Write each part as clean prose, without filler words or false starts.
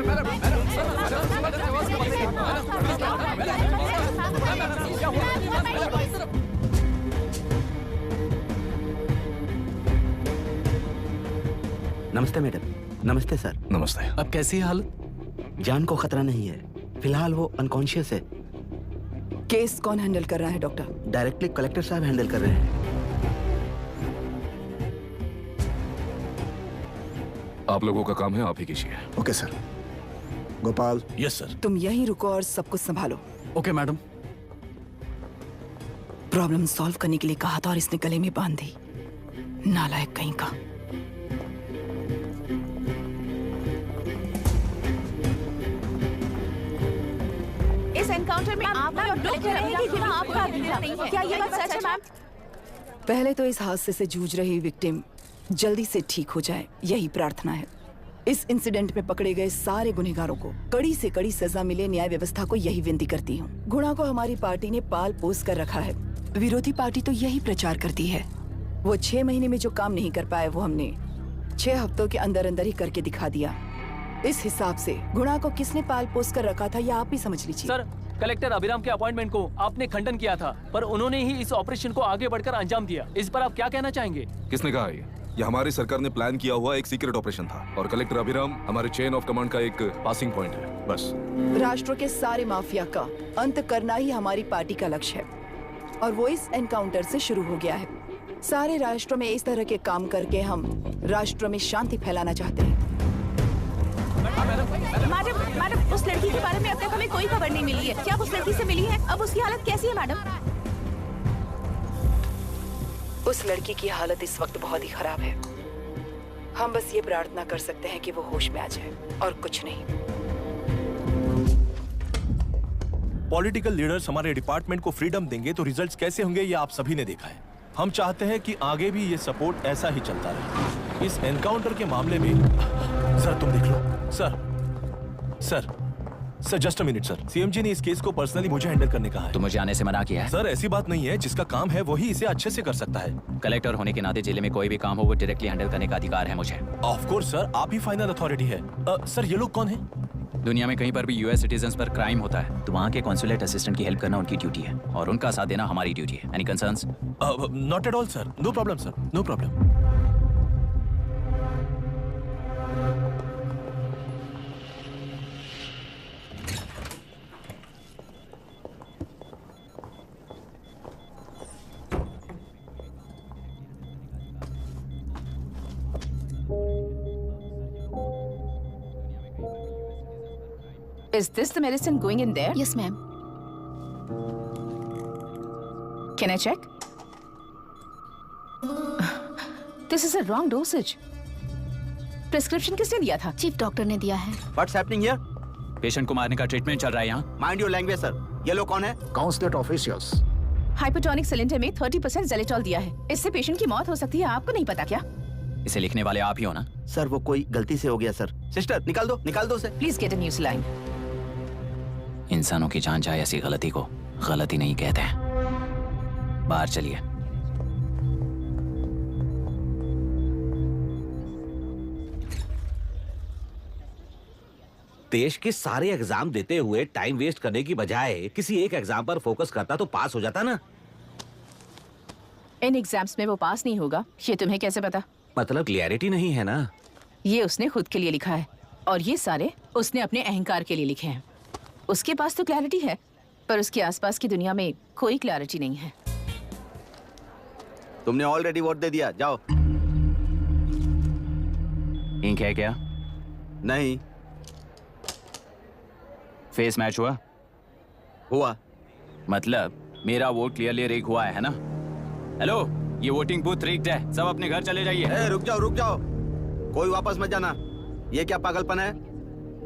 नमस्ते मैडम। नमस्ते सर। नमस्ते। अब कैसी है हालत? जान को खतरा नहीं है, फिलहाल वो अनकॉन्शियस है। केस कौन हैंडल कर रहा है डॉक्टर? डायरेक्टली कलेक्टर साहब हैंडल कर रहे हैं। आप लोगों का काम है, आप ही कीजिए। Okay sir. Gopal. Yes sir. तुम यहीं रुको और सब कुछ संभालो। Okay madam. प्रॉब्लम सॉल्व करने के लिए कहा था और इसने गले में बांध दी। नालायक कहीं का। इस एनकाउंटर में आपका और कलेक्टर अभिराम का आपका नहीं है। क्या ये बात सच है मैम? पहले तो इस हादसे से जूझ रही विक्टिम जल्दी से ठीक हो जाए, यही प्रार्थना है। इस इंसिडेंट में पकड़े गए सारे गुनहगारों को कड़ी से कड़ी सजा मिले, न्याय व्यवस्था को यही विनती करती हूँ। गुणा को हमारी पार्टी ने पाल पोस कर रखा है। विरोधी पार्टी तो यही प्रचार करती है। वो 6 महीने में जो काम नहीं कर पाए वो हमने 6 हफ्तों के अंदर अंदर ही करके दिखा दिया। इस हिसाब से गुणा को किसने पाल पोस कर रखा था या आप ही समझ लीजिए। सर, कलेक्टर अभिराम के अपॉइंटमेंट को आपने खंडन किया था, पर उन्होंने ही इस ऑपरेशन को आगे बढ़कर अंजाम दिया। इस पर आप क्या कहना चाहेंगे? किसने कहा ये हमारी सरकार ने प्लान किया हुआ एक सीक्रेट ऑपरेशन था और कलेक्टर अभिराम हमारे चेन ऑफ कमांड का एक पासिंग पॉइंट है, बस। राष्ट्र के सारे माफिया का अंत करना ही हमारी पार्टी का लक्ष्य है और वो इस एनकाउंटर से शुरू हो गया है। सारे राष्ट्रों में इस तरह के काम करके हम राष्ट्र में शांति फैलाना चाहते हैं। मैडम, उस लड़की के बारे में अब तक हमें कोई खबर नहीं मिली है। क्या उस लड़की से मिली है? अब उसकी हालत कैसी है मैडम? उस लड़की की हालत इस वक्त बहुत ही खराब है। हम बस ये प्रार्थना कर सकते हैं कि वो होश में आ जाए और कुछ नहीं। पॉलिटिकल लीडर्स हमारे डिपार्टमेंट को फ्रीडम देंगे तो रिजल्ट्स कैसे होंगे ये आप सभी ने देखा है। हम चाहते हैं कि आगे भी ये सपोर्ट ऐसा ही चलता रहे। इस एनकाउंटर के मामले में सर तुम देख लो। Sir just a minute sir. CM ji ने इस केस को पर्सनली मुझे हैंडल करने कहा है। तो मुझे आने से मना किया है? सर ऐसी बात नहीं है, जिसका काम है वही इसे अच्छे से कर सकता है। कलेक्टर होने के नाते जिले में कोई भी काम हो वो डायरेक्टली हैंडल करने का अधिकार है मुझे। ऑफ कोर्स सर, आप ही फाइनल अथॉरिटी है। सर ये लोग कौन है? दुनिया में कहीं पर भी यूएस सिटीजन्स पर क्राइम होता है तो वहाँ के कॉन्सुलेट असिस्टेंट की हेल्प करना उनकी ड्यूटी है और उनका साथ देना हमारी ड्यूटी है। Any concerns? Not at all sir, no problem sir, no problem. Is this the medicine going in there? Yes, ma'am. Can I check? This is a wrong dosage. Prescription किसने दिया था? चीफ डॉक्टर ने दिया है। What's happening here? Patient को मारने का treatment चल रहा है यहाँ। Mind your language, sir. ये लोग कौन है? Consulate officials. हाइपोटोनिक सिलेंडर में 30% ज़ेलेटॉल दिया है। इससे पेशेंट की मौत हो सकती है, आपको नहीं पता क्या? इसे लिखने वाले आप ही हो ना? सर वो कोई गलती से हो गया सर। सिस्टर निकाल दो उसे। Please get a new saline. इंसानों की जान जाए ऐसी गलती को गलती नहीं कहते हैं। बाहर चलिए। देश के सारे एग्जाम देते हुए टाइम वेस्ट करने की बजाय किसी एक एग्जाम पर फोकस करता तो पास हो जाता ना। इन एग्जाम्स में वो पास नहीं होगा, ये तुम्हें कैसे पता? मतलब क्लियरिटी नहीं है ना। ये उसने खुद के लिए लिखा है और ये सारे उसने अपने अहंकार के लिए लिखे हैं। उसके पास तो क्लैरिटी है पर उसके आसपास की दुनिया में कोई क्लैरिटी नहीं है। तुमने ऑलरेडी वोट दे दिया, जाओ। इंक है क्या? नहीं। फेस मैच हुआ? मतलब मेरा वोट क्लियरली रीक हुआ है ना? हेलो, ये वोटिंग बूथ रीक्ड है, सब अपने घर चले जाइए। रुक जाओ, कोई वापस मत जाना। ये क्या पागलपन है?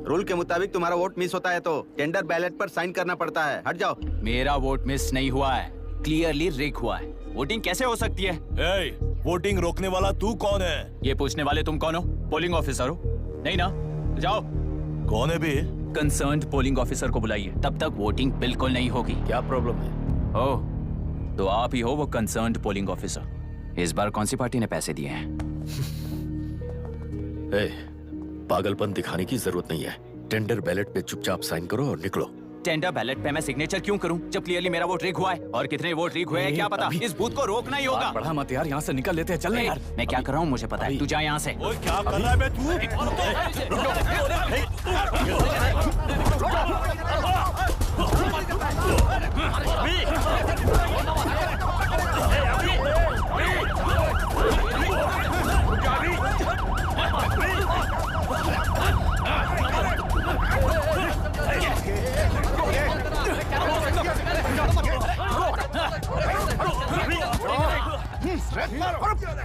रूल के मुताबिक तुम्हारा वोट मिस होता है तो टेंडर बैलेट पर साइन करना पड़ता है। हट जाओ। मेरा वोट मिस नहीं हुआ है, क्लियरली रीक हुआ है। वोटिंग कैसे हो सकती है? वोटिंग रोकने वाला तू कौन है? ये पूछने वाले तुम कौन हो? पोलिंग ऑफिसर हो? नहीं ना? जाओ। कौन है बे? कंसर्न्ड पोलिंग ऑफिसर को बुलाइए, तब तक वोटिंग बिल्कुल नहीं होगी। क्या प्रॉब्लम है? ओह, तो आप ही हो वो कंसर्न्ड पोलिंग ऑफिसर। इस बार कौन सी पार्टी ने पैसे दिए हैं? पागलपन दिखाने की जरूरत नहीं है। टेंडर बैलेट पे चुपचाप साइन करो और निकलो। टेंडर बैलेट पे मैं सिग्नेचर क्यों करूं जब क्लियरली मेरा वोट रीक हुआ है? और कितने वोट रीक हुए हैं क्या पता? इस बूथ को रोकना ही होगा। बढ़ा मत यार, यहाँ से निकल लेते हैं, चल यार मैं क्या कर रहा हूँ मुझे पता है, तू जा यहाँ से। ओए क्या कर रहा है बे तू?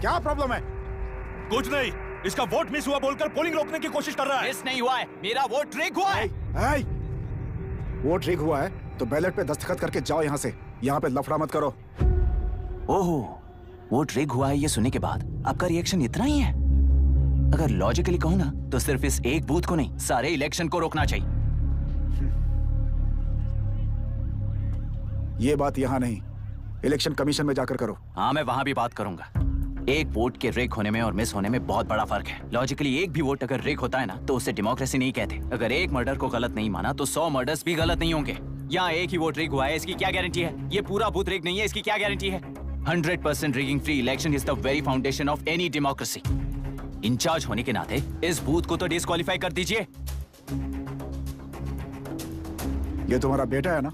क्या प्रॉब्लम है? कुछ नहीं, इसका वोट मिस हुआ बोलकर पोलिंग रोकने की कोशिश कर रहा है। मिस नहीं हुआ है, मेरा वोट रीक हुआ है। हाय, वोट ठीक हुआ है तो बैलेट पे दस्तखत करके जाओ यहाँ से। यहाँ पे लफड़ा मत करो। ओहो, वोट रीक हुआ है ये सुनने के बाद आपका रिएक्शन इतना ही है? अगर लॉजिकली कहूँ ना तो सिर्फ इस एक बूथ को नहीं, सारे इलेक्शन को रोकना चाहिए। ये बात यहाँ नहीं, इलेक्शन कमीशन में जाकर करो। हाँ मैं वहां भी बात करूंगा। एक वोट के रेक होने में और मिस होने में बहुत बड़ा फर्क है। लॉजिकली एक भी वोट अगर रेक होता है ना तो उसे डेमोक्रेसी नहीं कहते। अगर एक मर्डर को गलत नहीं माना तो 100 मर्डर्स भी गलत नहीं होंगे। यहाँ एक ही वोट रेक हुआ है, इसकी क्या गारंटी है? ये पूरा बूथ रेक नहीं है, इसकी क्या गारंटी है? 100% rigging free election is the very foundation of any democracy. Incharge होने के नाते इस बूथ को तो डिस्क्वालीफाई कर दीजिए। ये तुम्हारा बेटा है ना?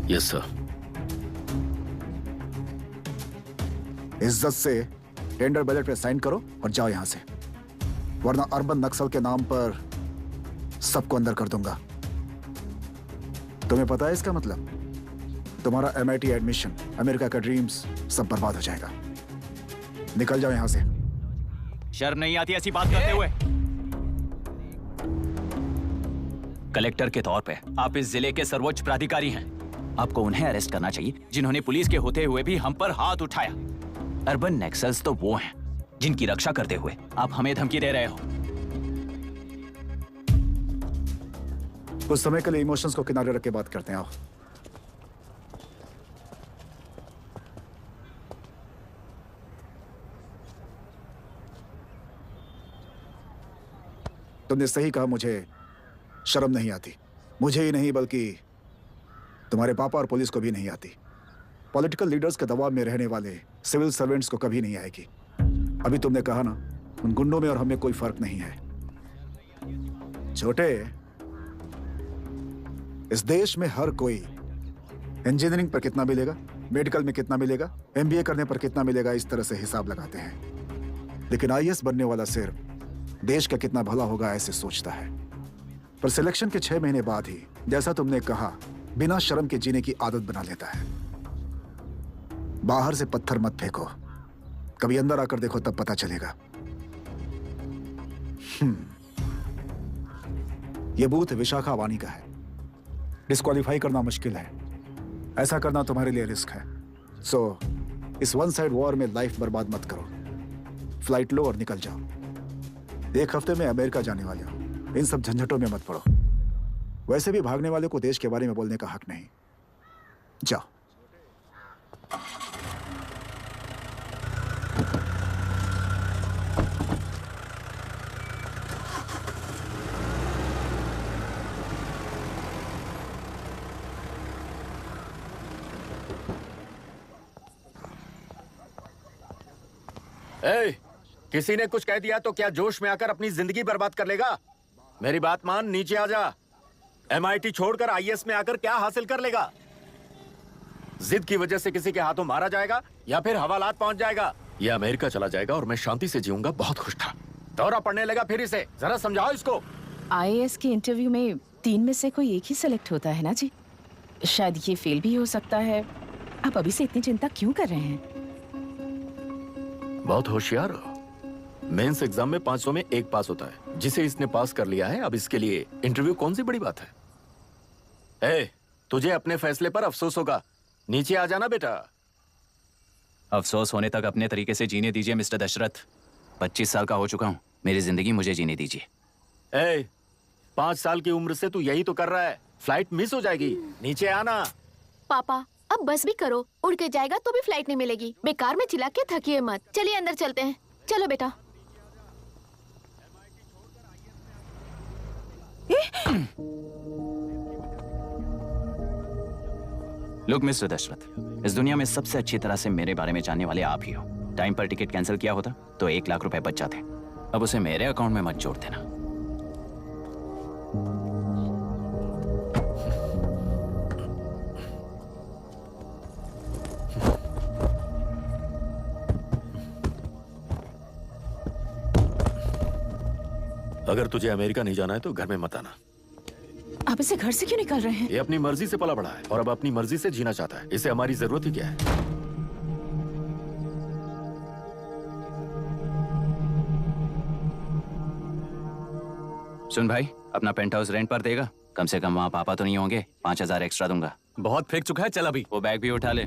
Yes sir. इज्जत से टेंडर बैलेट पे साइन करो और जाओ यहाँ से, वरना अर्बन नक्सल के नाम पर सबको अंदर कर दूंगा। तुम्हें पता है इसका मतलब? तुम्हारा MIT एडमिशन, अमेरिका का ड्रीम्स सब बर्बाद हो जाएगा। निकल जाओ यहाँ से। शर्म नहीं आती ऐसी बात करते हुए? कलेक्टर के तौर पे आप इस जिले के सर्वोच्च प्राधिकारी हैं। आपको उन्हें अरेस्ट करना चाहिए जिन्होंने पुलिस के होते हुए भी हम पर हाथ उठाया। अर्बन नक्सल्स तो वो हैं जिनकी रक्षा करते हुए आप हमें धमकी दे रहे हो। कुछ समय के लिए इमोशंस को किनारे रख के बात करते हैं। आओ। तुमने सही कहा, मुझे शर्म नहीं आती। मुझे ही नहीं बल्कि तुम्हारे पापा और पुलिस को भी नहीं आती। पॉलिटिकल लीडर्स के दबाव में रहने वाले सिविल सर्वेंट्स को कभी नहीं आएगी। अभी तुमने कहा ना, उन गुंडों में और हमें कोई फर्क नहीं है। छोटे, इस देश में हर कोई इंजीनियरिंग पर कितना मिलेगा, मेडिकल में कितना मिलेगा, MBA करने पर कितना मिलेगा, इस तरह से हिसाब लगाते हैं। लेकिन IAS बनने वाला सिर्फ देश का कितना भला होगा ऐसे सोचता है। पर सिलेक्शन के 6 महीने बाद ही, जैसा तुमने कहा, बिना शर्म के जीने की आदत बना लेता है। बाहर से पत्थर मत फेंको, कभी अंदर आकर देखो तब पता चलेगा। यह बूथ विशाखा वानी का है। डिस्क्वालीफाई करना मुश्किल है, ऐसा करना तुम्हारे लिए रिस्क है। सो इस वन साइड वॉर में लाइफ बर्बाद मत करो। फ्लाइट लो और निकल जाओ। 1 हफ्ते में अमेरिका जाने वाले हो, इन सब झंझटों में मत पड़ो। वैसे भी भागने वाले को देश के बारे में बोलने का हक नहीं। जाओ। किसी ने कुछ कह दिया तो क्या जोश में आकर अपनी जिंदगी बर्बाद कर लेगा? मेरी बात मान, नीचे आ जा। MIT छोड़कर IAS में आकर क्या हासिल कर लेगा? जिद की वजह से किसी के हाथों मारा जाएगा या फिर हवालात पहुंच जाएगा। यह अमेरिका चला जाएगा और मैं शांति से जीऊंगा। बहुत खुश था। दौरा पड़ने लगा फिर इसे। जरा समझाओ इसको। IAS के इंटरव्यू में 3 में से कोई एक ही सेलेक्ट होता है ना जी? शायद ये फेल भी हो सकता है। आप अभी से इतनी चिंता क्यों कर रहे हैं? बहुत होशियार हो। मेंस एग्जाम में 500 में 1 पास होता है, जिसे इसने पास कर लिया है। अब इसके लिए इंटरव्यू कौन सी बड़ी बात है? तुझे अपने फैसले पर अफसोस होगा। नीचे आ जाना बेटा। अफसोस होने तक अपने तरीके से जीने दीजिए मिस्टर दशरथ। 25 साल का हो चुका हूँ, मेरी जिंदगी मुझे जीने दीजिए। 5 साल की उम्र से तू यही तो कर रहा है। फ्लाइट मिस हो जाएगी। नीचे आना। पापा अब बस भी करो, उड़ के जाएगा तो भी फ्लाइट नहीं मिलेगी। बेकार में चिल्ला के थकिए मत। चलिए अंदर चलते हैं। चलो बेटा। लुक मिस्टर दशरथ, इस दुनिया में सबसे अच्छी तरह से मेरे बारे में जानने वाले आप ही हो। टाइम पर टिकट कैंसिल किया होता तो 1 लाख रुपए बच जाते। अब उसे मेरे अकाउंट में मत जोड़ देना। अगर तुझे अमेरिका नहीं जाना है तो घर में मत आना। आप इसे घर से क्यों निकाल रहे हैं? ये अपनी मर्जी से पला बड़ा है और अब अपनी मर्जी से जीना चाहता है। इसे हमारी जरूरत ही क्या है? सुन भाई, अपना पेंट हाउस रेंट पर देगा? कम से कम वहाँ पापा तो नहीं होंगे। 5000 एक्स्ट्रा दूंगा। बहुत फेंक चुका है, चल अभी। वो बैग भी उठा ले।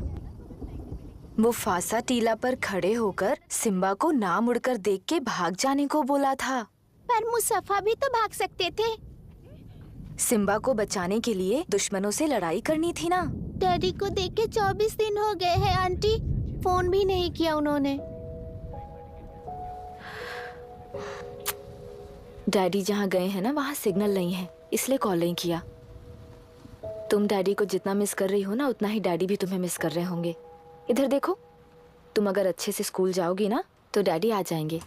वो फासा टीला पर खड़े होकर सिम्बा को ना मुड़कर देख के भाग जाने को बोला था। पर मुसफ़ा भी तो भाग सकते थे। सिम्बा को बचाने के लिए दुश्मनों से लड़ाई करनी थी ना। डैडी को देख के 24 दिन हो गए हैं आंटी, फोन भी नहीं किया उन्होंने। डैडी जहाँ गए हैं ना वहाँ सिग्नल नहीं है, इसलिए कॉल नहीं किया। तुम डैडी को जितना मिस कर रही हो ना उतना ही डैडी भी तुम्हें मिस कर रहे होंगे। इधर देखो, तुम अगर अच्छे से स्कूल जाओगी ना तो डैडी आ जाएंगे।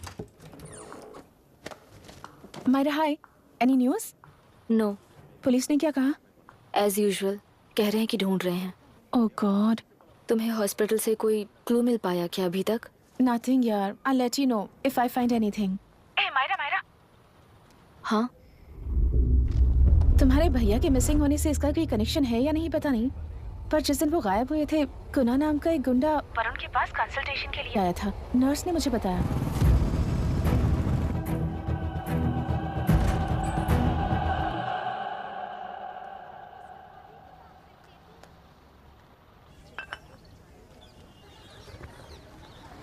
मायरा हाय, एनी न्यूज़? नो। पुलिस ने क्या कहा? एज यूजुअल कह रहे हैं कि ढूंढ रहे हैं। ओह गॉड। तुम्हें हॉस्पिटल से कोई क्लू मिल पाया क्या अभी तक? नथिंग यार, I let you know if I find anything. ए मायरा मायरा। हाँ, तुम्हारे भैया के मिसिंग होने से इसका कोई कनेक्शन है या नहीं पता नहीं, पर जिस दिन वो गायब हुए थे कुना नाम का एक गुंडा वरुण के पास कंसल्टेशन के लिए आया था। नर्स ने मुझे बताया।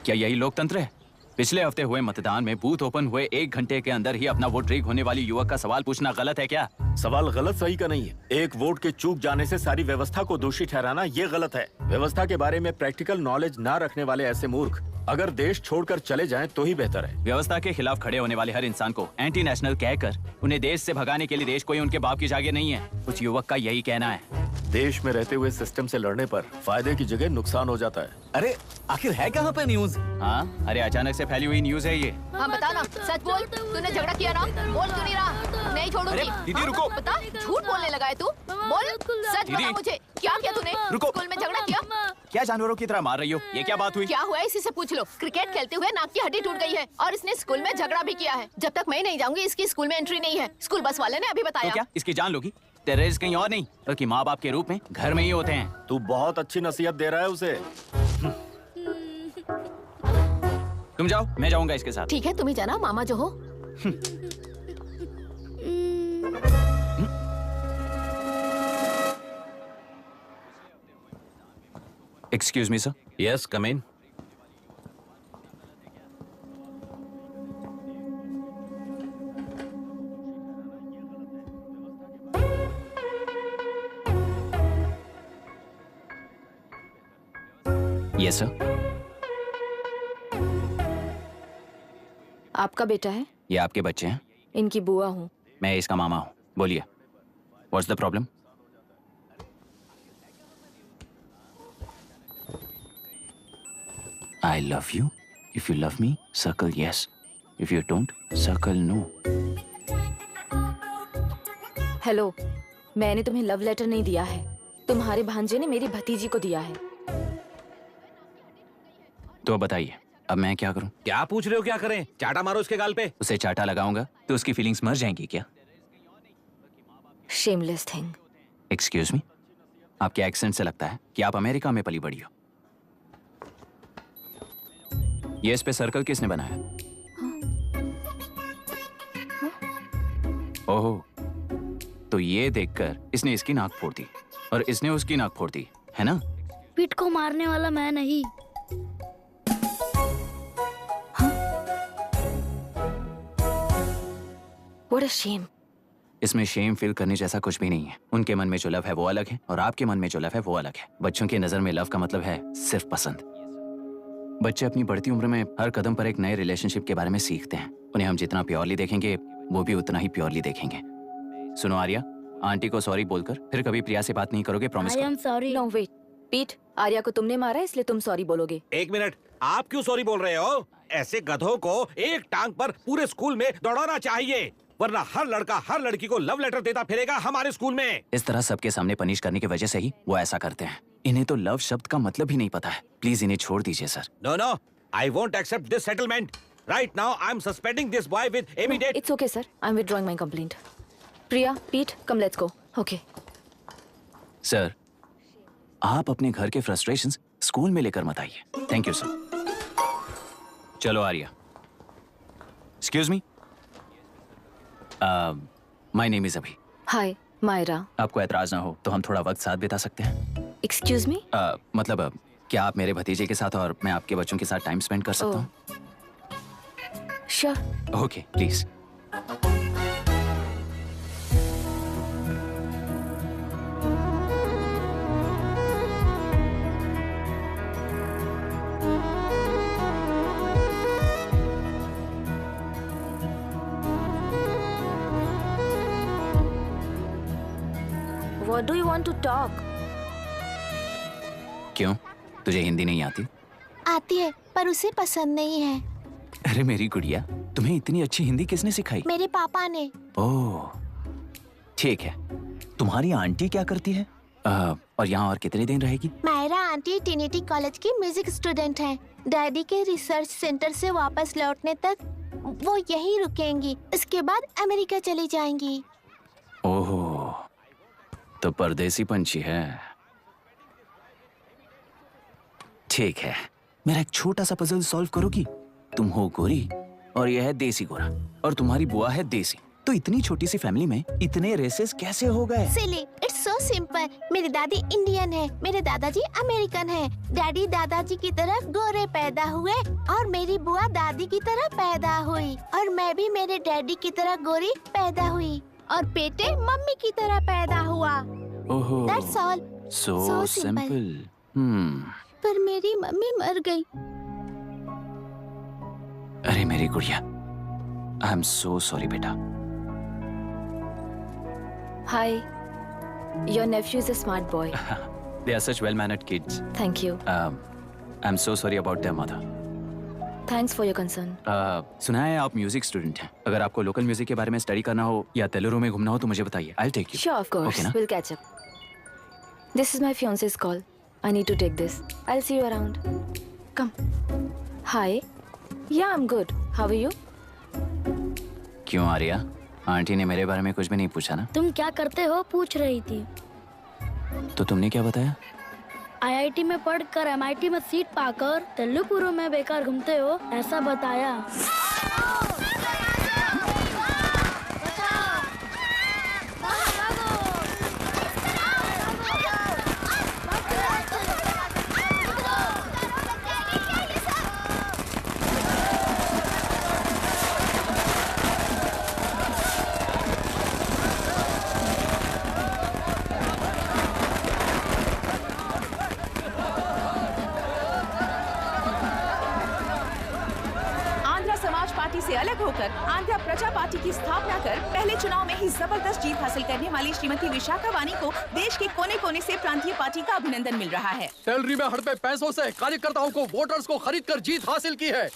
क्या यही लोकतंत्र है? पिछले हफ्ते हुए मतदान में बूथ ओपन हुए 1 घंटे के अंदर ही अपना वोट रीक होने वाली युवक का सवाल पूछना गलत है क्या? सवाल गलत सही का नहीं है। एक वोट के चूक जाने से सारी व्यवस्था को दोषी ठहराना ये गलत है। व्यवस्था के बारे में प्रैक्टिकल नॉलेज ना रखने वाले ऐसे मूर्ख अगर देश छोड़कर चले जाएं तो ही बेहतर है। व्यवस्था के खिलाफ खड़े होने वाले हर इंसान को एंटी नेशनल कहकर उन्हें देश से भगाने के लिए देश कोई उनके बाप की जागीर नहीं है। उस युवक का यही कहना है। देश में रहते हुए सिस्टम से लड़ने पर फायदे की जगह नुकसान हो जाता है। अरे आखिर है कहाँ पे न्यूज? हाँ, अरे अचानक से फैली हुई न्यूज है ये। हाँ बता ना, सच बोल, तूने झगड़ा किया ना? बोल क्यों नहीं रहा? नहीं छोड़ूंगी। दीदी रुको। बता, झूठ बोलने लगा है तू। बोल, सच बता मुझे, क्या किया तूने? रुको। स्कूल में झगड़ा किया? क्या जानवरों की तरह मार रही हो? ये क्या बात हुई? क्या हुआ है इसी से पूछ लो। क्रिकेट खेलते हुए नाक की हड्डी टूट गई है और इसने स्कूल में झगड़ा भी किया है। जब तक मैं नहीं जाऊंगी इसकी स्कूल में एंट्री नहीं है। स्कूल बस वाले ने अभी तो बताया। क्या इसकी जान लोगी? टेररिस्ट कहीं और नहीं बल्कि माँ बाप के रूप में घर में ही होते हैं। तू बहुत अच्छी नसीहत दे रहा है उसे। तुम जाओ, मैं जाऊंगा इसके साथ। ठीक है, तुम ही जाना, मामा जो हो। Excuse me sir. Yes, come in. Yes sir. आपका बेटा है? ये आपके बच्चे हैं? इनकी बुआ हूँ। मैं इसका मामा हूँ। बोलिए, what's the problem? I love you. If you love me, circle yes. If you don't, circle no. Hello, मैंने तुम्हें लव लेटर नहीं दिया है। तुम्हारे भांजे ने मेरी भतीजी को दिया है। तो बताइए, अब मैं क्या करूं? क्या पूछ रहे हो? क्या करें? चाटा मारो उसके गाल पे। उसे चाटा लगाऊंगा तो उसकी फीलिंग्स मर जाएंगी क्या? Shameless thing. एक्सक्यूज मी, आपके एक्सेंट से लगता है कि आप अमेरिका में पली बड़ी हो। ये इस पे सर्कल किसने बनाया? ओहो, तो ये देखकर इसने इसकी नाक फोड़ दी और इसने उसकी नाक फोड़ दी, है ना? पीठ को मारने वाला मैं नहीं। What a shame. इसमें शेम फील करने जैसा कुछ भी नहीं है। उनके मन में जो लव है वो अलग है और आपके मन में जो लव है वो अलग है। बच्चों की नजर में लव का मतलब है सिर्फ पसंद। बच्चे अपनी बढ़ती उम्र में हर कदम पर एक नए रिलेशनशिप के बारे में सीखते हैं। उन्हें हम जितना प्योरली देखेंगे वो भी उतना ही प्योरली देखेंगे। सुनो आर्या, आंटी को सॉरी बोलकर फिर कभी प्रिया से बात नहीं करोगे, promise I am sorry. No wait, Pete, Arya को तुमने मारा इसलिए तुम सॉरी बोलोगे। एक मिनट, आप क्यों सॉरी बोल रहे हो? ऐसे गधों को एक टांग पर पूरे स्कूल में दौड़ाना चाहिए, वरना हर लड़का हर लड़की को लव लेटर देता फिरेगा हमारे स्कूल में। इस तरह सबके सामने पनिश करने की वजह से ही वो ऐसा करते हैं। इन्हें तो लव शब्द का मतलब ही नहीं पता है। प्लीज इन्हें छोड़ दीजिए sir. No no, I won't accept this settlement. Right now I am suspending this boy with immediate. It's okay sir, I am withdrawing my complaint. Priya, Pete, come let's go. Okay sir, आप अपने घर के frustrations school में लेकर मत आइए। Thank you sir. चलो Arya. Excuse me, my name is Abhi. Hi Myra. आपको ऐतराज ना हो तो हम थोड़ा वक्त साथ बिता सकते हैं? एक्सक्यूज मी, मतलब क्या आप मेरे भतीजे के साथ और मैं आपके बच्चों के साथ टाइम स्पेंड कर सकता हूँ? Sure. Okay please. What do you want to talk? क्यों, तुझे हिंदी नहीं आती? आती है पर उसे पसंद नहीं है। अरे मेरी गुड़िया, तुम्हें इतनी अच्छी हिंदी किसने सिखाई? मेरे पापा ने। ओह ठीक है। तुम्हारी आंटी क्या करती है? और यहाँ और कितने दिन रहेगी? मायरा आंटी ट्रिनिटी कॉलेज की म्यूजिक स्टूडेंट हैं। डैडी के रिसर्च सेंटर से वापस लौटने तक वो यहीं रुकेंगी। इसके बाद अमेरिका चली जाएंगी। ओह, तो परदेसी पंछी है। ठीक है, मेरा एक छोटा सा पजल सॉल्व करोगी? तुम हो गोरी और यह है देसी गोरा और तुम्हारी बुआ है देसी, तो इतनी छोटी सी फैमिली में इतने रेसेस कैसे हो गए? सिली, इट्स सो सिंपल। मेरी दादी इंडियन है, मेरे दादाजी अमेरिकन है। डैडी दादाजी की तरह गोरे पैदा हुए और मेरी बुआ दादी की तरह पैदा हुई और मैं भी मेरे डैडी की तरह गोरी पैदा हुई और बेटे मम्मी की तरह पैदा हुआ। ओहो, That's all. so simple. पर मेरी मम्मी मर गई। अरे मेरी गुड़िया, आई एम सो सॉरी बेटा। Hi, your nephew is a smart boy. They are such well-mannered kids. Thank you. I'm so sorry about their mother. Thanks for your concern. सुना है आप म्यूजिक स्टूडेंट हैं। अगर आपको लोकल म्यूजिक के बारे में स्टडी करना हो या तेलुरु में घूमना हो तो मुझे बताइए। I'll take you. Sure, of course. Okay, ना? We'll catch up. This is my fiance's call. I need to take this. I'll see you around. Come. Hi. Yeah, I'm good. How are you? क्यों Arya, aunty ने मेरे बारे में कुछ भी नहीं पूछा ना? तुम क्या करते हो पूछ रही थी। तो तुमने क्या बताया? आईआईटी में पढ़कर एमआईटी में सीट पाकर तेलुगु में बेकार घूमते हो ऐसा बताया। से अलग होकर आंध्र प्रजा पार्टी की स्थापना कर पहले चुनाव में ही जबरदस्त जीत हासिल करने वाली श्रीमती विशाखा वानी को देश के कोने कोने से प्रांतीय पार्टी का अभिनंदन मिल रहा है। टेलरी में हड़पे पैसों से कार्यकर्ताओं को वोटर्स को खरीद कर जीत हासिल की है।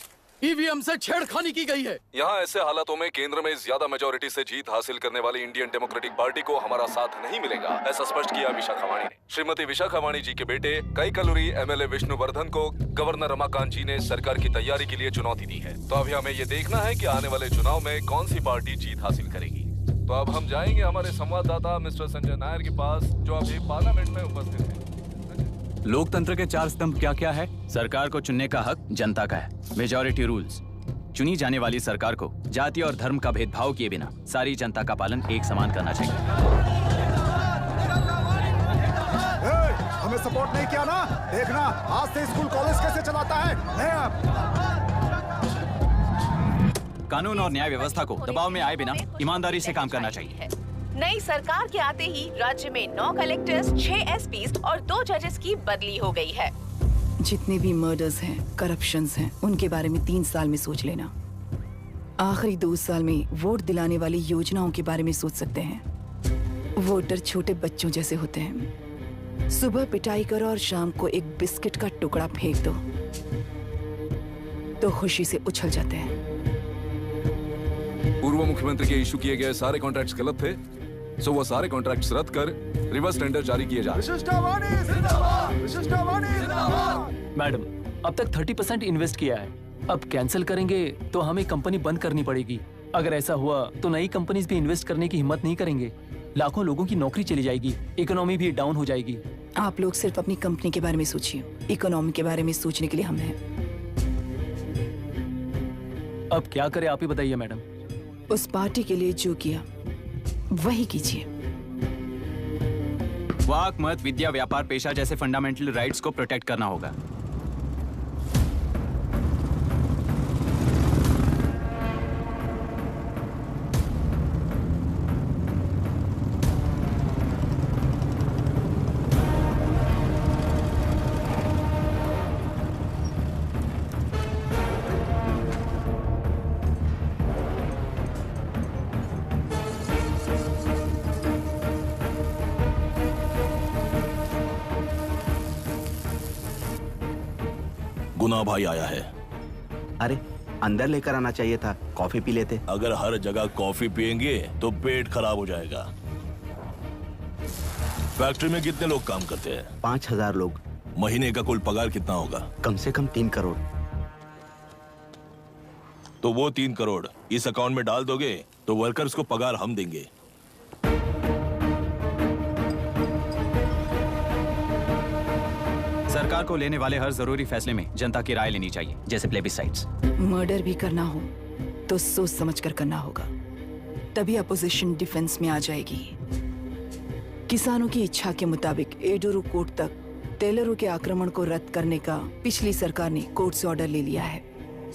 ईवीएम से छेड़खानी की गई है। यहाँ ऐसे हालातों में केंद्र में ज्यादा मेजोरिटी से जीत हासिल करने वाली इंडियन डेमोक्रेटिक पार्टी को हमारा साथ नहीं मिलेगा, ऐसा स्पष्ट किया विशाखा वाणी ने। श्रीमती विशाखा वाणी जी के बेटे कैकलुरी एमएलए विष्णुवर्धन को गवर्नर रमाकांत जी ने सरकार की तैयारी के लिए चुनौती दी है। तो अभी हमें ये देखना है कि आने वाले चुनाव में कौन सी पार्टी जीत हासिल करेगी। तो अब हम जाएंगे हमारे संवाददाता मिस्टर संजय नायर के पास, जो अभी पार्लियामेंट में उपस्थित है। लोकतंत्र के चार स्तंभ क्या क्या है? सरकार को चुनने का हक जनता का है, मेजॉरिटी रूल्स। चुनी जाने वाली सरकार को जाति और धर्म का भेदभाव किए बिना सारी जनता का पालन एक समान करना चाहिए। हमें सपोर्ट नहीं किया ना, देखना आज से स्कूल कॉलेज कैसे चलाता है। कानून और न्याय व्यवस्था को दबाव में आए बिना ईमानदारी से काम करना चाहिए। नई सरकार के आते ही राज्य में 9 कलेक्टर्स, 6 एसपीज और 2 जजेस की बदली हो गई है। जितने भी मर्डर्स हैं, करप्शंस हैं, उनके बारे में 3 साल में सोच लेना। आखिरी 2 साल में वोट दिलाने वाली योजनाओं के बारे में सोच सकते हैं। वोटर छोटे बच्चों जैसे होते हैं। सुबह पिटाई करो और शाम को एक बिस्किट का टुकड़ा फेंक दो तो खुशी से उछल जाते हैं। पूर्व मुख्यमंत्री के इशू किए गए सारे कॉन्ट्रैक्ट्स गलत थे, सो वो सारे कॉन्ट्रैक्ट्स रद्द कर रिवर्स टेंडर जारी किए जा रहे हैं। मैडम, अब तक 30% इन्वेस्ट किया है, अब कैंसिल करेंगे तो हमें कंपनी बंद करनी पड़ेगी। अगर ऐसा हुआ तो नई कंपनीज भी इन्वेस्ट करने की हिम्मत नहीं करेंगे, लाखों लोगों की नौकरी चली जाएगी, इकोनॉमी भी डाउन हो जाएगी। आप लोग सिर्फ अपनी कंपनी के बारे में सोचिए, इकोनॉमी के बारे में सोचने के लिए हम हैं। अब क्या करें आप ही बताइए मैडम। उस पार्टी के लिए जो किया वही कीजिए। वाक, मत, विद्या, व्यापार, पेशा जैसे फंडामेंटल राइट्स को प्रोटेक्ट करना होगा। गुना भाई आया है। अरे अंदर लेकर आना चाहिए था, कॉफी पी लेते। अगर हर जगह कॉफी पियेंगे तो पेट खराब हो जाएगा। फैक्ट्री में कितने लोग काम करते हैं? 5000 लोग। महीने का कुल पगार कितना होगा? कम से कम 3 करोड़। तो वो 3 करोड़ इस अकाउंट में डाल दोगे तो वर्कर्स को पगार हम देंगे। सरकार को लेने वाले हर जरूरी फैसले में जनता की राय लेनी चाहिए, जैसे प्लेबिसाइट्स। मर्डर भी करना हो तो सोच समझ कर करना होगा, तभी अपोजिशन डिफेंस में आ जाएगी। किसानों की इच्छा के मुताबिक एडोरू कोर्ट तक टेलरों के आक्रमण को रद्द करने का पिछली सरकार ने कोर्ट से ऑर्डर ले लिया है।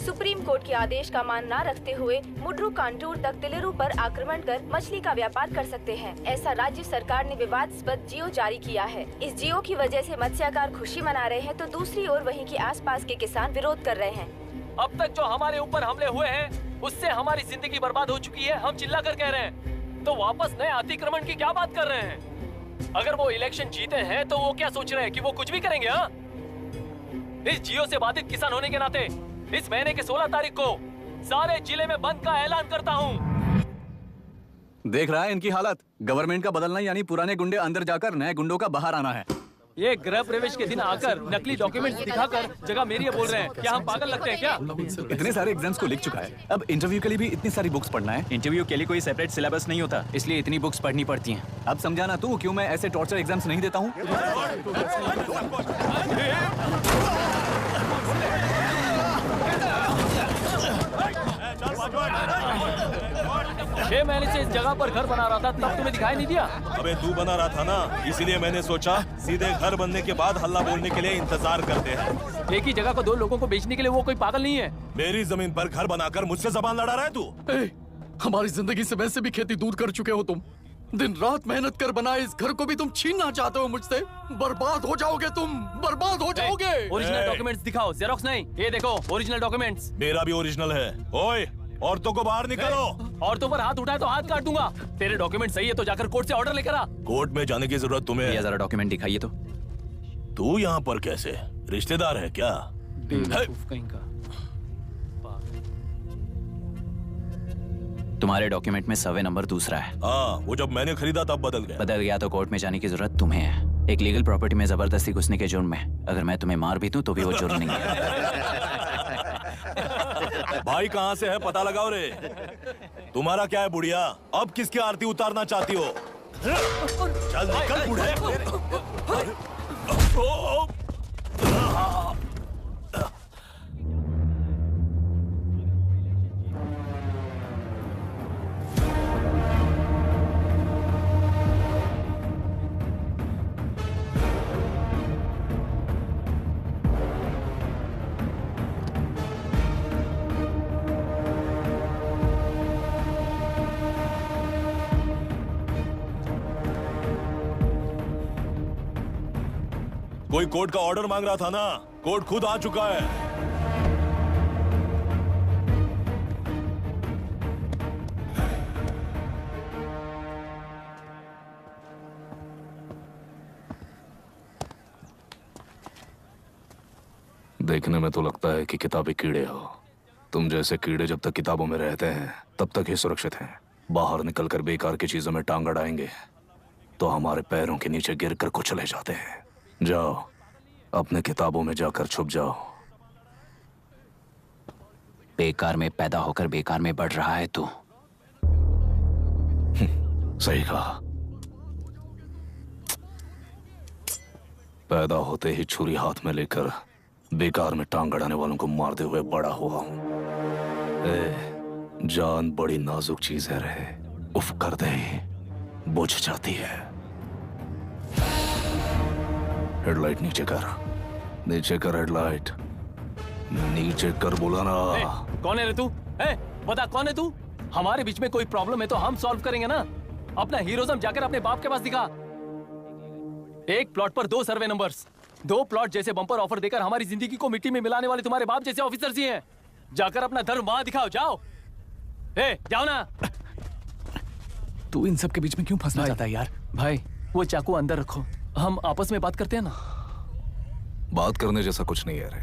सुप्रीम कोर्ट के आदेश का मान न रखते हुए मुड्रू कांटूर तक टेलरों पर आक्रमण कर मछली का व्यापार कर सकते हैं, ऐसा राज्य सरकार ने विवादास्पद जियो जारी किया है। इस जियो की वजह से मत्स्यकार खुशी मना रहे हैं तो दूसरी ओर वहीं के आसपास के किसान विरोध कर रहे हैं। अब तक जो हमारे ऊपर हमले हुए हैं उससे हमारी जिंदगी बर्बाद हो चुकी है, हम चिल्ला कर कह रहे हैं, तो वापस नए अतिक्रमण की क्या बात कर रहे हैं? अगर वो इलेक्शन जीते हैं तो वो क्या सोच रहे हैं कि वो कुछ भी करेंगे? हाँ, इस जियो से बाधित किसान होने के नाते इस महीने के 16 तारीख को सारे जिले में बंद का ऐलान करता हूँ। देख रहा है इनकी हालत। गवर्नमेंट का बदलना यानी पुराने गुंडे अंदर जाकर नए गुंडों का बाहर आना है। ये गृह प्रवेश के दिन आकर नकली डॉक्यूमेंट्स दिखाकर जगह मेरी है बोल रहे हैं। क्या हम पागल लगते हैं क्या? इतने सारे एग्जाम्स को लिख चुका है, अब इंटरव्यू के लिए भी इतनी सारी बुक्स पढ़ना है। इंटरव्यू के लिए कोई सेपरेट सिलेबस नहीं होता, इसलिए इतनी बुक्स पढ़नी पड़ती हैं। अब समझाना तू क्यों मैं ऐसे टॉर्चर एग्जाम्स नहीं देता हूँ। 6 महीने से इस जगह पर घर बना रहा था, तब तुम्हें दिखाई नहीं दिया? अबे तू बना रहा था ना, इसीलिए मैंने सोचा सीधे घर बनने के बाद हल्ला बोलने के लिए इंतजार करते हैं। एक ही जगह को 2 लोगों को बेचने के लिए वो कोई पागल नहीं है। मेरी जमीन पर घर बनाकर मुझसे जबान लड़ा रहा है तू? हमारी जिंदगी से वैसे भी खेती दूर कर चुके हो तुम। दिन रात मेहनत कर बनाए इस घर को भी तुम छीनना चाहते हो मुझसे। बर्बाद हो जाओगे तुम, बर्बाद हो जाओगे। ओरिजिनल डॉक्यूमेंट्स दिखाओ, जेरोक्स नहीं। ये देखो ओरिजिनल डॉक्यूमेंट्स। मेरा भी ओरिजिनल है। ओए, औरतों को बाहर निकालो। औरतों पर हाथ उठाए तो हाथ काट दूंगा। तेरे डॉक्यूमेंट सही है तो जाकर कोर्ट से ऑर्डर लेकर आ। कोर्ट में जाने की जरूरत तुम्हें है? जरा डॉक्यूमेंट दिखाइए तो। तू यहाँ पर कैसे? रिश्तेदार है क्या? कहीं का। तुम्हारे डॉक्यूमेंट में सर्वे नंबर दूसरा है। हाँ, वो जब मैंने खरीदा तब बदल गया तो कोर्ट में जाने की जरूरत तुम्हें है। एक लीगल प्रॉपर्टी में जबरदस्ती घुसने के जुर्म में अगर मैं तुम्हें मार भी दूं तो भी वो जुर्म नहीं है। भाई कहाँ से है पता लगाओ रे। तुम्हारा क्या है बुढ़िया? अब किसकी आरती उतारना चाहती हो? चल निकल बूढ़े। कोई कोर्ट का ऑर्डर मांग रहा था ना, कोर्ट खुद आ चुका है। देखने में तो लगता है कि किताबी कीड़े हो। तुम जैसे कीड़े जब तक किताबों में रहते हैं तब तक ही सुरक्षित हैं। बाहर निकलकर बेकार की चीजों में टांग अड़ाएंगे तो हमारे पैरों के नीचे गिरकर कुचले जाते हैं। जाओ, अपने किताबों में जाकर छुप जाओ। बेकार में पैदा होकर बेकार में बढ़ रहा है तू। सही कहा। पैदा होते ही छुरी हाथ में लेकर बेकार में टांग अड़ाने वालों को मारते हुए बड़ा हुआ हूं। जान बड़ी नाजुक चीज है रे, उफ करते ही बुझ जाती है। हेडलाइट नीचे कर, नीचे कर हेडलाइट, नीचे कर बोला ना। कौन है रे तू? बता कौन है तू? हमारे बीच में कोई प्रॉब्लम है तो हम सॉल्व करेंगे ना। अपना हीरोइज्म जाकर अपने बाप के पास दिखा। एक प्लॉट पर 2 सर्वे नंबर्स, 2 प्लॉट जैसे बम्पर ऑफर देकर हमारी जिंदगी को मिट्टी में मिलाने वाले तुम्हारे बाप जैसे ऑफिसर्स ही हैं। जाकर अपना धर्म वहां दिखाओ, जाओ। जाओ ना। तू इन सब के बीच में क्यों फंसना चाहता है यार? भाई वो चाकू अंदर रखो, हम आपस में बात करते हैं ना। बात करने जैसा कुछ नहीं है रे।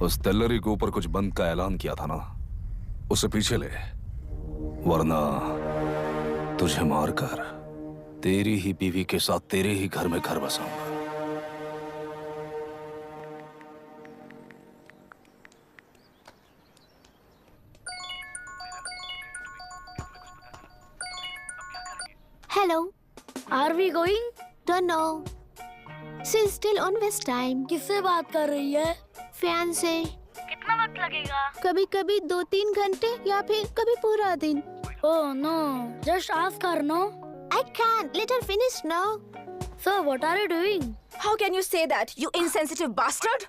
उस तेलरी के ऊपर कुछ बंद का ऐलान किया था ना, उसे पीछे ले, वरना तुझे मारकर तेरी ही बीवी के साथ तेरे ही घर में घर बसाऊंगा। Hello. Are we going? Don't know. She's still on West time. किससे बात कर रही है? फैन से। कितना वक्त लगेगा? कभी कभी 2-3 घंटे या फिर कभी पूरा दिन। Oh no, just ask her, no? I can't. Let her finish now. So what are you doing? How can you say that, you insensitive bastard?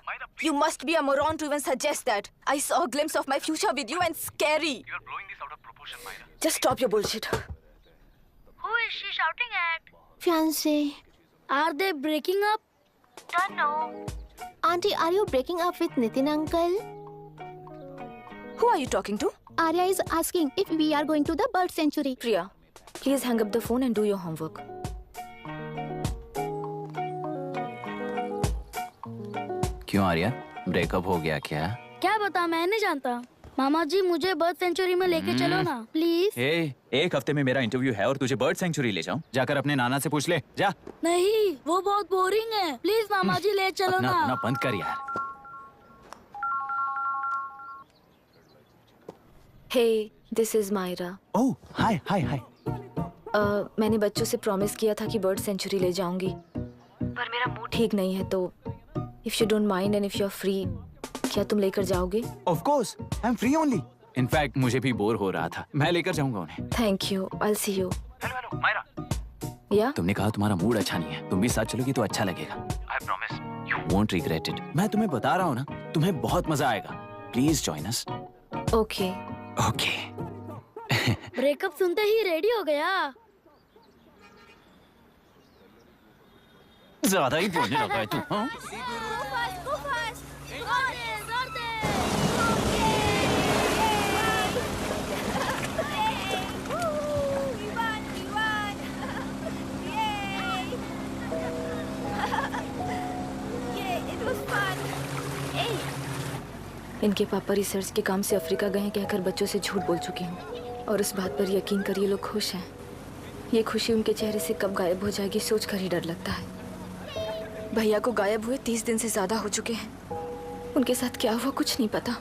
You must be a moron to even suggest that. I saw a glimpse of my future with you and scary. You are blowing this out of proportion, Myra. Just stop your bullshit. Who is she shouting at? Fiancé. Are they breaking up? Don't know. Auntie, are you breaking up with Nitin uncle? Who are you talking to? Arya is asking if we are going to the bird sanctuary. Priya, please hang up the phone and do your homework. क्यों Arya, breakup हो गया क्या? क्या बता, मैं नहीं जानता। मामा जी मुझे बर्ड सेंचुरी में लेके चलो ना प्लीज। एक हफ्ते में मेरा इंटरव्यू है और तुझे बर्ड सेंचुरी ले जाऊं? जाकर अपने नाना से पूछ ले, जा। नहीं, वो बहुत बोरिंग है, प्लीज मामा जी ले चलो ना। अपना बंद कर यार। Hey, this is Myra. ओह, हाय हाय हाय। मैंने बच्चों से प्रॉमिस किया था कि बर्ड सेंचुरी ले जाऊंगी, पर मेरा मूड ठीक नहीं है, तो if you don't mind and if you are free, क्या तुम लेकर जाओगे? Of course, I'm free only. In fact, मुझे भी बोर हो रहा था, मैं लेकर जाऊंगा उन्हें। Thank you. I'll see you. Hello, Myra. Yeah? तुमने कहा तुम्हारा मूड अच्छा नहीं है, तुम भी साथ चलोगी तो अच्छा लगेगा। I promise. You won't regret it. मैं तुम्हें बता रहा हूँ ना, तुम्हें बहुत मजा आएगा। Please join us. Okay. Okay. Breakup सुनते ही रेडी हो गया। ज्यादा ही बोलने लगा है तू, हाँ? इनके पापा रिसर्च के काम से अफ्रीका गए हैं कहकर बच्चों से झूठ बोल चुकी हूँ, और उस बात पर यकीन कर ये लोग खुश हैं। ये खुशी उनके चेहरे से कब गायब हो जाएगी सोचकर ही डर लगता है। भैया को गायब हुए 30 दिन से ज्यादा हो चुके हैं। उनके साथ क्या हुआ कुछ नहीं पता।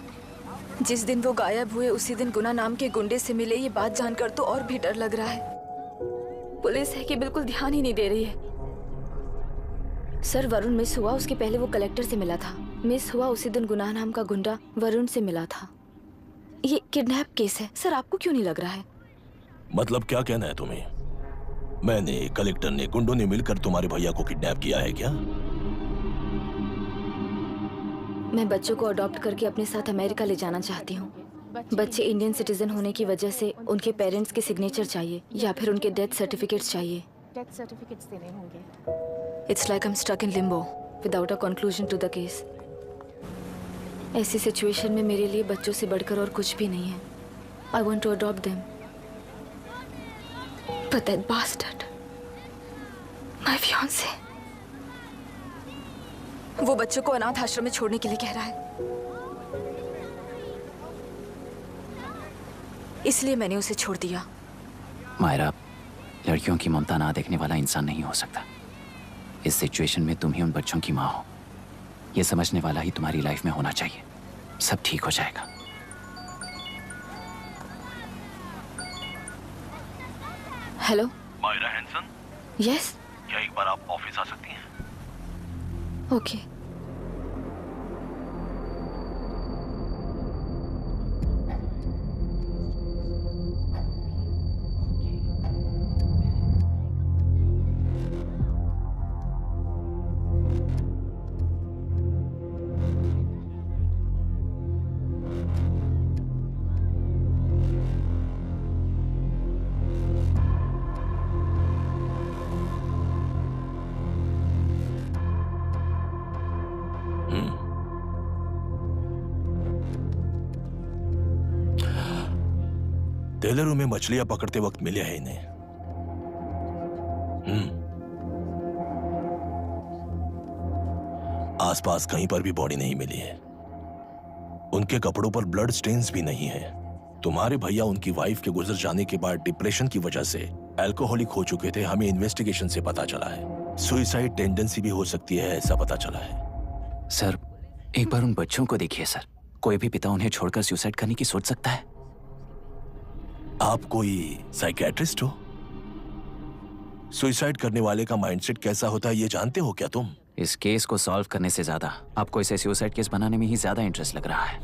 जिस दिन वो गायब हुए उसी दिन गुना नाम के गुंडे से मिले, ये बात जानकर तो और भी डर लग रहा है। पुलिस है कि बिल्कुल ध्यान ही नहीं दे रही है। सर, वरुण मिस हुआ उसके पहले वो कलेक्टर से मिला था। मिस हुआ उसी दिन गुनाह नाम का गुंडा वरुण से मिला था। ये किडनैप केस है सर, आपको क्यों नहीं लग रहा है? मतलब क्या कहना है तुम्हें? मैंने, कलेक्टर ने, गुंडों ने मिलकर तुम्हारे भैया को किडनैप किया है क्या? मैं बच्चों को अडॉप्ट करके अपने साथ अमेरिका ले जाना चाहती हूँ। बच्चे इंडियन सिटीजन होने की वजह से उनके पेरेंट्स के सिग्नेचर चाहिए या फिर उनके डेथ सर्टिफिकेट्स चाहिए। डेथ सर्टिफिकेट्स देने होंगे। It's like I am stuck in limbo without a conclusion to the case. ऐसी सिचुएशन में मेरे लिए बच्चों से बढ़कर और कुछ भी नहीं है। I want to adopt them, but that bastard, my fiance, वो बच्चों को अनाथ आश्रम में छोड़ने के लिए कह रहा है, इसलिए मैंने उसे छोड़ दिया। मायरा, लड़कियों की ममता ना देखने वाला इंसान नहीं हो सकता। इस सिचुएशन में तुम ही उन बच्चों की माँ हो, ये समझने वाला ही तुम्हारी लाइफ में होना चाहिए। सब ठीक हो जाएगा। हेलो मायरा हैंसन, यस, क्या एक बार आप ऑफिस आ सकती हैं? ओके। टेलरों में मछलियां पकड़ते वक्त मिले हैं इन्हें। आसपास कहीं पर भी बॉडी नहीं मिली है। उनके कपड़ों पर ब्लड स्टेन्स भी नहीं है। तुम्हारे भैया उनकी वाइफ के गुजर जाने के बाद डिप्रेशन की वजह से अल्कोहलिक हो चुके थे। हमें इन्वेस्टिगेशन से पता चला है सुसाइड टेंडेंसी भी हो सकती है, ऐसा पता चला है। सर, एक बार उन बच्चों को देखिए सर। कोई भी पिता उन्हें छोड़कर सुसाइड करने की सोच सकता है? आप कोई साइकियाट्रिस्ट हो? सुसाइड करने वाले का माइंडसेट कैसा होता है ये जानते हो क्या तुम? इस केस को सॉल्व करने से ज्यादा आपको इसे सुसाइड केस बनाने में ही ज्यादा इंटरेस्ट लग रहा है।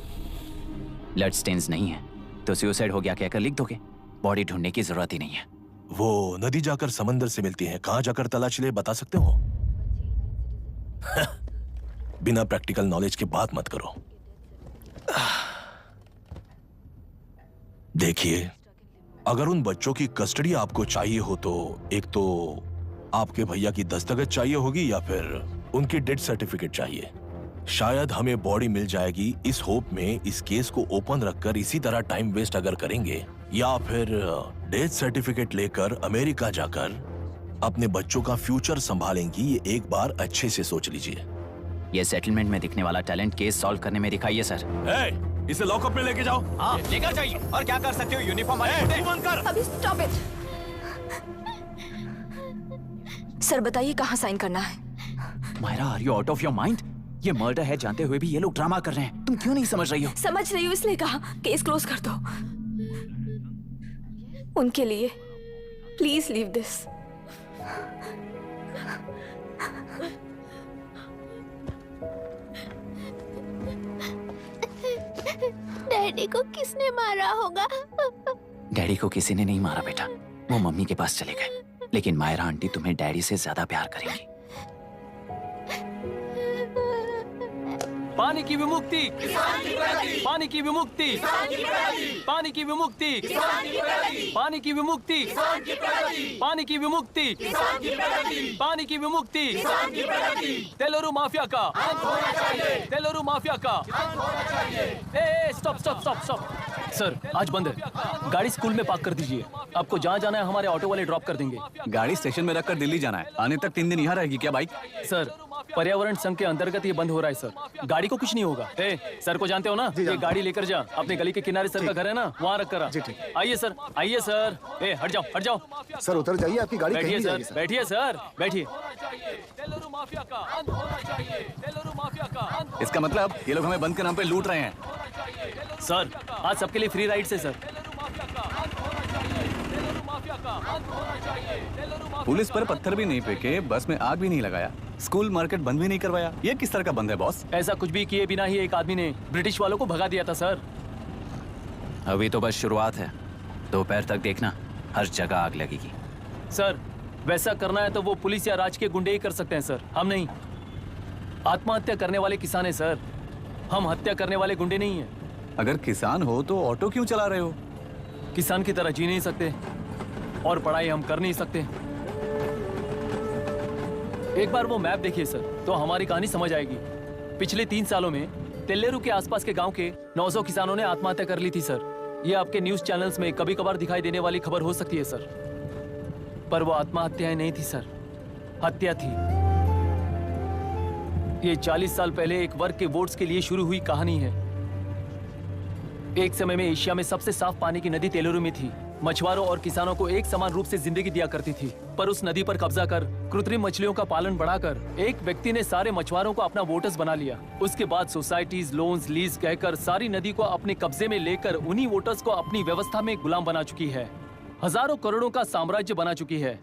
ब्लड स्टेन्स नहीं है तो सुसाइड हो गया कहकर लिख दोगे। बॉडी ढूंढने की जरूरत ही नहीं है। वो नदी जाकर समंदर से मिलती है, कहां जाकर तलाश ले बता सकते हो? बिना प्रैक्टिकल नॉलेज के बात मत करो। देखिए, अगर उन बच्चों की कस्टडी आपको चाहिए हो तो एक तो आपके भैया की दस्तखत चाहिए होगी या फिर उनकी डेथ सर्टिफिकेट चाहिए। शायद हमें बॉडी मिल जाएगी इस होप में इस केस को ओपन रखकर इसी तरह टाइम वेस्ट अगर करेंगे, या फिर डेथ सर्टिफिकेट लेकर अमेरिका जाकर अपने बच्चों का फ्यूचर संभालेंगी। ये एक बार अच्छे से सोच लीजिए। ये सेटलमेंट में दिखने वाला टैलेंट केस सॉल्व करने में दिखाइए सर। इसे लॉकअप में लेके जाओ। हाँ, लेकर जाइए। और क्या कर सकते हो? यूनिफॉर्म अभी स्टॉप इट। सर बताइए कहाँ साइन करना है? Myra, are you out of your mind? ये मर्डर है जानते हुए भी ये लोग ड्रामा कर रहे हैं। तुम क्यों नहीं समझ रही हो? समझ रही हूँ, इसलिए कहा केस क्लोज कर दो। उनके लिए प्लीज लीव दिस। डैडी को किसने मारा होगा? डैडी को किसी ने नहीं मारा बेटा, वो मम्मी के पास चले गए। लेकिन मायरा आंटी तुम्हें डैडी से ज्यादा प्यार करेंगी। पानी की विमुक्ति, पानी की विमुक्ति, पानी की विमुक्ति, पानी की विमुक्ति, पानी की विमुक्ति, पानी की विमुक्ति, तेलुरु माफिया का, तेलुरु माफिया का। Stop stop stop stop. Sir आज बंद है, गाड़ी स्कूल में पार्क कर दीजिए। आपको जहाँ जाना है हमारे ऑटो वाले ड्रॉप कर देंगे। गाड़ी स्टेशन में रखकर दिल्ली जाना है। आने तक 3 दिन यहाँ रहेगी क्या बाइक? सर पर्यावरण संघ के अंतर्गत ये बंद हो रहा है सर। गाड़ी को कुछ नहीं होगा। सर को जानते हो ना? ये गाड़ी लेकर जा, अपने गली के किनारे सर का घर है ना, वहाँ रख कर आ। आइए सर, आइए सर। हट जाओ, हट जाओ। सर उतर जाइए, आपकी गाड़ी बैठिए कहीं सर, जाएगी सर। बैठिए सर, बैठिए। इसका मतलब ये लोग हमें बंद के नाम पे लूट रहे हैं। सर आज सबके लिए फ्री राइड से सर। पुलिस पर पत्थर भी नहीं फेंके, बस में आग भी नहीं लगाया, स्कूल मार्केट बंद भी नहीं करवाया। ये किस तरह का बंद है बॉस? ऐसा कुछ भी किए बिना ही एक आदमी ने ब्रिटिश वालों को भगा दिया था सर। अभी तो बस शुरुआत है, दोपहर तक देखना हर जगह आग लगेगी। सर वैसा करना है तो वो पुलिस या राज के गुंडे ही कर सकते हैं सर, हम नहीं। आत्महत्या करने वाले किसान है सर, हम हत्या करने वाले गुंडे नहीं है। अगर किसान हो तो ऑटो क्यों चला रहे हो? किसान की तरह जी नहीं सकते और पढ़ाई हम कर नहीं सकते। एक बार वो मैप देखिए सर तो हमारी कहानी समझ आएगी। पिछले 3 सालों में तेल्लेरू के आसपास के गांव के 900 किसानों ने आत्महत्या कर ली थी सर। ये आपके न्यूज चैनल्स में कभी कभार दिखाई देने वाली खबर हो सकती है सर, पर वो आत्महत्याएं नहीं थी सर, हत्या थी। ये 40 साल पहले एक वर्ग के वोट्स के लिए शुरू हुई कहानी है। एक समय में एशिया में सबसे साफ पानी की नदी तेलुरु में थी। मछुआरों और किसानों को एक समान रूप से जिंदगी दिया करती थी, पर उस नदी पर कब्जा कर कृत्रिम मछलियों का पालन बढ़ाकर एक व्यक्ति ने सारे मछुआरों को अपना वोटर्स बना लिया। उसके बाद सोसाइटीज, लोन्स, लीज कहकर सारी नदी को अपने कब्जे में लेकर उन्हीं वोटर्स को अपनी व्यवस्था में गुलाम बना चुकी है। हजारों करोड़ों का साम्राज्य बना चुकी है।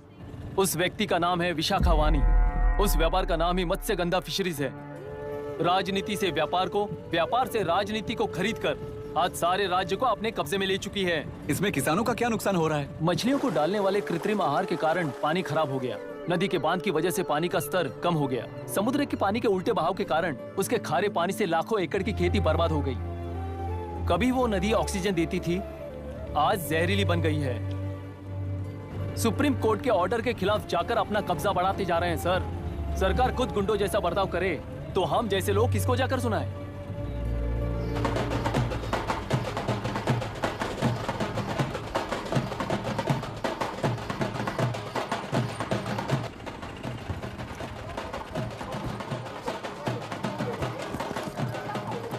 उस व्यक्ति का नाम है विशाखा वानी। उस व्यापार का नाम ही मत्स्यगंधा फिशरीज है। राजनीति से व्यापार को, व्यापार से राजनीति को खरीद कर आज सारे राज्य को अपने कब्जे में ले चुकी है। इसमें किसानों का क्या नुकसान हो रहा है? मछलियों को डालने वाले कृत्रिम आहार के कारण पानी खराब हो गया। नदी के बांध की वजह से पानी का स्तर कम हो गया। समुद्र के पानी के उल्टे बहाव के कारण उसके खारे पानी से लाखों एकड़ की खेती बर्बाद हो गई। कभी वो नदी ऑक्सीजन देती थी, आज जहरीली बन गई है। सुप्रीम कोर्ट के ऑर्डर के खिलाफ जाकर अपना कब्जा बढ़ाते जा रहे हैं सर। सरकार खुद गुंडों जैसा बर्ताव करे तो हम जैसे लोग किसको जाकर सुनाए?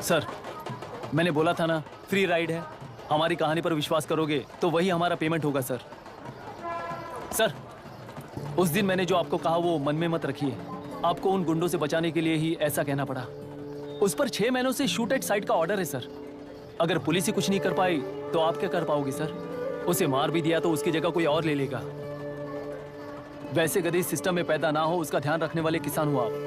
सर, मैंने बोला था ना, फ्री राइड है। हमारी कहानी पर विश्वास करोगे तो वही हमारा पेमेंट होगा सर। सर, उस दिन मैंने जो आपको कहा वो मन में मत रखिए। आपको उन गुंडों से बचाने के लिए ही ऐसा कहना पड़ा। उस पर 6 महीनों से शूट एट साइट का ऑर्डर है सर। अगर पुलिस ही कुछ नहीं कर पाई तो आप क्या कर पाओगे सर? उसे मार भी दिया तो उसकी जगह कोई और ले लेगा। वैसे गधे सिस्टम में पैदा ना हो उसका ध्यान रखने वाले किसान हो आप।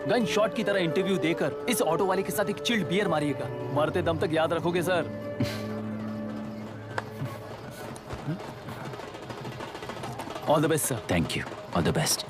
गन शॉट की तरह इंटरव्यू देकर इस ऑटो वाले के साथ एक चिल्ड बियर मारिएगा। मरते दम तक याद रखोगे sir. All the best sir. Thank you. All the best.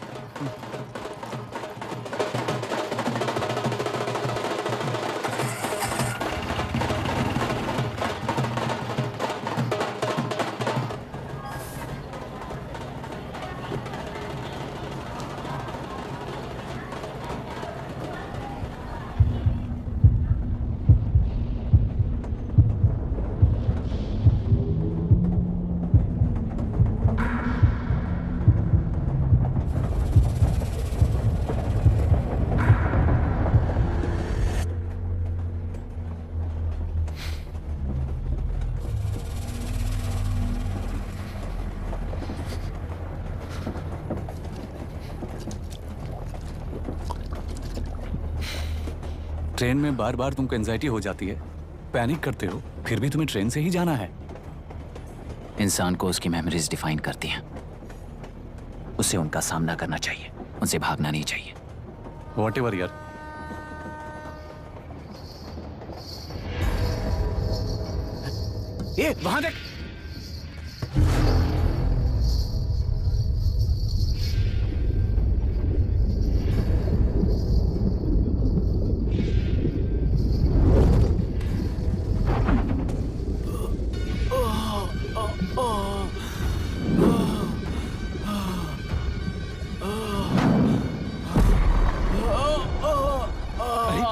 Train में बार बार तुमको एंजाइटी हो जाती है, पैनिक करते हो, फिर भी तुम्हें ट्रेन से ही जाना है। इंसान को उसकी मेमोरीज डिफाइन करती हैं। उसे उनका सामना करना चाहिए, उनसे भागना नहीं चाहिए। व्हाटएवर यार। ये वहां देख।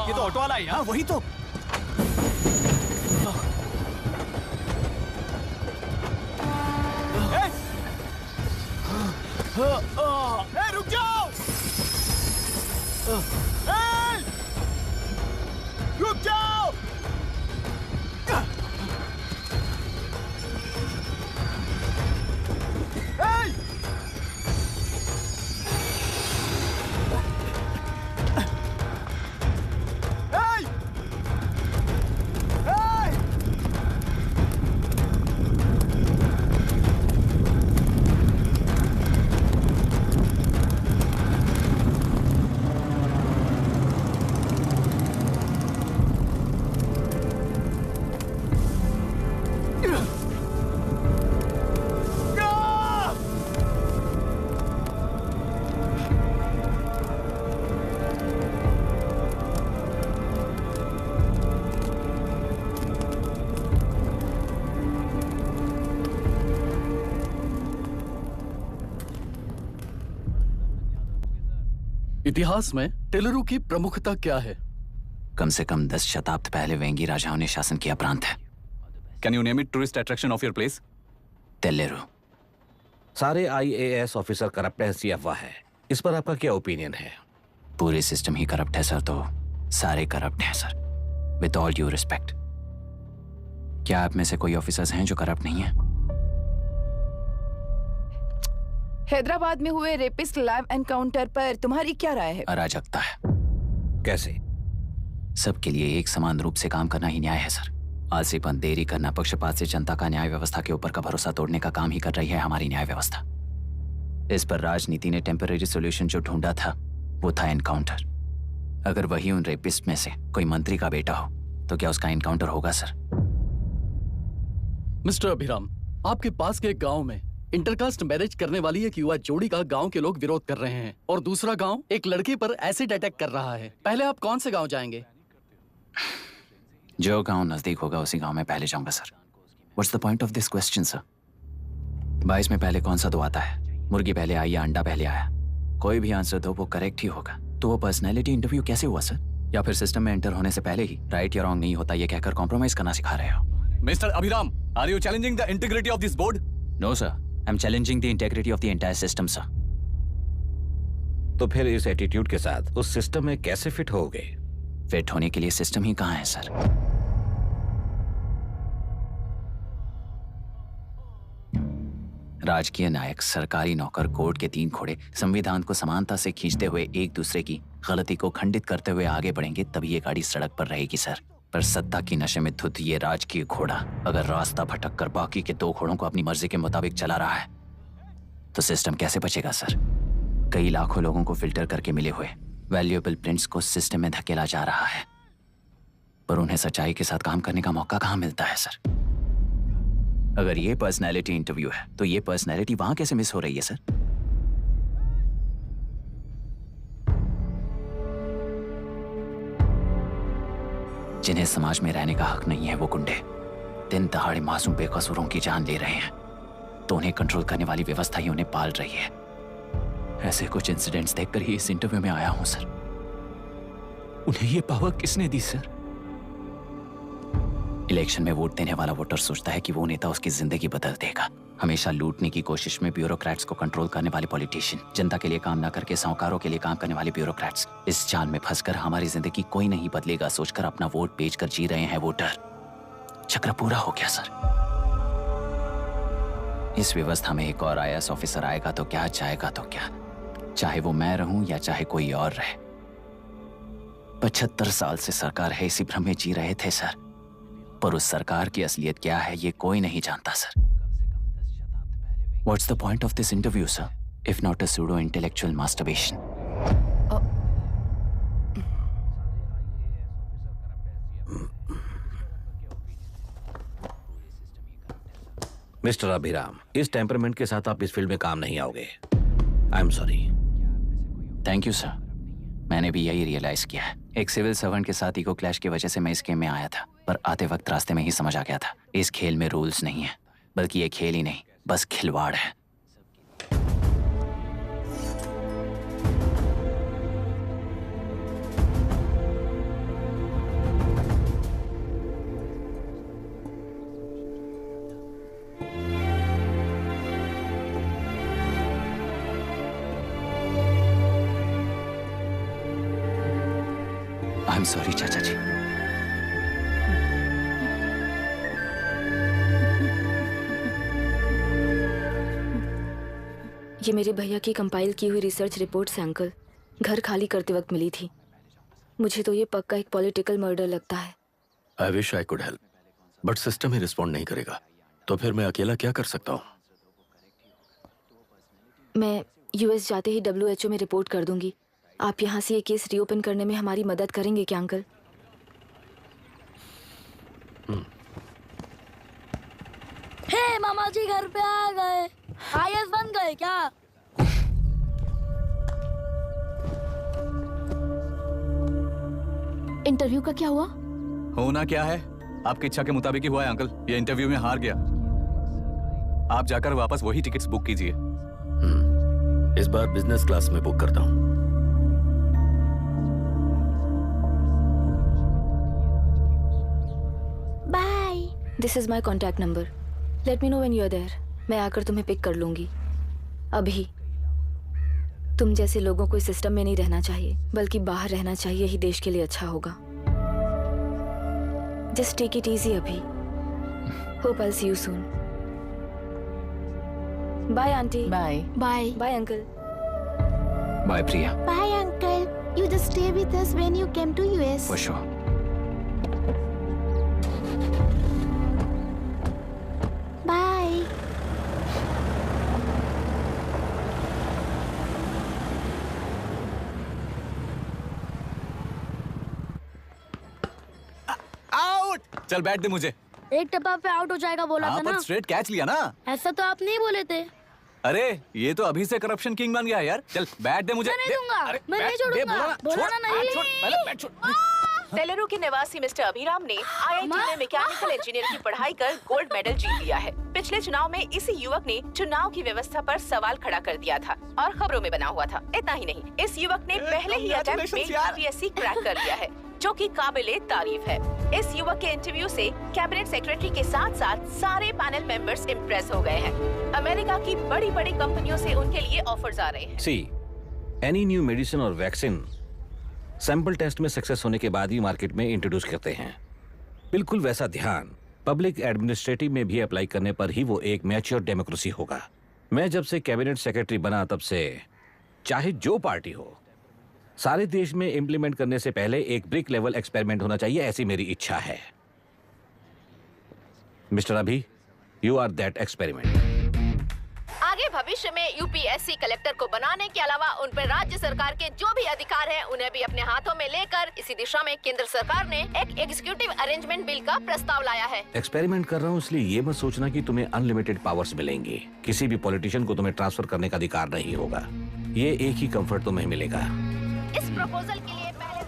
ये तो ऑटो वाला है। हाँ वही तो। रुक जाओ! रुक जाओ! इतिहास में टेलुरु की प्रमुखता क्या है? कम से कम 10 शताब्दी पहले वेंगी राजाओं ने शासन किया प्रांत है। Can you name it tourist attraction of your place? टेलुरु। सारे IAS ऑफिसर करप्ट है, ऐसी अफवाह है। इस पर आपका क्या ओपिनियन है? पूरे सिस्टम ही करप्ट है सर, तो सारे करप्ट हैं sir. With all due respect, क्या आप में से कोई ऑफिसर्स हैं जो करप्ट नहीं है? हैदराबाद में हुए रेपिस्ट लाइव एनकाउंटर पर तुम्हारी क्या राय है? अराजकता है। कैसे? सबके लिए एक समान रूप से काम करना ही न्याय है सर। आलसीपन, देरी करना, पक्षपात से जनता का न्याय व्यवस्था के ऊपर का भरोसा तोड़ने का काम ही कर रही है हमारी न्याय व्यवस्था। इस पर राजनीति ने टेम्पररी सॉल्यूशन जो ढूंढा था वो था एनकाउंटर। अगर वही उन रेपिस्ट में से कोई मंत्री का बेटा हो तो क्या उसका एनकाउंटर होगा सर? मिस्टर अभिराम, आपके पास के एक गांव में इंटरकास्ट मैरिज करने वाली एक युवा जोड़ी का गांव के लोग विरोध कर रहे हैं और दूसरा गांव एक लड़की पर एसिड अटैक कर रहा है। पहले आप कौन से गांव जाएंगे? जो गांव नजदीक होगा उसी गांव में पहले जाऊंगा sir. What's the point of this question sir? 22 में पहले कौन सा दो आता है? मुर्गी पहले आई या अंडा पहले आया? कोई भी आंसर दो वो करेक्ट ही होगा। तो वो पर्सनैलिटी इंटरव्यू कैसे हुआ सर? या फिर सिस्टम में एंटर होने से पहले ही राइट या रॉन्ग नहीं होता ये कहकर कॉम्प्रोमाइज करना सिखा रहे हो? Mr Abhiram, are you challenging the integrity of this board? No sir, I am challenging the integrity of the entire system sir. तो फिर इस एटीट्यूड के साथ उस सिस्टम में कैसे फिट होगे? फिट होने के लिए सिस्टम ही कहाँ है सर? राजकीय नायक, सरकारी नौकर, कोर्ट के 3 घोड़े संविधान को समानता से खींचते हुए एक दूसरे की गलती को खंडित करते हुए आगे बढ़ेंगे तभी ये गाड़ी सड़क पर रहेगी सर। पर सत्ता की नशे में धुत ये राजकीय घोड़ा अगर रास्ता भटक कर बाकी के 2 घोड़ों को अपनी मर्जी के मुताबिक चला रहा है तो सिस्टम कैसे बचेगा सर? कई लाखों लोगों को फिल्टर करके मिले हुए वैल्यूएबल प्रिंट्स को सिस्टम में धकेला जा रहा है, पर उन्हें सच्चाई के साथ काम करने का मौका कहाँ मिलता है सर? अगर ये पर्सनैलिटी इंटरव्यू है तो ये पर्सनैलिटी वहां कैसे मिस हो रही है सर? जिन्हें समाज में रहने का हक नहीं है वो गुंडे दिन दहाड़े मासूम बेकसूरों की जान ले रहे हैं तो उन्हें कंट्रोल करने वाली व्यवस्था ही उन्हें पाल रही है। ऐसे कुछ इंसिडेंट्स देखकर ही इस इंटरव्यू में आया हूं सर। उन्हें ये पावर किसने दी सर? इलेक्शन में वोट देने वाला वोटर सोचता है कि वो नेता उसकी जिंदगी बदल देगा। हमेशा लूटने की कोशिश में ब्यूरोक्रेट्स को कंट्रोल करने वाले पॉलिटिशियन, जनता के लिए काम ना करके साहूकारों के लिए काम करने वाले ब्यूरोक्रेट्स, इस जाल में फंसकर हमारी जिंदगी कोई नहीं बदलेगा सोचकर अपना वोट बेचकर जी रहे हैं वोटर। चक्र पूरा हो गया सर। इस व्यवस्था में एक और IAS ऑफिसर आएगा तो क्या, जाएगा तो क्या, चाहे वो मैं रहूं या चाहे कोई और रहे। 75 साल से सरकार है इसी भ्रम में जी रहे थे सर, पर उस सरकार की असलियत क्या है ये कोई नहीं जानता sir. What's the point of this interview, sir, if not a pseudo-intellectual masturbation? Mister Abhiram, इस टेम्परमेंट के साथ आप इस फील्ड में काम नहीं आओगे। आई am sorry. Thank you sir. मैंने भी यही रियलाइज किया है। एक सिविल सर्वेंट के साथ ईगो क्लैश की वजह से मैं इस गेम में आया था, पर आते वक्त रास्ते में ही समझ आ गया था इस खेल में रूल्स नहीं है, बल्कि ये खेल ही नहीं बस खिलवाड़ है। आई एम सॉरी चाचा जी। ये मेरे भैया की कंपाइल की हुई रिसर्च रिपोर्ट से अंकल घर खाली करते वक्त मिली थी। मुझे तो ये पक्का एक पॉलिटिकल मर्डर लगता है। I wish I could help, but system he respond नहीं करेगा, तो फिर मैं अकेला क्या कर सकता हूँ? मैं US जाते ही WHO में रिपोर्ट कर दूंगी। आप यहाँ से ये केस रीओपन करने में हमारी मदद करेंगे क्या अंकल? हे मामा जी घर पे आ गए। IAS बन गए क्या? इंटरव्यू का क्या हुआ? होना क्या है, आपकी इच्छा के मुताबिक ही हुआ है अंकल। ये इंटरव्यू में हार गया। आप जाकर वापस वही टिकट्स बुक कीजिए। इस बार बिजनेस क्लास में बुक करता हूँ। Bye. This is my contact number. Let me know when you are there. मैं आकर तुम्हें पिक कर लूंगी। अभी तुम जैसे लोगों को इस सिस्टम में नहीं रहना चाहिए, बल्कि बाहर रहना चाहिए, ही देश के लिए अच्छा होगा। जस्ट टेक इट इजी अभी। Hope I see you soon. Bye aunty. Bye bye bye uncle. Bye Priya. Bye uncle, you just stay with us when you came to US. For sure. Bye. Out. चल बैठ दे मुझे। एक टप्पा पे out हो जाएगा बोला था हाँ, ना। पर स्ट्रेट कैच लिया ना। ऐसा तो आप नहीं बोले थे। अरे ये तो अभी से करप्शन किंग बन गया है यार। चल बैठ दे मुझे। मैं नहीं दे- दूंगा। अरे, मैं बैठ, नहीं दे, छोड़ूंगा। बोला ना, बोला छोड़, ना नहीं। छोड़, पहले बैठ, छोड़। तेलुरु के निवासी मिस्टर अभिराम ने आईआईटी में मैकेनिकल इंजीनियर की पढ़ाई कर गोल्ड मेडल जीत लिया है। पिछले चुनाव में इसी युवक ने चुनाव की व्यवस्था पर सवाल खड़ा कर दिया था और खबरों में बना हुआ था। इतना ही नहीं, इस युवक ने पहले ही अटेम्प्ट में यूपीएससी क्रैक कर लिया है, जो कि काबिले तारीफ है। इस युवक के इंटरव्यू से कैबिनेट सेक्रेटरी के साथ साथ सारे पैनल मेंबर्स इम्प्रेस हो गए हैं। अमेरिका की बड़ी बड़ी कंपनियों से उनके लिए ऑफर्स आ रहे हैं। सी, एनी न्यू मेडिसिन और वैक्सीन सैंपल टेस्ट में सक्सेस होने के बाद ही मार्केट में इंट्रोड्यूस करते हैं। बिल्कुल वैसा ध्यान पब्लिक एडमिनिस्ट्रेटिव में भी अप्लाई करने पर ही वो एक मैच्योर डेमोक्रेसी होगा। मैं जब से कैबिनेट सेक्रेटरी बना तब से चाहे जो पार्टी हो, सारे देश में इम्प्लीमेंट करने से पहले एक ब्रिक लेवल एक्सपेरिमेंट होना चाहिए, ऐसी मेरी इच्छा है। मिस्टर अभी, यू आर दैट एक्सपेरिमेंट। आगे भविष्य में यूपीएससी कलेक्टर को बनाने के अलावा उन पर राज्य सरकार के जो भी अधिकार हैं, उन्हें भी अपने हाथों में लेकर इसी दिशा में केंद्र सरकार ने एक एग्जीक्यूटिव अरेंजमेंट बिल का प्रस्ताव लाया है। एक्सपेरिमेंट कर रहा हूँ इसलिए ये मत सोचना कि तुम्हें अनलिमिटेड पावर्स मिलेंगे। किसी भी पॉलिटिशियन को तुम्हें ट्रांसफर करने का अधिकार नहीं होगा। ये एक ही कंफर्ट तुम्हें मिलेगा। इस प्रपोजल के लिए पहले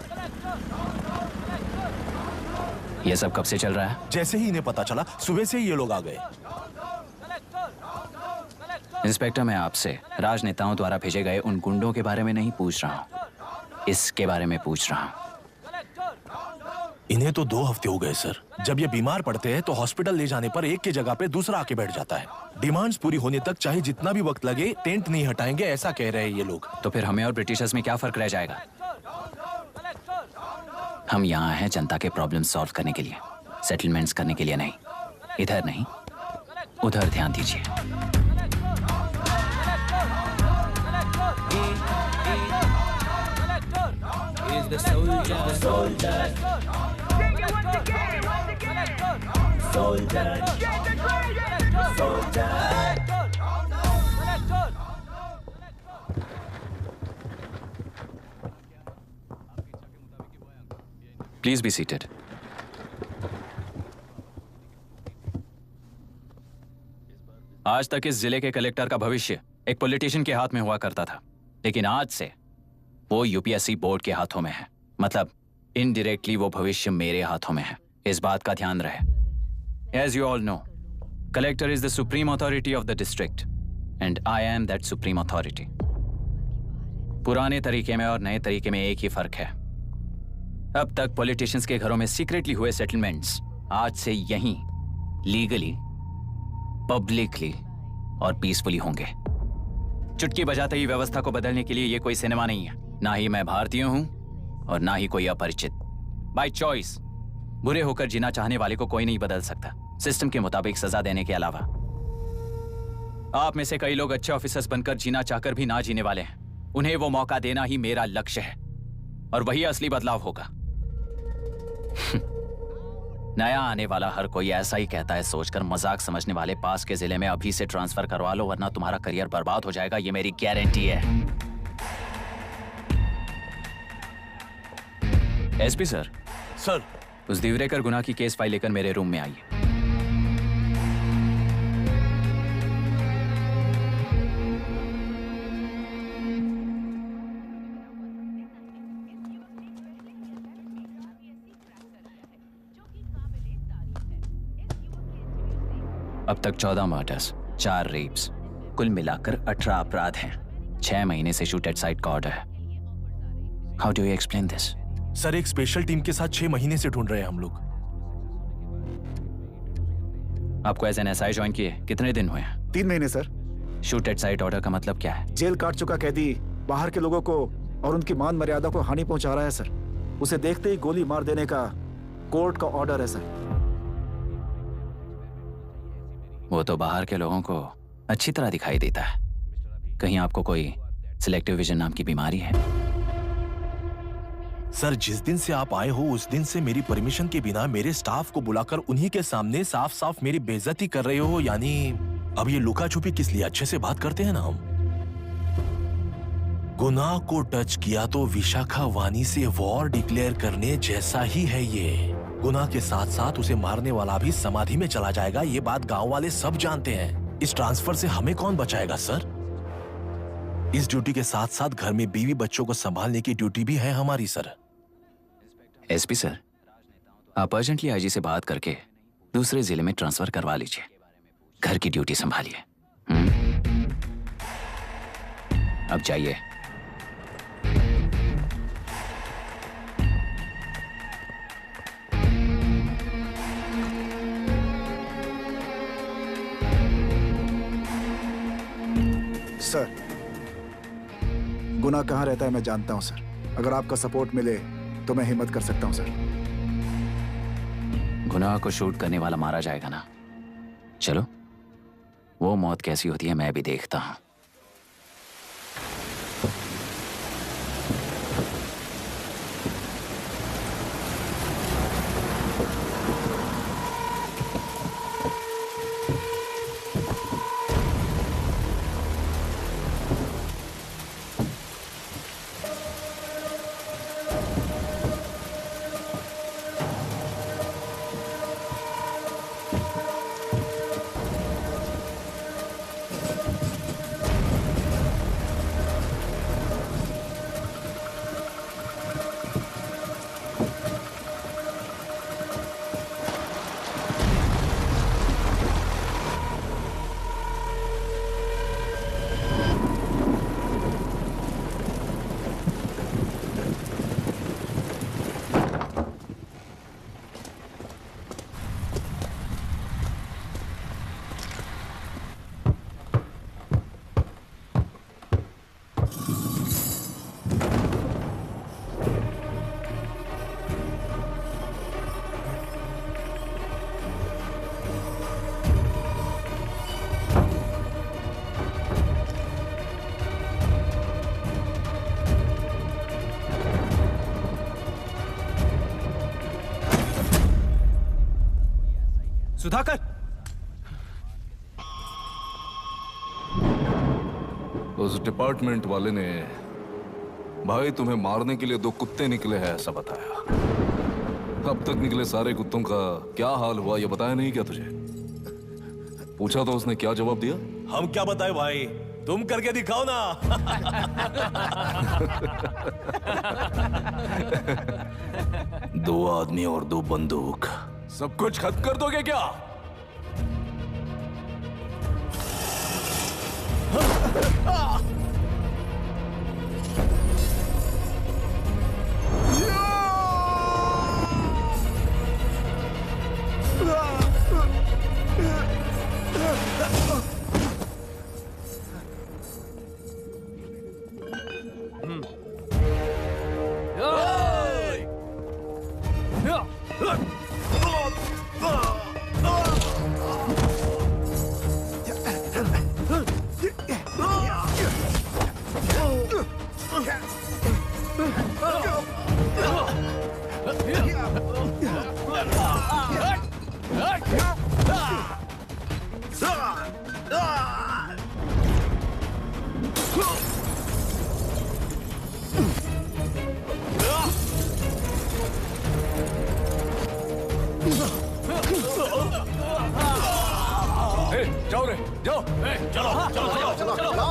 ये सब कब से चल रहा है? जैसे ही इन्हें पता चला, सुबह से ही ये लोग आ गए। इंस्पेक्टर, मैं आपसे राजनेताओं द्वारा भेजे गए उन गुंडों के बारे में नहीं पूछ रहा हूँ, इसके बारे में पूछ रहा हूँ। इन्हें तो 2 हफ्ते हो गए सर। जब ये बीमार पड़ते हैं तो हॉस्पिटल ले जाने पर एक के जगह पे दूसरा आके बैठ जाता है। डिमांड्स पूरी होने तक चाहे जितना भी वक्त लगे, टेंट नहीं हटाएंगे, ऐसा कह रहे हैं ये लोग। तो फिर हमें और ब्रिटिशर्स में क्या फर्क रह जाएगा? हम यहाँ हैं जनता के प्रॉब्लम सॉल्व करने के लिए, सेटलमेंट्स करने के लिए नहीं। इधर नहीं, उधर ध्यान दीजिए। Please be seated. आज तक इस जिले के कलेक्टर का भविष्य एक पॉलिटिशियन के हाथ में हुआ करता था, लेकिन आज से वो यूपीएससी बोर्ड के हाथों में है। मतलब इनडायरेक्टली वो भविष्य मेरे हाथों में है। इस बात का ध्यान रहे। As you all know, collector is the supreme authority of the district, and I am that supreme authority. पुराने तरीके में और नए तरीके में एक ही फर्क है। अब तक पॉलिटिशियंस के घरों में सीक्रेटली हुए सेटलमेंट्स आज से यहीं लीगली, पब्लिकली और पीसफुली होंगे। चुटकी बजाते ही व्यवस्था को बदलने के लिए ये कोई सिनेमा नहीं है। ना ही मैं भारतीय हूं और ना ही कोई अपरिचित। बाय चॉइस बुरे होकर जीना चाहने वाले को कोई नहीं बदल सकता, सिस्टम के मुताबिक सजा देने के अलावा। आप में से कई लोग अच्छे ऑफिसर्स बनकर जीना चाहकर भी ना जीने वाले हैं। उन्हें वो मौका देना ही मेरा लक्ष्य है और वही असली बदलाव होगा। नया आने वाला हर कोई ऐसा ही कहता है सोचकर मजाक समझने वाले पास के जिले में अभी से ट्रांसफर करवा लो, वरना तुम्हारा करियर बर्बाद हो जाएगा। ये मेरी गारंटी है। SP sir. सर। उस दिवरेकर गुना की केस फाइल लेकर मेरे रूम में आइए। अब तक 14 मर्डर्स, 4 रेप्स, कुल मिलाकर 18 अपराध हैं। 6 महीने से शूट एट साइट का ऑर्डर है। How do you explain this? Sir, एक स्पेशल टीम के साथ 6 महीने से ढूंढ रहे हैं हम लोग। आपको एज एन एसआई ज्वाइन किए कितने दिन हुए हैं? 3 महीने sir. Shoot at site order का मतलब क्या है? जेल काट चुका कैदी बाहर के लोगों को और उनकी मान मर्यादा को हानि पहुंचा रहा है सर। उसे देखते ही गोली मार देने का कोर्ट का ऑर्डर है सर। वो तो बाहर के लोगों को अच्छी तरह दिखाई देता है। कहीं आपको कोई सिलेक्टिव विजन नाम की बीमारी है? सर, जिस दिन से आप आए हो उस दिन से मेरी परमिशन के बिना मेरे स्टाफ को बुलाकर उन्हीं के सामने साफ साफ मेरी बेइज्जती कर रहे हो। यानी अब ये लुका छुपी किस लिए? अच्छे से बात करते हैं ना हम। गुनाह को टच किया तो विशाखा वानी से वॉर डिक्लेयर करने जैसा ही है ये। गुनाह के साथ साथ उसे मारने वाला भी समाधि में चला जाएगा। ये बात गांव वाले सब जानते हैं। इस ट्रांसफर से हमें कौन बचाएगा सर? इस ड्यूटी के साथ साथ घर में बीवी बच्चों को संभालने की ड्यूटी भी है हमारी सर। एसपी सर, आप अर्जेंटली आईजी से बात करके दूसरे जिले में ट्रांसफर करवा लीजिए। घर की ड्यूटी संभालिए। अब जाइए। सर, गुनाह कहाँ रहता है मैं जानता हूं सर। अगर आपका सपोर्ट मिले तो मैं हिम्मत कर सकता हूं सर। गुनाह को शूट करने वाला मारा जाएगा ना? चलो, वो मौत कैसी होती है मैं भी देखता हूं। सुधाकर, उस डिपार्टमेंट वाले ने भाई तुम्हें मारने के लिए 2 कुत्ते निकले हैं ऐसा बताया। अब तक निकले सारे कुत्तों का क्या हाल हुआ ये बताया नहीं क्या तुझे? पूछा तो उसने क्या जवाब दिया? हम क्या बताए भाई, तुम करके दिखाओ ना। 2 आदमी और 2 बंदूक, सब कुछ खत्म कर दोगे क्या? जाओ रे, जाओ। चलो चलो चलो चलो चलो।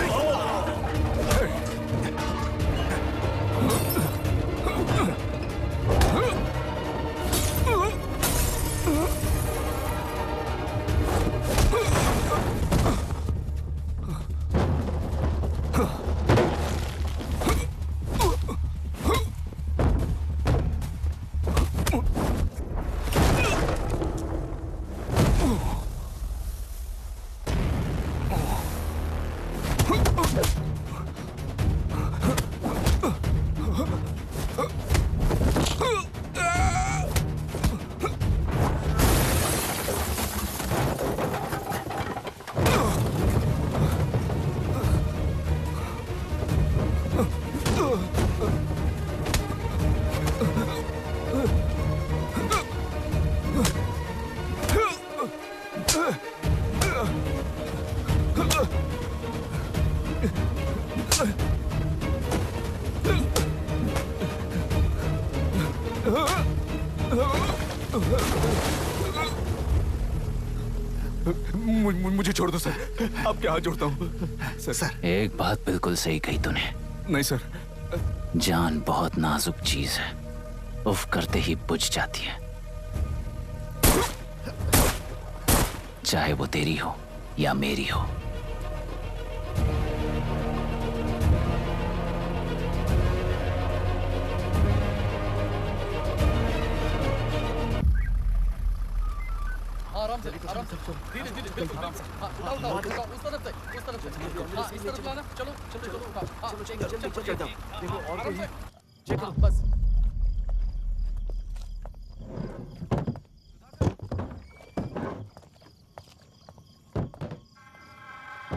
Oh! मुझे छोड़ दो सर, आपके हाथ जोड़ता हूँ सर। एक बात बिल्कुल सही कही तूने। नहीं सर। जान बहुत नाजुक चीज है, उफ करते ही बुझ जाती है, चाहे वो तेरी हो या मेरी हो। आराम से धीरे धीरे बिल्कुल आराम से। उठाओ उठाओ उस तरफ से इस तरफ लाना। चलो चलो चलो चलो देखो और कोई है, चेक करो बस।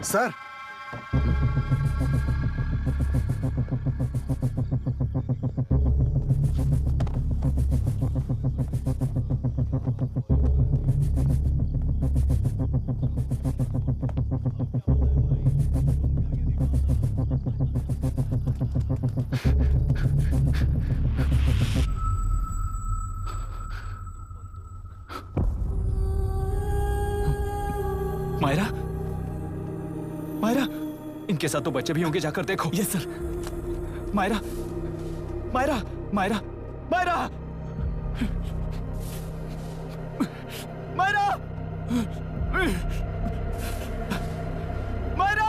सर मायरा, मायरा, इनके साथ तो बच्चे भी होंगे, जाकर देखो। Yes sir. Myra, Myra, Myra, Myra, Myra, Myra.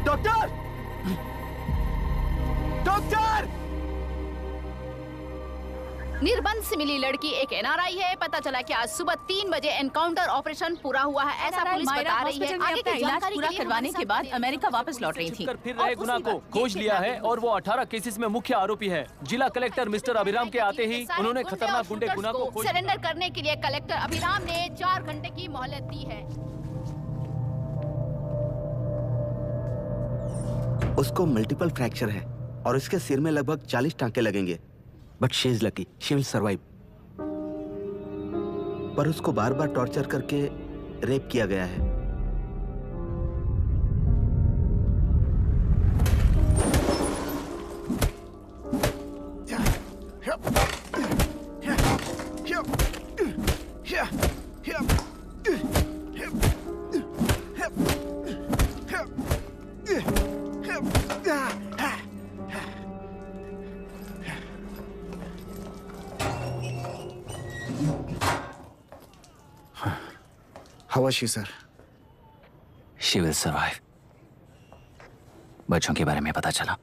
Doctor, doctor. निर्बंध से मिली लड़की एक एनआरआई है। पता चला कि आज सुबह 3 बजे एनकाउंटर ऑपरेशन पूरा हुआ है, ऐसा पुलिस बता रही है। आगे की जानकारी पूरा करवाने के बाद अमेरिका वापस लौट रही थी। फिर रहे गुना को खोज लिया है और वो 18 केसेस में मुख्य आरोपी है। जिला कलेक्टर मिस्टर अभिराम के आते ही उन्होंने खतरनाक गुंडे गुना को सरेंडर करने के लिए कलेक्टर अभिराम ने 4 घंटे की मोहलत दी है। उसको मल्टीपल फ्रैक्चर है और इसके सिर में लगभग 40 टांके लगेंगे, but she is lucky, she will survive. पर उसको बार बार टॉर्चर करके रेप किया गया है। How was she, sir? She will survive. बच्चों के बारे में पता चला?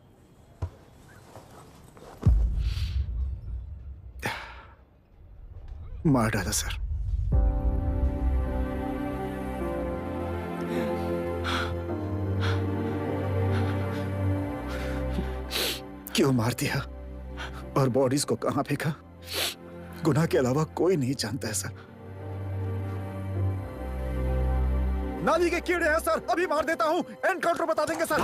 मार डाला सर। क्यों मार दिया और बॉडीज को कहां फेंका, गुनाह के अलावा कोई नहीं जानता है सर। नाली के कीड़े हैं सर, अभी मार देता हूं, एनकाउंटर बता देंगे सर।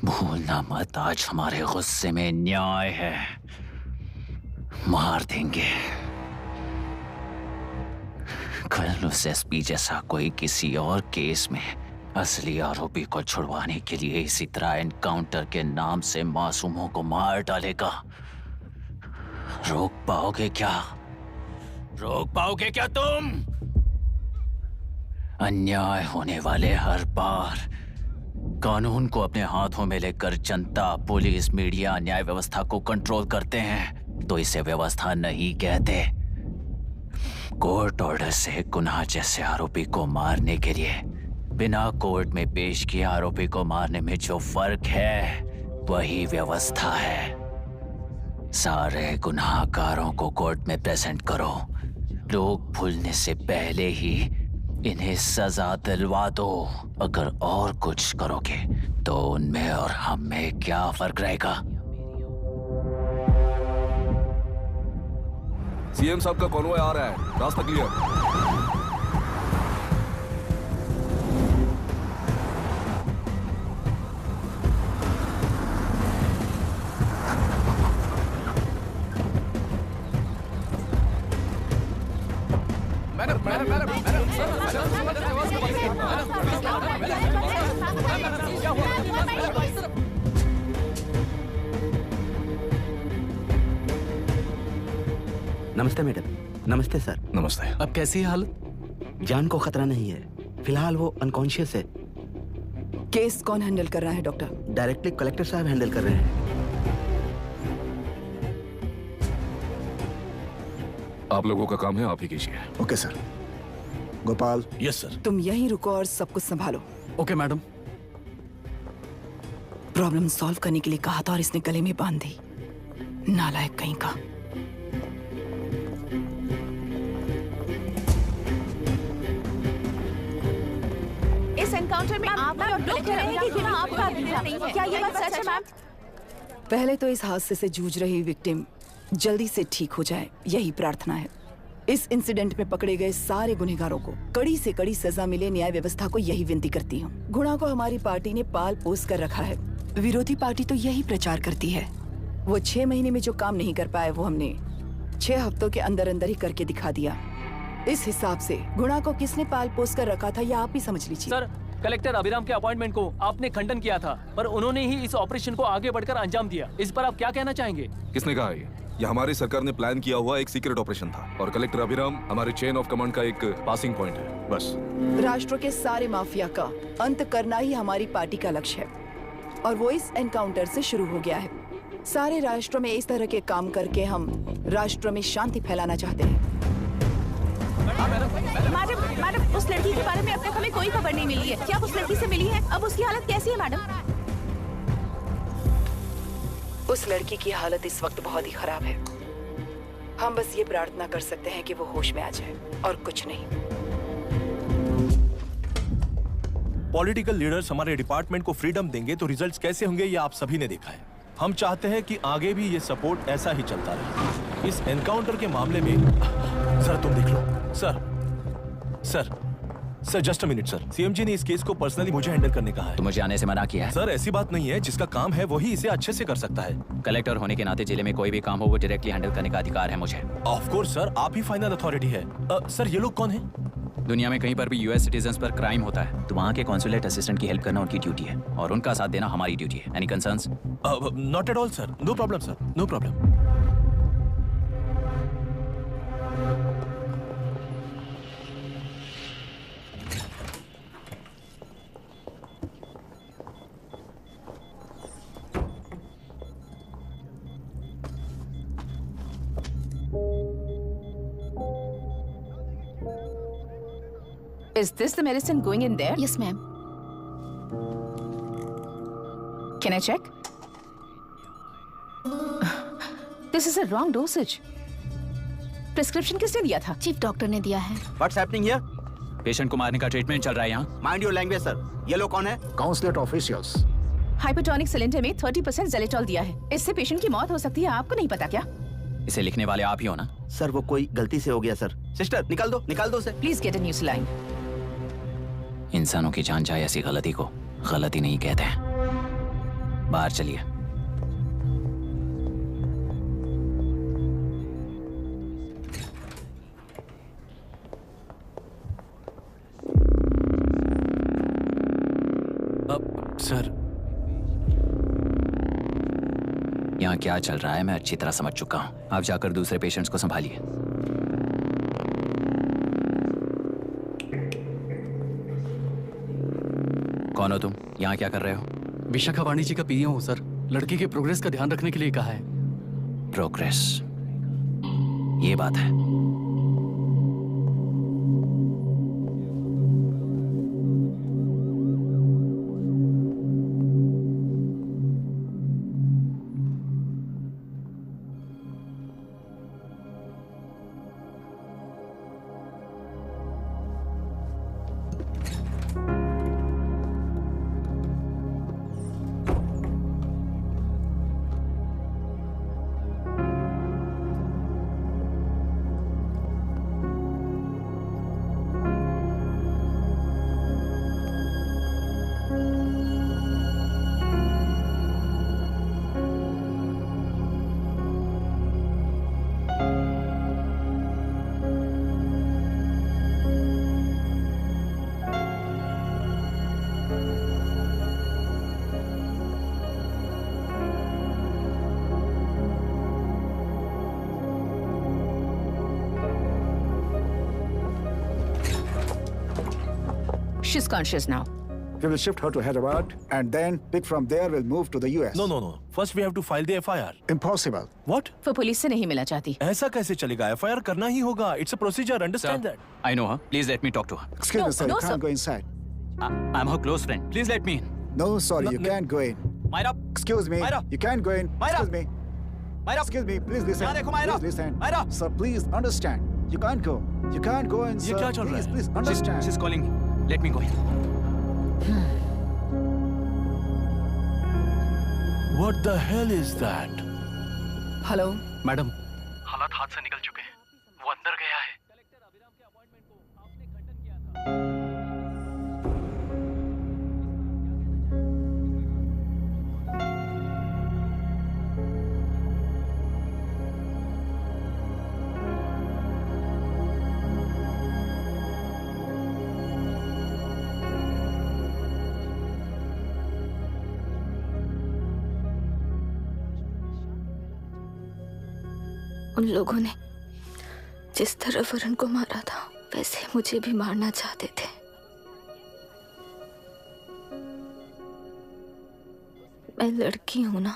भूलना मत, आज हमारे गुस्से में न्याय है, मार देंगे। कल उस एसपी जैसा कोई किसी और केस में असली आरोपी को छुड़वाने के लिए इसी तरह एनकाउंटर के नाम से मासूमों को मार डालेगा। रोक पाओगे क्या? रोक पाओगे क्या तुम? अन्याय होने वाले हर बार कानून को अपने हाथों में लेकर जनता, पुलिस, मीडिया, न्याय व्यवस्था को कंट्रोल करते हैं, तो इसे व्यवस्था नहीं कहते। कोर्ट ऑर्डर से गुनाह जैसे आरोपी को मारने के लिए बिना कोर्ट में पेश किए आरोपी को मारने में जो फर्क है वही व्यवस्था है। सारे गुनाहगारों को कोर्ट में प्रेजेंट करो, लोग भूलने से पहले ही इन्हें सजा दिलवा दो। अगर और कुछ करोगे तो उनमें और हम में क्या फर्क रहेगा? सीएम साहब का कॉन्वॉय आ रहा है, रास्ता क्लियर। नमस्ते मैडम। नमस्ते सर। नमस्ते। अब कैसी है हालत? जान को खतरा नहीं है, फिलहाल वो अनकॉन्शियस है। केस कौन हैंडल कर रहा है डॉक्टर? डायरेक्टली कलेक्टर साहब हैंडल कर रहे हैं। आप लोगों का काम है, आप ही कीजिए। Okay sir. Gopal. Yes sir. तुम यहीं रुको और सब कुछ संभालो। Okay madam. प्रॉब्लम सॉल्व करने के लिए कहा था और इसने गले में बांध दी। नालायक कहीं का। इस एनकाउंटर में आपका और कलेक्टर अभिराम दोनों आपका नहीं है। क्या ये बात सच है मैम? पहले तो इस हादसे से जूझ रही विक्टिम जल्दी से ठीक हो जाए, यही प्रार्थना है। इस इंसिडेंट में पकड़े गए सारे गुनहगारों को कड़ी से कड़ी सजा मिले, न्याय व्यवस्था को यही विनती करती हूँ। गुणा को हमारी पार्टी ने पाल पोस कर रखा है। विरोधी पार्टी तो यही प्रचार करती है। वो 6 महीने में जो काम नहीं कर पाए वो हमने 6 हफ्तों के अंदर अंदर ही करके दिखा दिया। इस हिसाब से गुणा को किसने पाल पोस कर रखा था यह आप ही समझ लीजिए। सर, कलेक्टर अभिराम के अपॉइंटमेंट को आपने खंडन किया था, पर उन्होंने ही इस ऑपरेशन को आगे बढ़कर अंजाम दिया। इस पर आप क्या कहना चाहेंगे? किसने कहा ये हमारी सरकार ने प्लान किया हुआ एक सीक्रेट ऑपरेशन था और कलेक्टर अभिराम हमारे चेन ऑफ कमांड का एक पासिंग पॉइंट है, बस। राष्ट्र के सारे माफिया का अंत करना ही हमारी पार्टी का लक्ष्य है और वो इस एनकाउंटर से शुरू हो गया है। सारे राष्ट्रों में इस तरह के काम करके हम राष्ट्र में शांति फैलाना चाहते हैं। मैडम, उस लड़की के बारे में अब तक हमें कोई खबर नहीं मिली है। क्या उस लड़की से मिली है? अब उसकी हालत कैसी है मैडम? उस लड़की की हालत इस वक्त बहुत ही खराब है। हम बस ये प्रार्थना कर सकते हैं कि वो होश में आ जाए और कुछ नहीं। पॉलिटिकल लीडर्स हमारे डिपार्टमेंट को फ्रीडम देंगे तो रिजल्ट्स कैसे होंगे ये आप सभी ने देखा है। हम चाहते हैं कि आगे भी ये सपोर्ट ऐसा ही चलता रहे। इस एनकाउंटर के मामले में सर तुम देख लो। Sir just a minute sir. CM ji ने इस केस को पर्सनली मुझे हैंडल करने कहा है। तो मुझे आने से मना किया है। सर ऐसी बात नहीं है, जिसका काम है वही इसे अच्छे से कर सकता है। कलेक्टर होने के नाते जिले में कोई भी काम हो वो डायरेक्टली हैंडल करने का अधिकार है मुझे। ऑफ कोर्स सर, आप ही फाइनल अथॉरिटी है। सर ये लोग कौन है? दुनिया में कहीं पर भी यूएस सिटीजन्स पर क्राइम होता है तो वहाँ के कॉन्सुलेट असिस्टेंट की हेल्प करना उनकी ड्यूटी है और उनका साथ देना हमारी ड्यूटी है। Any concerns? Not at all sir, no problem sir, no problem. Is this the medicine going in there? Yes, ma'am. Can I check? This is a wrong dosage. Prescription किसने दिया था? चीफ डॉक्टर ने दिया है। What's happening here? Patient को मारने का treatment चल रहा है यहाँ। Mind your language, sir. ये लोग कौन है? Consulate officials. हाइपोटोनिक सिलेंडर में 30% ज़ेलेटॉल दिया है। इससे पेशेंट की मौत हो सकती है, आपको नहीं पता क्या? इसे लिखने वाले आप ही हो ना? सर वो कोई गलती से हो गया सर। सिस्टर निकाल दो उसे। Please get a new saline. इंसानों की जान जाए ऐसी गलती को गलती नहीं कहते हैं। बाहर चलिए। सर यहाँ क्या चल रहा है मैं अच्छी तरह समझ चुका हूँ। आप जाकर दूसरे पेशेंट्स को संभालिए। कौन हो तुम? यहाँ क्या कर रहे हो? विशाखा वाणी जी का पीए हूँ सर। लड़की के प्रोग्रेस का ध्यान रखने के लिए कहा है। प्रोग्रेस, ये बात है। is conscious now. We will shift her to Hyderabad and then pick from there. We'll move to the US. No, no, no. First we have to file the FIR. Impossible. What? वो police से नहीं मिला चाहती। ऐसा कैसे चलेगा? FIR करना ही होगा. It's a procedure. Understand that? I know her. Please let me talk to her. Excuse me, sir. You can't go inside. I'm her close friend. Please let me in. No, sorry, you can't go in. Myra. Excuse me. Myra. You can't go in. Myra. Excuse me. Myra. Excuse me. Please listen. यहाँ देखो, Myra. Please listen. Myra. Sir, please understand. You can't go. You can't go in, sir. ये क्या चल रहा है? Please understand. She's calling me. Let me go in. What the hell is that? Hello madam, हालात हाथ से निकल चुके हैं। वो अंदर गया है। उन लोगों ने जिस तरह वरुण को मारा था वैसे मुझे भी मारना चाहते थे। मैं लड़की हूं ना,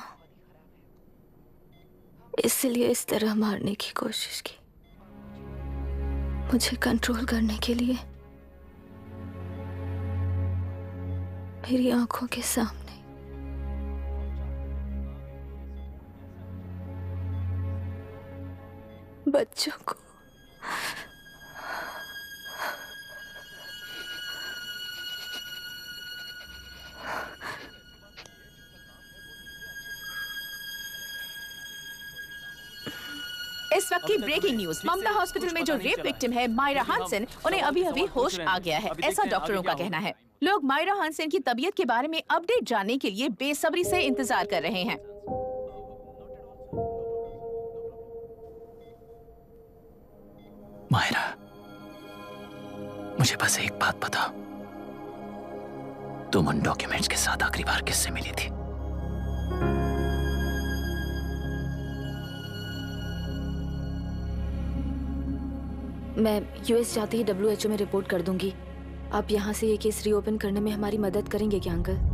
इसलिए इस तरह मारने की कोशिश की। मुझे कंट्रोल करने के लिए मेरी आंखों के सामने बच्चों को इस वक्त की ब्रेकिंग न्यूज, ममता हॉस्पिटल में जो रेप विक्टिम है मायरा हानसन, उन्हें अभी अभी होश आ गया है, ऐसा डॉक्टरों का कहना है। लोग मायरा हानसन की तबीयत के बारे में अपडेट जानने के लिए बेसब्री से इंतजार कर रहे हैं। मायरा, मुझे बस एक बात बता, तुम उन डॉक्यूमेंट्स के साथ आखिरी बार किससे मिली थी? मैं यूएस जाते ही WHO में रिपोर्ट कर दूंगी। आप यहाँ से ये केस रीओपन करने में हमारी मदद करेंगे क्या अंकल?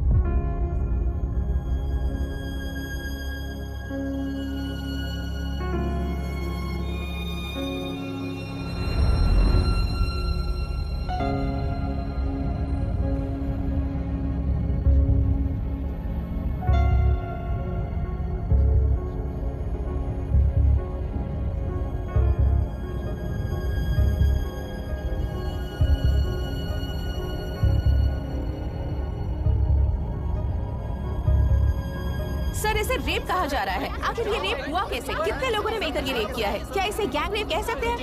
सर, इसे रेप कहा जा रहा है। आखिर ये रेप हुआ कैसे? कितने लोगों ने मिलकर ये रेप किया है? क्या इसे गैंग रेप कह सकते हैं?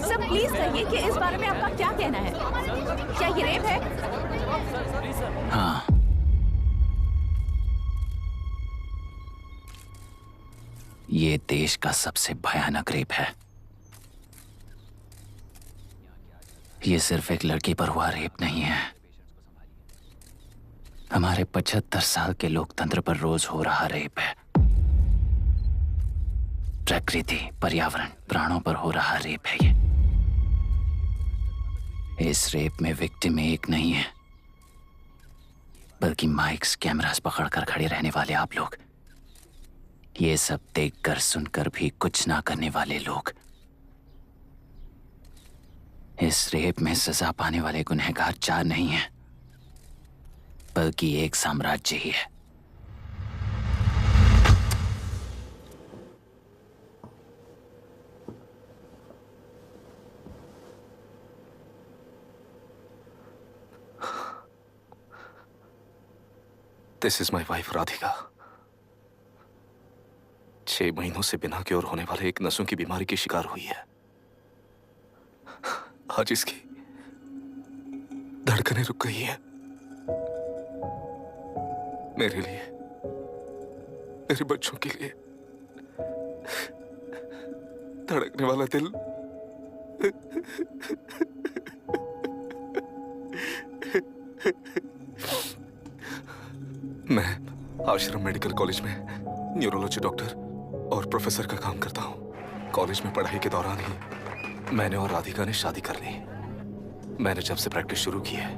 सर प्लीज कहिए कि इस बारे में आपका क्या कहना है? क्या ये रेप है? हाँ, ये देश का सबसे भयानक रेप है। ये सिर्फ एक लड़की पर हुआ रेप नहीं है, हमारे 75 साल के लोकतंत्र पर रोज हो रहा रेप है। प्रकृति, पर्यावरण, प्राणों पर हो रहा रेप है ये। इस रेप में विक्टिम एक नहीं है, बल्कि माइक्स, कैमरास पकड़कर खड़े रहने वाले आप लोग, ये सब देखकर सुनकर भी कुछ ना करने वाले लोग। इस रेप में सजा पाने वाले गुनहगार 4 नहीं हैं, बल्कि एक साम्राज्य ही है। This is my wife Radhika. 6 महीनों से बिना क्योर होने वाले एक नसों की बीमारी की शिकार हुई है। आज इसकी धड़कनें रुक गई हैं। मेरे लिए, मेरे बच्चों के लिए धड़कने वाला दिल मैं आश्रम मेडिकल कॉलेज में न्यूरोलॉजी डॉक्टर और प्रोफेसर का काम करता हूँ। कॉलेज में पढ़ाई के दौरान ही मैंने और राधिका ने शादी कर ली। मैंने जब से प्रैक्टिस शुरू की है,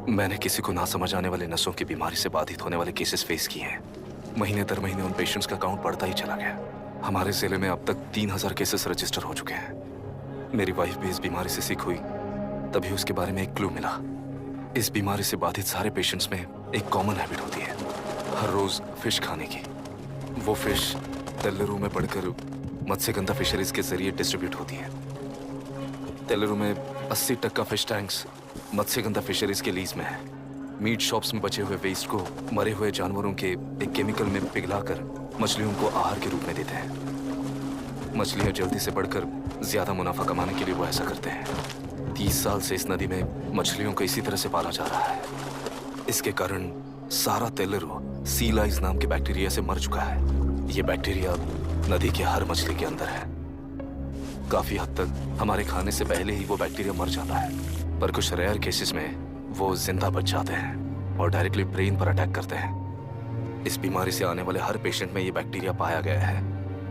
मैंने किसी को ना समझ आने वाले नसों की बीमारी से बाधित होने वाले केसेस फेस किए हैं। महीने दर महीने उन पेशेंट्स का काउंट बढ़ता ही चला गया। हमारे जिले में अब तक 3000 केसेस रजिस्टर हो चुके हैं। मेरी वाइफ भी इस बीमारी से सिक हुई, तभी उसके बारे में एक क्लू मिला। इस बीमारी से बाधित सारे पेशेंट्स में एक कॉमन हैबिट होती है, हर रोज फिश खाने की। वो फिश तेलुरु में पड़कर मत्स्यगंधा फिशरीज के जरिए डिस्ट्रीब्यूट होती है। तेलुरु में 80% फिश टैंक्स मत्स्यगंधा फिशरीज के लीज में है। मीट शॉप्स में बचे हुए वेस्ट को मरे हुए जानवरों के एक केमिकल में पिघलाकर मछलियों को आहार के रूप में देते हैं। मछलियां जल्दी से बढ़कर ज्यादा मुनाफा कमाने के लिए वो ऐसा करते हैं। 30 साल से इस नदी में मछलियों को इसी तरह से पाला जा रहा है। इसके कारण सारा तेलुरु सी लाइस नाम के बैक्टीरिया से मर चुका है। ये बैक्टीरिया नदी के हर मछली के अंदर है। काफी हद तक हमारे खाने से पहले ही वो बैक्टीरिया मर जाता है, पर कुछ रेयर केसेस में वो जिंदा बच जाते हैं और डायरेक्टली ब्रेन पर अटैक करते हैं। इस बीमारी से आने वाले हर पेशेंट में ये बैक्टीरिया पाया गया है।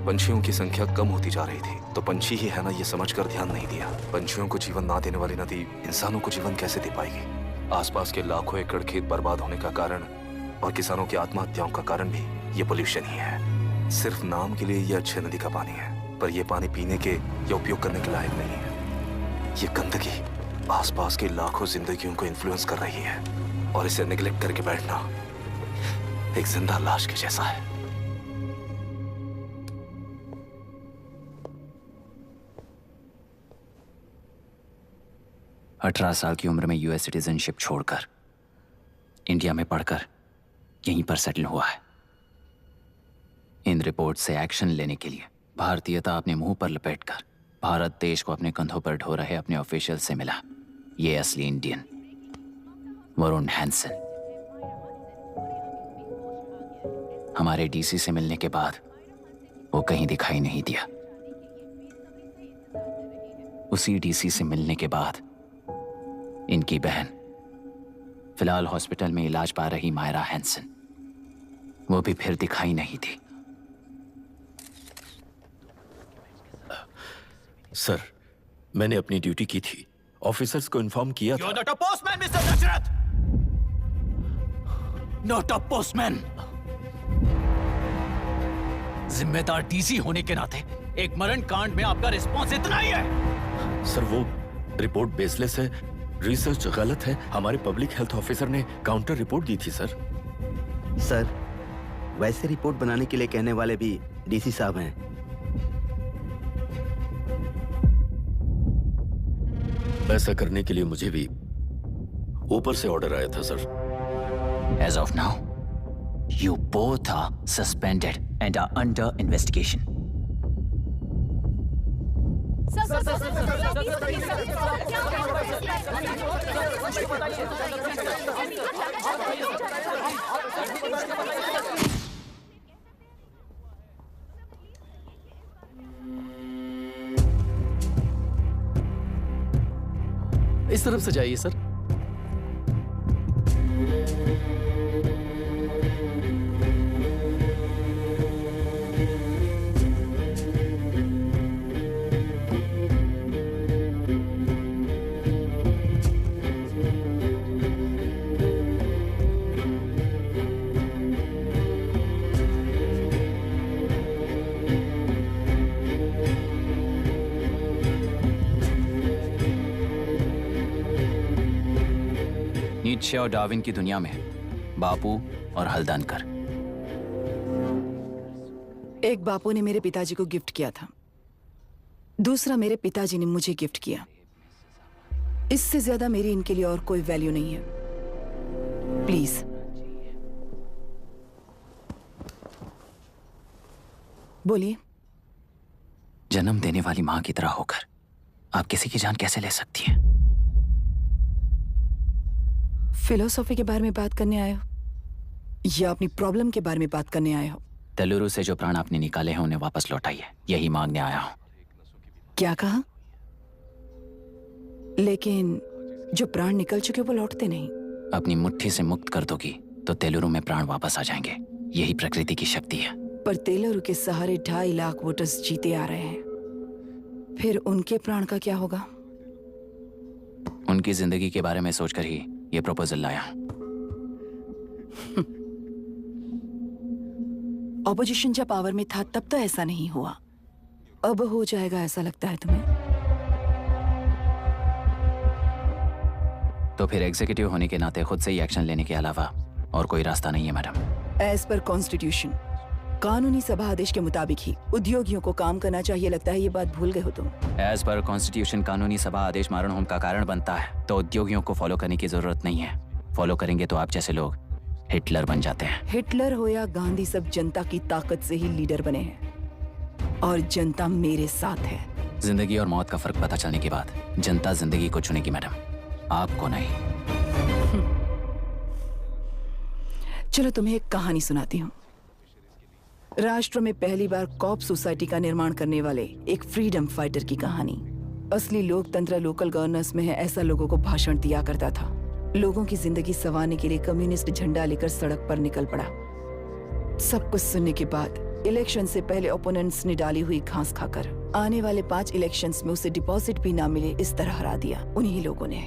पंछियों की संख्या कम होती जा रही थी, तो पंछी ही है ना ये समझकर ध्यान नहीं दिया। पंछियों को जीवन ना देने वाली नदी इंसानों को जीवन कैसे दे पाएगी? आसपास के लाखों एकड़ खेत बर्बाद होने का कारण और किसानों की आत्महत्याओं का कारण भी ये पोल्यूशन ही है। सिर्फ नाम के लिए ये अच्छे नदी का पानी है, पर ये पानी पीने के या उपयोग करने के लायक नहीं है। ये गंदगी आसपास की लाखों जिंदगियों को इन्फ्लुएंस कर रही है और इसे निगलेक्ट करके बैठना एक जिंदा लाश के जैसा है। अठारह साल की उम्र में यूएस सिटीजनशिप छोड़कर इंडिया में पढ़कर यहीं पर सेटल हुआ है। इन रिपोर्ट से एक्शन लेने के लिए भारतीयता अपने मुंह पर लपेटकर भारत देश को अपने कंधों पर ढो रहे अपने ऑफिशियल से मिला ये असली इंडियन वरुण हैंसन। हमारे डीसी से मिलने के बाद वो कहीं दिखाई नहीं दिया। उसी डीसी से मिलने के बाद इनकी बहन फिलहाल हॉस्पिटल में इलाज पा रही मायरा हैंसन, वो भी फिर दिखाई नहीं दी। सर, मैंने अपनी ड्यूटी की थी, ऑफिसर्स को इन्फॉर्म किया था। You're not a postman, Mr. Dashrath! Not a postman! जिम्मेदार डीसी होने के नाते एक मरण कांड में आपका रिस्पॉन्स इतना ही है। सर, वो रिपोर्ट बेसलेस है, रिसर्च गलत है। हमारे पब्लिक हेल्थ ऑफिसर ने काउंटर रिपोर्ट दी थी सर। सर, वैसे रिपोर्ट बनाने के लिए कहने वाले भी डीसी साहब हैं। ऐसा करने के लिए मुझे भी ऊपर से ऑर्डर आया था sir. As of now, you both are suspended and are under investigation. इस तरफ से जाइए सर। नीत्शे और डार्विन की दुनिया में बापू और हल्दनकर। एक बापू ने मेरे पिताजी को गिफ्ट किया था, दूसरा मेरे पिताजी ने मुझे गिफ्ट किया। इससे ज्यादा मेरी इनके लिए और कोई वैल्यू नहीं है। प्लीज बोलिए। जन्म देने वाली मां की तरह होकर आप किसी की जान कैसे ले सकती हैं? फिलोसॉफी के बारे में बात करने आए हो या अपनी प्रॉब्लम के बारे में बात करने आए हो? तेलुरु से जो प्राण आपने निकाले हैं उन्हें वापस लौटाइए, यही मांगने आया हूं। क्या कहा? लेकिन जो प्राण निकल चुके वो लौटते नहीं। अपनी मुट्ठी से मुक्त कर दोगी तो तेलुरु में प्राण वापस आ जाएंगे, यही प्रकृति की शक्ति है। पर तेलुरु के सहारे 2.5 लाख वोटर्स जीते आ रहे हैं, फिर उनके प्राण का क्या होगा? उनकी जिंदगी के बारे में सोचकर ही ये प्रपोजल लाया। ऑपोजिशन जब पावर में था तब तो ऐसा नहीं हुआ, अब हो जाएगा ऐसा लगता है तुम्हें? तो फिर एग्जीक्यूटिव होने के नाते खुद से ही एक्शन लेने के अलावा और कोई रास्ता नहीं है मैडम। एज पर कॉन्स्टिट्यूशन, कानूनी सभा आदेश के मुताबिक ही उद्योगियों को काम करना चाहिए। लगता है ये बात भूल गए हो तुम। एज पर कॉन्स्टिट्यूशन कानूनी सभा आदेश मारण होम का कारण बनता है, तो उद्योगियों को फॉलो करने की जरूरत नहीं है। फॉलो करेंगे तो आप जैसे लोग हिटलर बन जाते हैं। हिटलर हो या गांधी, सब जनता की ताकत से ही लीडर बने हैं और जनता मेरे साथ है। जिंदगी और मौत का फर्क पता चलने के बाद जनता जिंदगी को चुनेगी मैडम, आपको नहीं। चलो तुम्हें एक कहानी सुनाती हूँ। राष्ट्र में पहली बार कॉप सोसाइटी का निर्माण करने वाले एक फ्रीडम फाइटर की कहानी। असली लोकतंत्र लोकल गवर्नेंस में है, ऐसा लोगों को भाषण दिया करता था। लोगों की जिंदगी संवारने के लिए कम्युनिस्ट झंडा लेकर सड़क पर निकल पड़ा। सब कुछ सुनने के बाद इलेक्शन से पहले ओपोनेंट्स ने डाली हुई घास खाकर आने वाले 5 इलेक्शंस में उसे डिपॉजिट भी ना मिले इस तरह हरा दिया। उन्हीं लोगों ने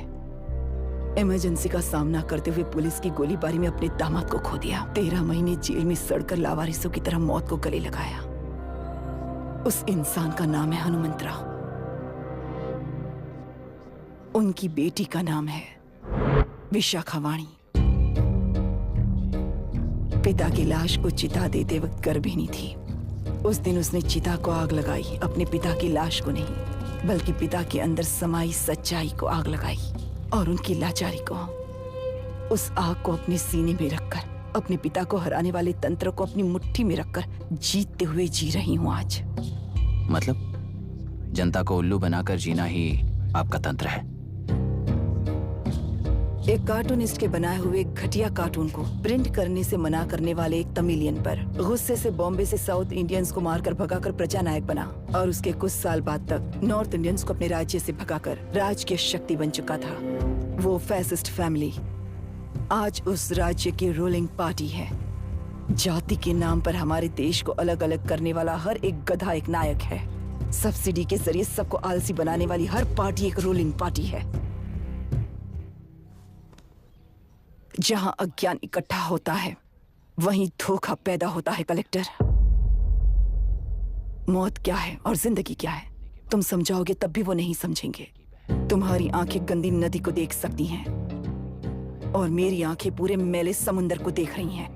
इमरजेंसी का सामना करते हुए पुलिस की गोलीबारी में अपने दामाद को खो दिया। 13 महीने जेल में सड़कर लावारिसों की तरह मौत को गले लगाया। उस इंसान का नाम है हनुमंतरा। उनकी बेटी का नाम है विशाखावाणी। पिता की लाश को चिता देते वक्त गर्भिणी थी। उस दिन उसने चिता को आग लगाई, अपने पिता की लाश को नहीं बल्कि पिता के अंदर समाई सच्चाई को आग लगाई और उनकी लाचारी को। उस आग को अपने सीने में रखकर अपने पिता को हराने वाले तंत्र को अपनी मुट्ठी में रखकर जीतते हुए जी रही हूँ आज। मतलब जनता को उल्लू बनाकर जीना ही आपका तंत्र है? एक कार्टूनिस्ट के बनाए हुए घटिया कार्टून को प्रिंट करने से मना करने वाले एक तमिलियन पर गुस्से से बॉम्बे से साउथ इंडियंस को मारकर भगाकर प्रजा नायक बना और उसके कुछ साल बाद तक नॉर्थ इंडियंस को अपने राज्य से भगाकर राजकीय शक्ति बन चुका था। वो फैसिस्ट फैमिली आज उस राज्य की रूलिंग पार्टी है। जाति के नाम पर हमारे देश को अलग अलग करने वाला हर एक गधा एक नायक है। सब्सिडी के जरिए सबको आलसी बनाने वाली हर पार्टी एक रूलिंग पार्टी है। जहां अज्ञान इकट्ठा होता है वहीं धोखा पैदा होता है। कलेक्टर, मौत क्या है और जिंदगी क्या है तुम समझाओगे तब भी वो नहीं समझेंगे। तुम्हारी आंखें गंदी नदी को देख सकती हैं और मेरी आंखें पूरे मैले समुंदर को देख रही हैं।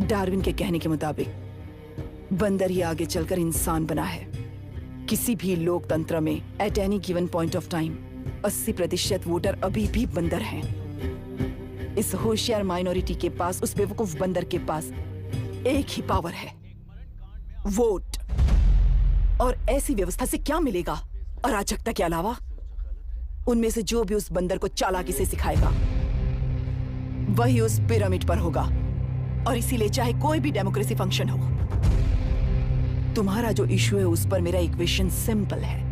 डार्विन के कहने के मुताबिक बंदर ही आगे चलकर इंसान बना है। किसी भी लोकतंत्र में at any given point of time 80% voter अभी भी बंदर हैं। इस होशियार माइनॉरिटी के पास, उस बेवकूफ बंदर के पास एक ही पावर है, वोट। और ऐसी व्यवस्था से क्या मिलेगा अराजकता के अलावा? उनमें से जो भी उस बंदर को चालाकी से सिखाएगा वही उस पिरामिड पर होगा। और इसीलिए चाहे कोई भी डेमोक्रेसी फंक्शन हो, तुम्हारा जो इशू है उस पर मेरा इक्वेशन सिंपल है।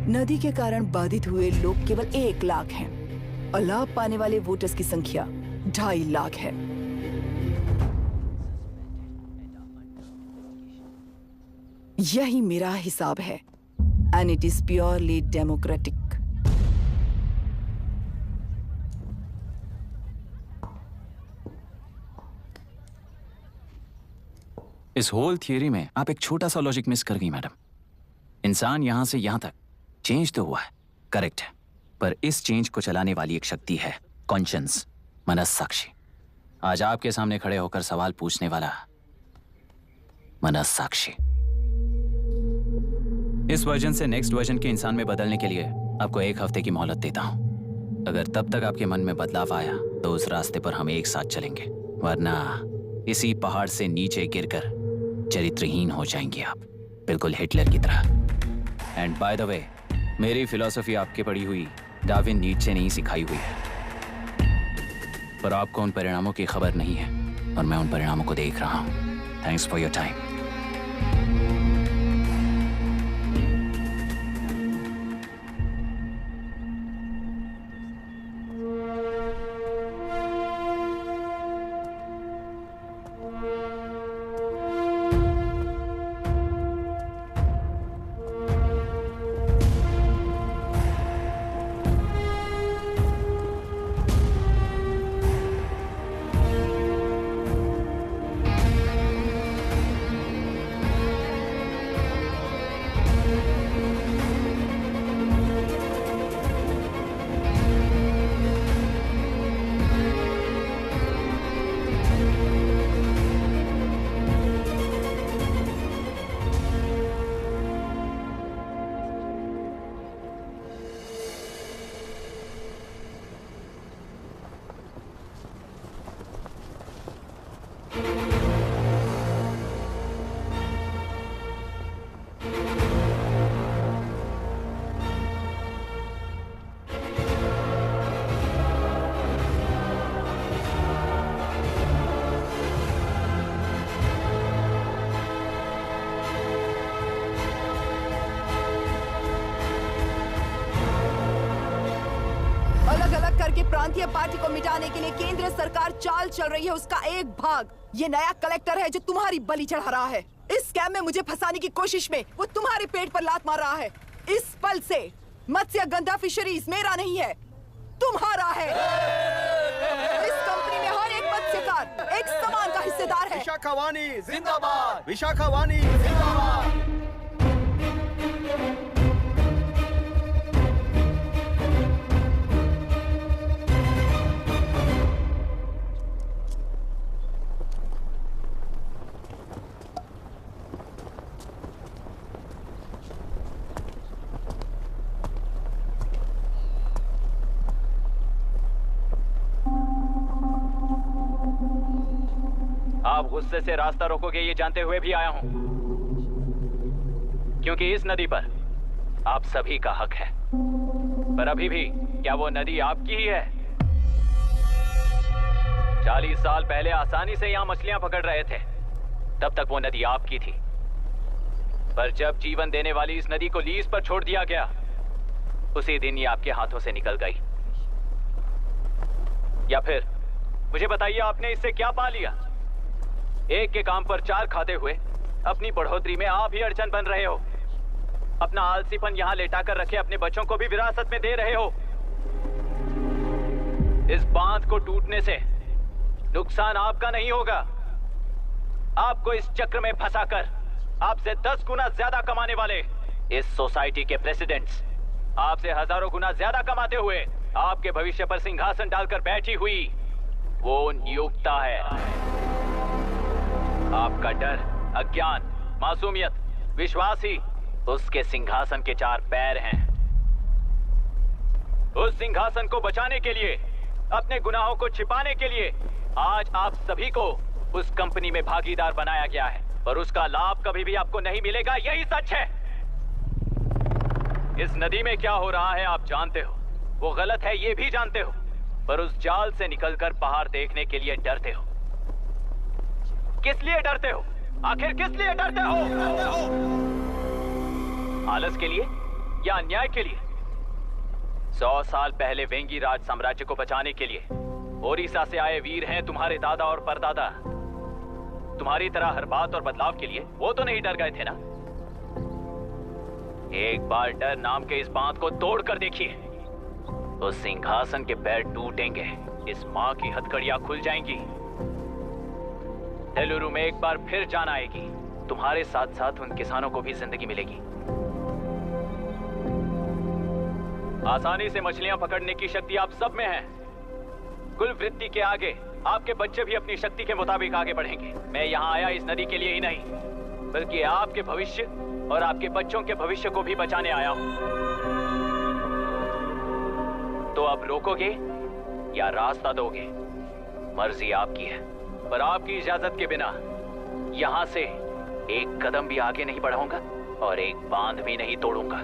नदी के कारण बाधित हुए लोग केवल 1 लाख हैं और लाभ पाने वाले वोटर्स की संख्या 2.5 लाख है। यही मेरा हिसाब है and it is purely democratic. इस होल थियरी में आप एक छोटा सा लॉजिक मिस कर गई मैडम। इंसान यहां से यहां तक चेंज तो हुआ है, करेक्ट है, पर इस चेंज को चलाने वाली एक शक्ति है, कॉन्शियंस, मनस्साक्षी। आज आपके सामने खड़े होकर सवाल पूछने वाला मनस्साक्षी। इस वर्जन से नेक्स्ट वर्जन के इंसान में बदलने के लिए आपको 1 हफ्ते की मोहलत देता हूं। अगर तब तक आपके मन में बदलाव आया तो उस रास्ते पर हम एक साथ चलेंगे, वरना इसी पहाड़ से नीचे गिरकर चरित्रहीन हो जाएंगे आप, बिल्कुल हिटलर की तरह। एंड बाय द वे, मेरी फिलॉसफी आपके पढ़ी हुई डार्विन नीचे नहीं सिखाई हुई है, पर आपको उन परिणामों की खबर नहीं है और मैं उन परिणामों को देख रहा हूं। Thanks for your time. करके प्रांतीय पार्टी को मिटाने के लिए केंद्र सरकार चाल चल रही है, उसका एक भाग ये नया कलेक्टर है जो तुम्हारी बलि चढ़ा रहा है। इस स्कैम में मुझे फंसाने की कोशिश में वो तुम्हारे पेट पर लात मार रहा है। इस पल से मत्स्य गंधा फिशरीज मेरा नहीं है, तुम्हारा है। इस कंपनी में हर एक मत्स्यकार एक समान का हिस्सेदार है। विशाखावाणी जिंदाबाद, विशाखावाणी जिंदाबाद। आप गुस्से से रास्ता रोकोगे ये जानते हुए भी आया हूं, क्योंकि इस नदी पर आप सभी का हक है। पर अभी भी क्या वो नदी आपकी ही है? 40 साल पहले आसानी से यहां मछलियां पकड़ रहे थे, तब तक वो नदी आपकी थी। पर जब जीवन देने वाली इस नदी को लीज पर छोड़ दिया गया, उसी दिन ये आपके हाथों से निकल गई। या फिर मुझे बताइए, आपने इससे क्या पा लिया? एक के काम पर चार खाते हुए अपनी बढ़ोतरी में आप ही अड़चन बन रहे हो। अपना आलसीपन यहां लेटाकर रखे अपने बच्चों को भी विरासत में दे रहे हो। इस बांध को टूटने से नुकसान आपका नहीं होगा, आपको इस चक्र में फंसाकर आपसे 10 गुना ज्यादा कमाने वाले इस सोसाइटी के प्रेसिडेंट्स आपसे हजारों गुना ज्यादा कमाते हुए आपके भविष्य पर सिंहासन डालकर बैठी हुई वो नियोक्ता है। आपका डर, अज्ञान, मासूमियत, विश्वास ही उसके सिंहासन के 4 पैर हैं। उस सिंहासन को बचाने के लिए, अपने गुनाहों को छिपाने के लिए आज आप सभी को उस कंपनी में भागीदार बनाया गया है, पर उसका लाभ कभी भी आपको नहीं मिलेगा, यही सच है। इस नदी में क्या हो रहा है आप जानते हो, वो गलत है ये भी जानते हो, पर उस जाल से निकलकर पहाड़ देखने के लिए डरते हो। किस लिए डरते हो? आखिर किस लिए डरते हो? आलस के लिए या अन्याय के लिए? 100 साल पहले वेंगी राज साम्राज्य को बचाने के लिए ओडिशा से आए वीर हैं तुम्हारे दादा और परदादा। तुम्हारी तरह हर बात और बदलाव के लिए वो तो नहीं डर गए थे ना। एक बार डर नाम के इस बांध को तोड़ कर देखिए, तो सिंहासन के पैर टूटेंगे, इस मां की हथकड़ियां खुल जाएंगी। तेलुरु में एक बार फिर जान आएगी, तुम्हारे साथ साथ उन किसानों को भी जिंदगी मिलेगी। आसानी से मछलियां पकड़ने की शक्ति आप सब में है। कुल वृत्ति के आगे आपके बच्चे भी अपनी शक्ति के मुताबिक आगे बढ़ेंगे। मैं यहाँ आया इस नदी के लिए ही नहीं, बल्कि आपके भविष्य और आपके बच्चों के भविष्य को भी बचाने आया हूँ। तो अब रोकोगे या रास्ता दोगे, मर्जी आपकी है, पर आपकी इजाजत के बिना यहां से एक कदम भी आगे नहीं बढ़ाऊंगा और एक बांध भी नहीं तोड़ूंगा।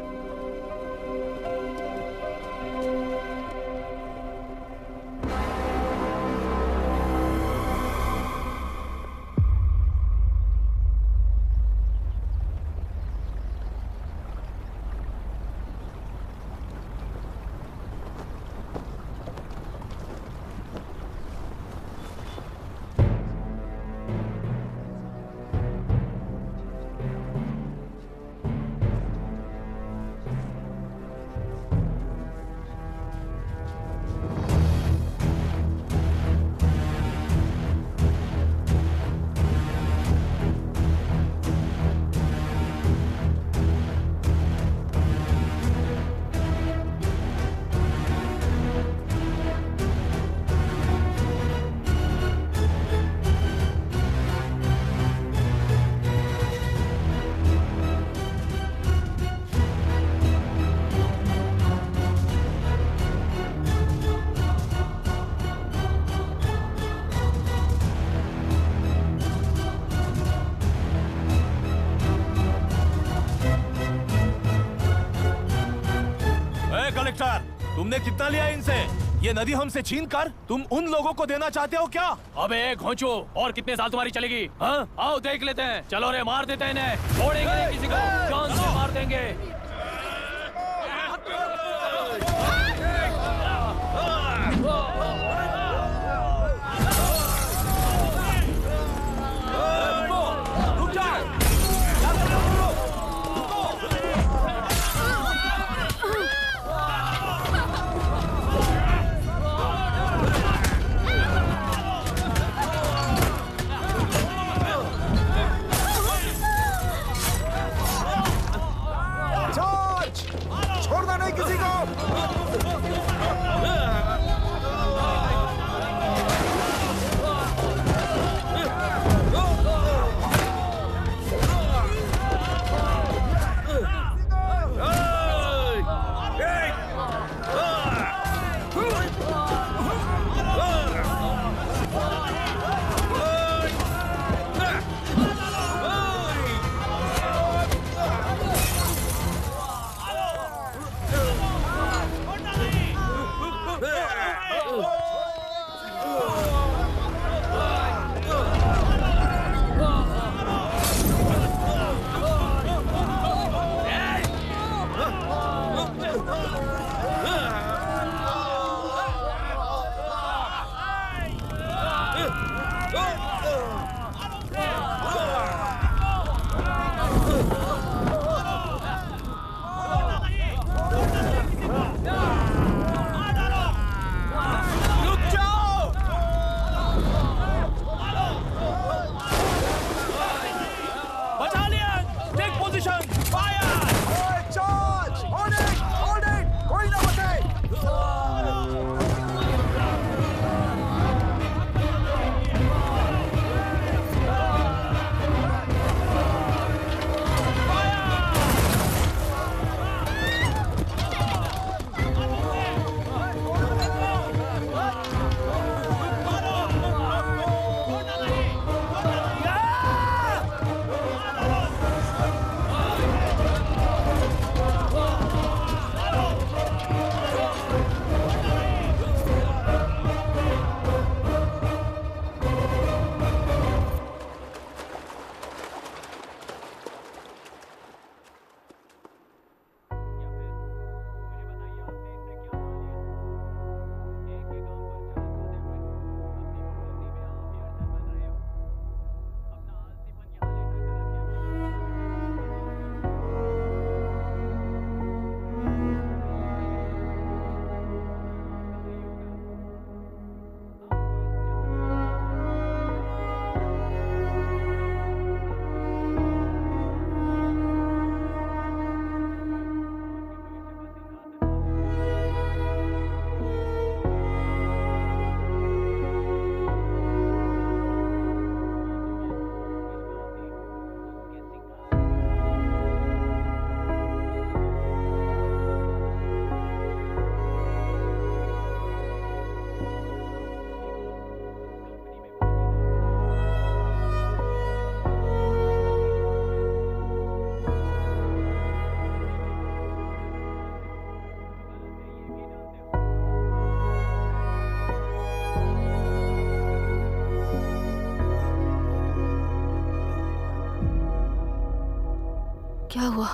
कलेक्टर, तुमने कितना लिया इनसे? ये नदी हमसे छीन कर तुम उन लोगों को देना चाहते हो क्या? अबे घोंचो, और कितने साल तुम्हारी चलेगी? हाँ, आओ देख लेते हैं। चलो रे, मार देते हैं इन्हें, छोड़ेंगे नहीं किसी को, जान से मार देंगे। क्या हुआ?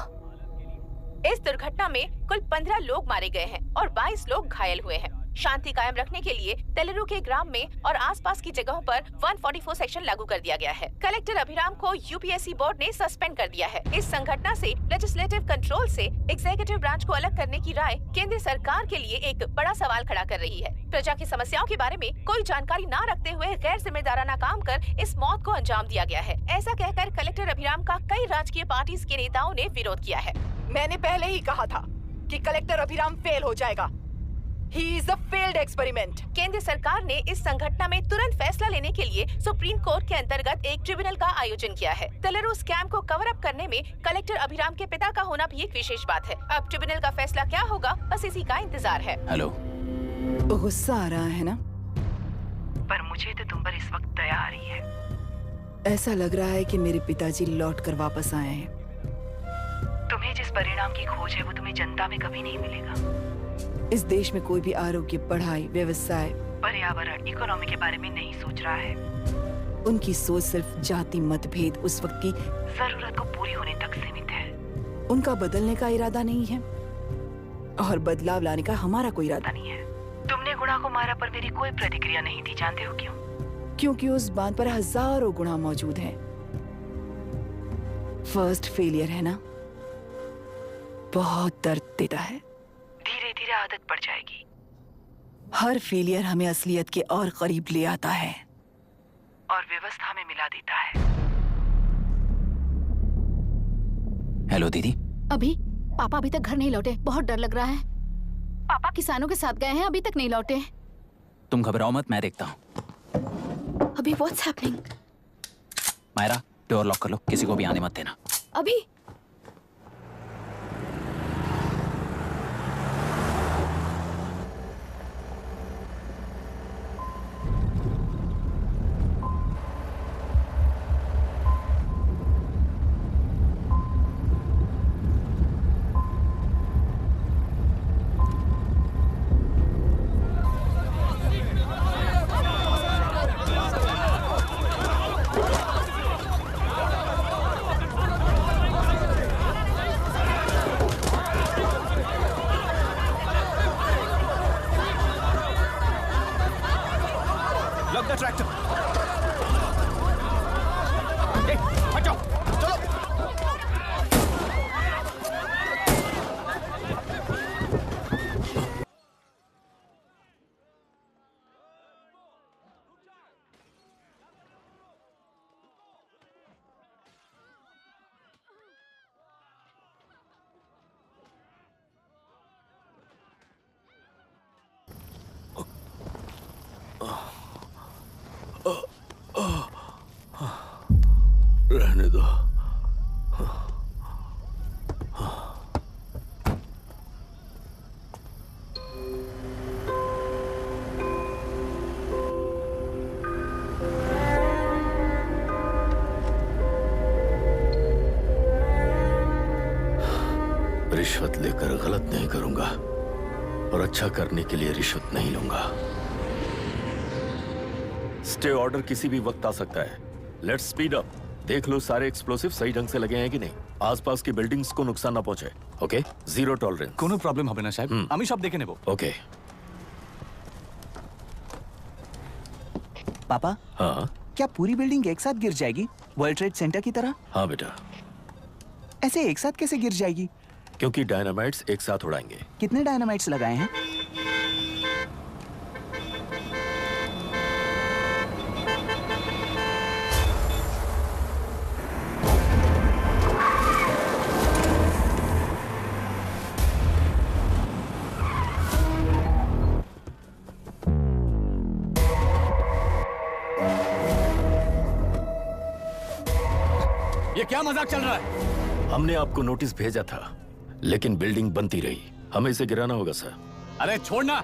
इस दुर्घटना में कुल 15 लोग मारे गए हैं और 22 लोग घायल हुए हैं। शांति कायम रखने के लिए तेलुरु के ग्राम में और आसपास की जगहों पर 144 सेक्शन लागू कर दिया गया है। कलेक्टर अभिराम को यूपीएससी बोर्ड ने सस्पेंड कर दिया है। इस संघटना से लेजिस्लेटिव कंट्रोल से एग्जीक्यूटिव ब्रांच को अलग करने की राय केंद्र सरकार के लिए एक बड़ा सवाल खड़ा कर रही है। प्रजा की समस्याओं के बारे में कोई जानकारी न रखते हुए गैर जिम्मेदाराना काम कर इस मौत को अंजाम दिया गया है। ऐसा कहकर कलेक्टर अभिराम का कई राजकीय पार्टी के नेताओं ने विरोध किया है। मैंने पहले ही कहा था कि कलेक्टर अभिराम फेल हो जाएगा। He is a failed experiment. केंद्र सरकार ने इस संघटना में तुरंत फैसला लेने के लिए सुप्रीम कोर्ट के अंतर्गत एक ट्रिब्यूनल का आयोजन किया है। तेलुरु स्कैम को कवर अप करने में कलेक्टर अभिराम के पिता का होना भी एक विशेष बात है। अब ट्रिब्यूनल का फैसला क्या होगा, बस इसी का इंतजार है। हेलो। गुस्सा आ रहा है ना? पर मुझे तो तुम पर इस वक्त दया आ रही है। ऐसा लग रहा है कि मेरे पिताजी लौट कर वापस आए हैं। तुम्हें जिस परिणाम की खोज है वो तुम्हें जनता में कभी नहीं मिलेगा। इस देश में कोई भी आरोग्य, पढ़ाई, व्यवसाय, पर्यावरण, इकोनॉमी के बारे में नहीं सोच रहा है। उनकी सोच सिर्फ जाति मतभेद उस वक्त की जरूरत को पूरी होने तक सीमित है। उनका बदलने का इरादा नहीं है और बदलाव लाने का हमारा कोई इरादा नहीं है। तुमने गुणा को मारा पर मेरी कोई प्रतिक्रिया नहीं थी, जानते हो क्यों? क्योंकि उस बात पर हजारों गुणा मौजूद हैं। फर्स्ट फेलियर है ना, बहुत दर्द देता है। धीरे धीरे आदत पड़ जाएगी। हर फेलियर हमें असलियत के और करीब ले आता है और व्यवस्था में मिला देता है। हेलो दीदी। अभी पापा अभी तक घर नहीं लौटे, बहुत डर लग रहा है। पापा किसानों के साथ गए हैं, अभी तक नहीं लौटे। तुम घबराओ मत, मैं देखता हूँ। अभी what's happening? Myra, door lock कर लो, किसी को भी आने मत देना। अभी रहने दो। रिश्वत लेकर गलत नहीं करूंगा और अच्छा करने के लिए रिश्वत नहीं लूंगा। स्टे ऑर्डर किसी भी वक्त आ सकता है। Let's speed up. देख लो सारे एक्सप्लोसिव सही ढंग से लगे हैं कि नहीं। आसपास की बिल्डिंग्स को नुकसान ना पहुंचे। Okay, zero tolerance. কোনো প্রবলেম হবে না সাহেব, আমি সব দেখে নেব। ओके। पापा। हाँ क्या पूरी बिल्डिंग एक साथ गिर जाएगी, वर्ल्ड ट्रेड सेंटर की तरह? हाँ बेटा। ऐसे एक साथ कैसे गिर जाएगी? क्योंकि डायनामाइट्स एक साथ उड़ाएंगे। कितने डायनामाइट्स लगाए हैं? ये क्या मजाक चल रहा है? हमने आपको नोटिस भेजा था, लेकिन बिल्डिंग बनती रही। हमें इसे गिराना होगा सर। अरे छोड़ना।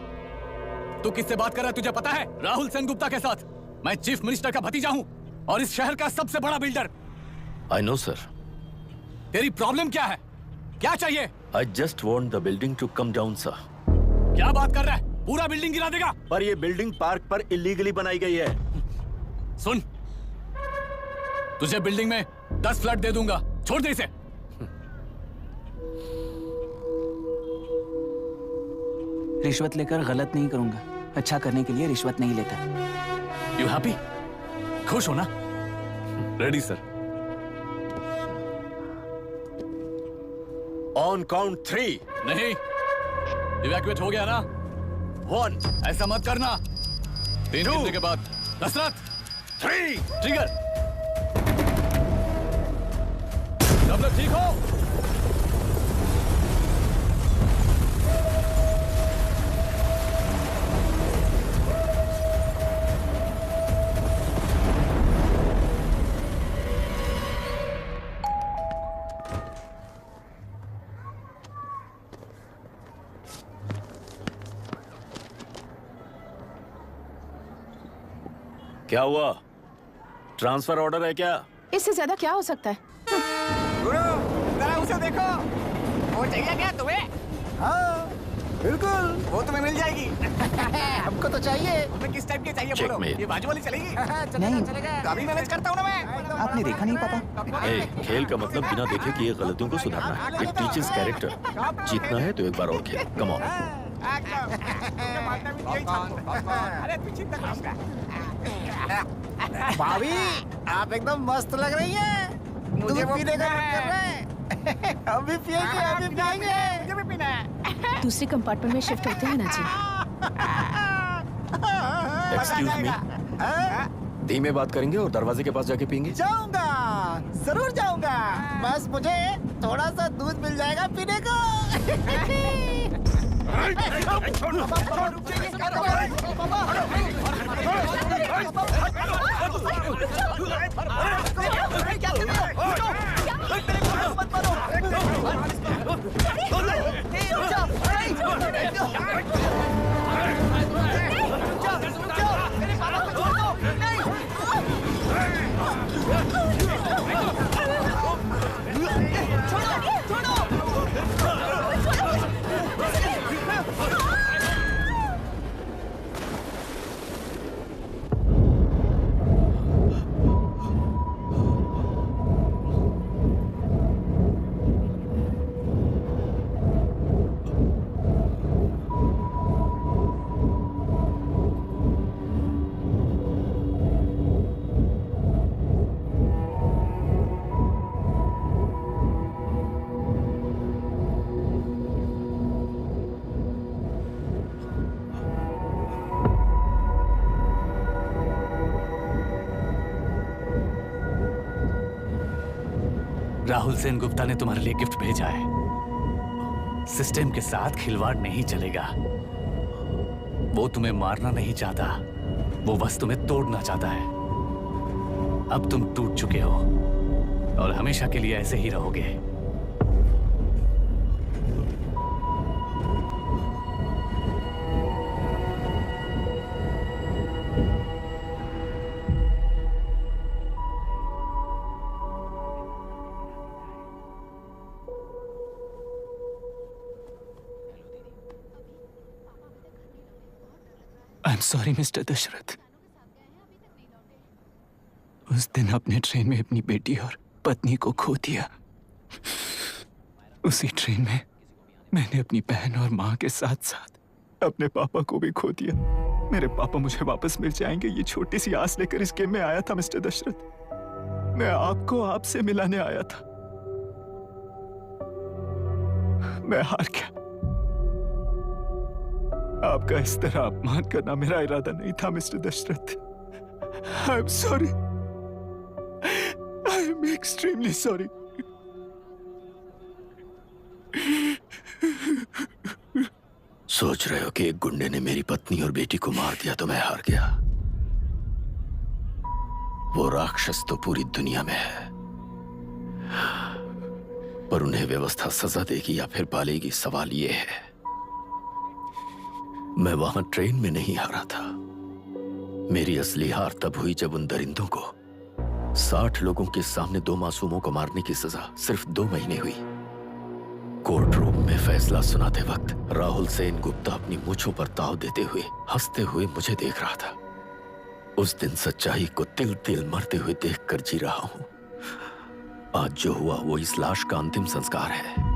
तू किससे बात कर रहा है तुझे पता है? राहुल सेनगुप्ता के साथ। मैं चीफ मिनिस्टर का भतीजा हूँ और इस शहर का सबसे बड़ा बिल्डर। I know sir. तेरी प्रॉब्लम क्या है? क्या चाहिए? I just want the building to come down sir. क्या बात कर रहा है? पूरा बिल्डिंग गिरा देगा? पर ये बिल्डिंग पार्क पर इलीगली बनाई गई है। सुन, तुझे बिल्डिंग में 10 फ्लैट दे दूंगा, छोड़ दे इसे। रिश्वत लेकर गलत नहीं करूंगा। अच्छा करने के लिए रिश्वत नहीं लेता। You happy? खुश हो ना? Ready sir. On count 3। नहीं, इवैक्यूएट हो गया ना? 1। ऐसा मत करना। 3 गिनने के बाद दशरथ 3 ट्रिगर। सब लोग ठीक हो? क्या हुआ? ट्रांसफर ऑर्डर है क्या? इससे ज्यादा क्या हो सकता है? जरा उसे देखो, वो चाहिए क्या तुम्हें? हाँ बिल्कुल, वो तुम्हें मिल जाएगी। हमको तो चाहिए। तुम्हें किस टाइप की चाहिए बोलो? Checkmate। ये बाजू वाली चलेगी? नहीं। कभी मैनेज करता हूँ ना मैं। आपने देखा नहीं पता? खेल का मतलब बिना देखे कि ये गलतियों को सुधारना है। It teaches character. जीतना है तो एक बार और खेल। Come on. अरे तू चिंता मत कर। भाभी, आप एकदम मस्त लग रही हैं। मुझे वो पीने का मन कर रहा है। हम भी पिएंगे, हम भी पिएंगे। मुझे भी पीना है। दूसरे कंपार्टमेंट में शिफ्ट होते हैं ना जी। एक्सक्यूज मी, धीमे बात करेंगे और दरवाजे के पास जाके पीएंगे। जाऊंगा, जरूर जाऊंगा। बस मुझे थोड़ा सा दूध मिल जाएगा पीने को। राहुल सेन गुप्ता ने तुम्हारे लिए गिफ्ट भेजा है। सिस्टम के साथ खिलवाड़ नहीं चलेगा। वो तुम्हें मारना नहीं चाहता, वो बस तुम्हें तोड़ना चाहता है। अब तुम टूट चुके हो और हमेशा के लिए ऐसे ही रहोगे। I'm sorry, mister Dasharath. उस दिन अपने ट्रेन में अपनी बेटी और पत्नी को खो दिया। उसी ट्रेन में मैंने अपनी बहन और माँ के साथ साथ अपने पापा को भी खो दिया। मेरे पापा मुझे वापस मिल जाएंगे, ये छोटी सी आस लेकर इस गेम में आया था मिस्टर दशरथ। मैं आपको आपसे मिलाने आया था। मैं हार गया। आपका इस तरह अपमान करना मेरा इरादा नहीं था Mr Dashrath. I am sorry. I am extremely sorry. सोच रहे हो कि एक गुंडे ने मेरी पत्नी और बेटी को मार दिया तो मैं हार गया? वो राक्षस तो पूरी दुनिया में है, पर उन्हें व्यवस्था सजा देगी या फिर पालेगी, सवाल ये है। मैं वहां ट्रेन में नहीं हारा था। मेरी असली हार तब हुई जब उन दरिंदों को 60 लोगों के सामने 2 मासूमों को मारने की सजा सिर्फ 2 महीने हुई। कोर्ट रूम में फैसला सुनाते वक्त राहुल सेन गुप्ता अपनी मूंछों पर ताव देते हुए हंसते हुए मुझे देख रहा था। उस दिन सच्चाई को तिल तिल मरते हुए देखकर जी रहा हूं। आज जो हुआ वो इस लाश का अंतिम संस्कार है।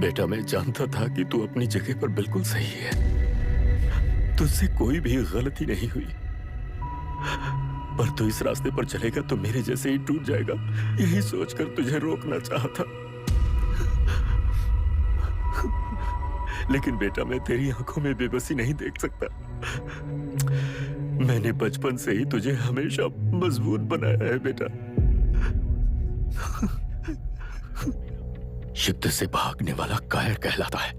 बेटा, मैं जानता था कि तू अपनी जगह पर बिल्कुल सही है। तुझसे कोई भी गलती नहीं हुई, पर तू इस रास्ते पर चलेगा तो मेरे जैसे ही टूट जाएगा, यही सोचकर तुझे रोकना चाहता। लेकिन बेटा, मैं तेरी आंखों में बेबसी नहीं देख सकता। मैंने बचपन से ही तुझे हमेशा मजबूत बनाया है बेटा। युद्ध से भागने वाला कायर कहलाता है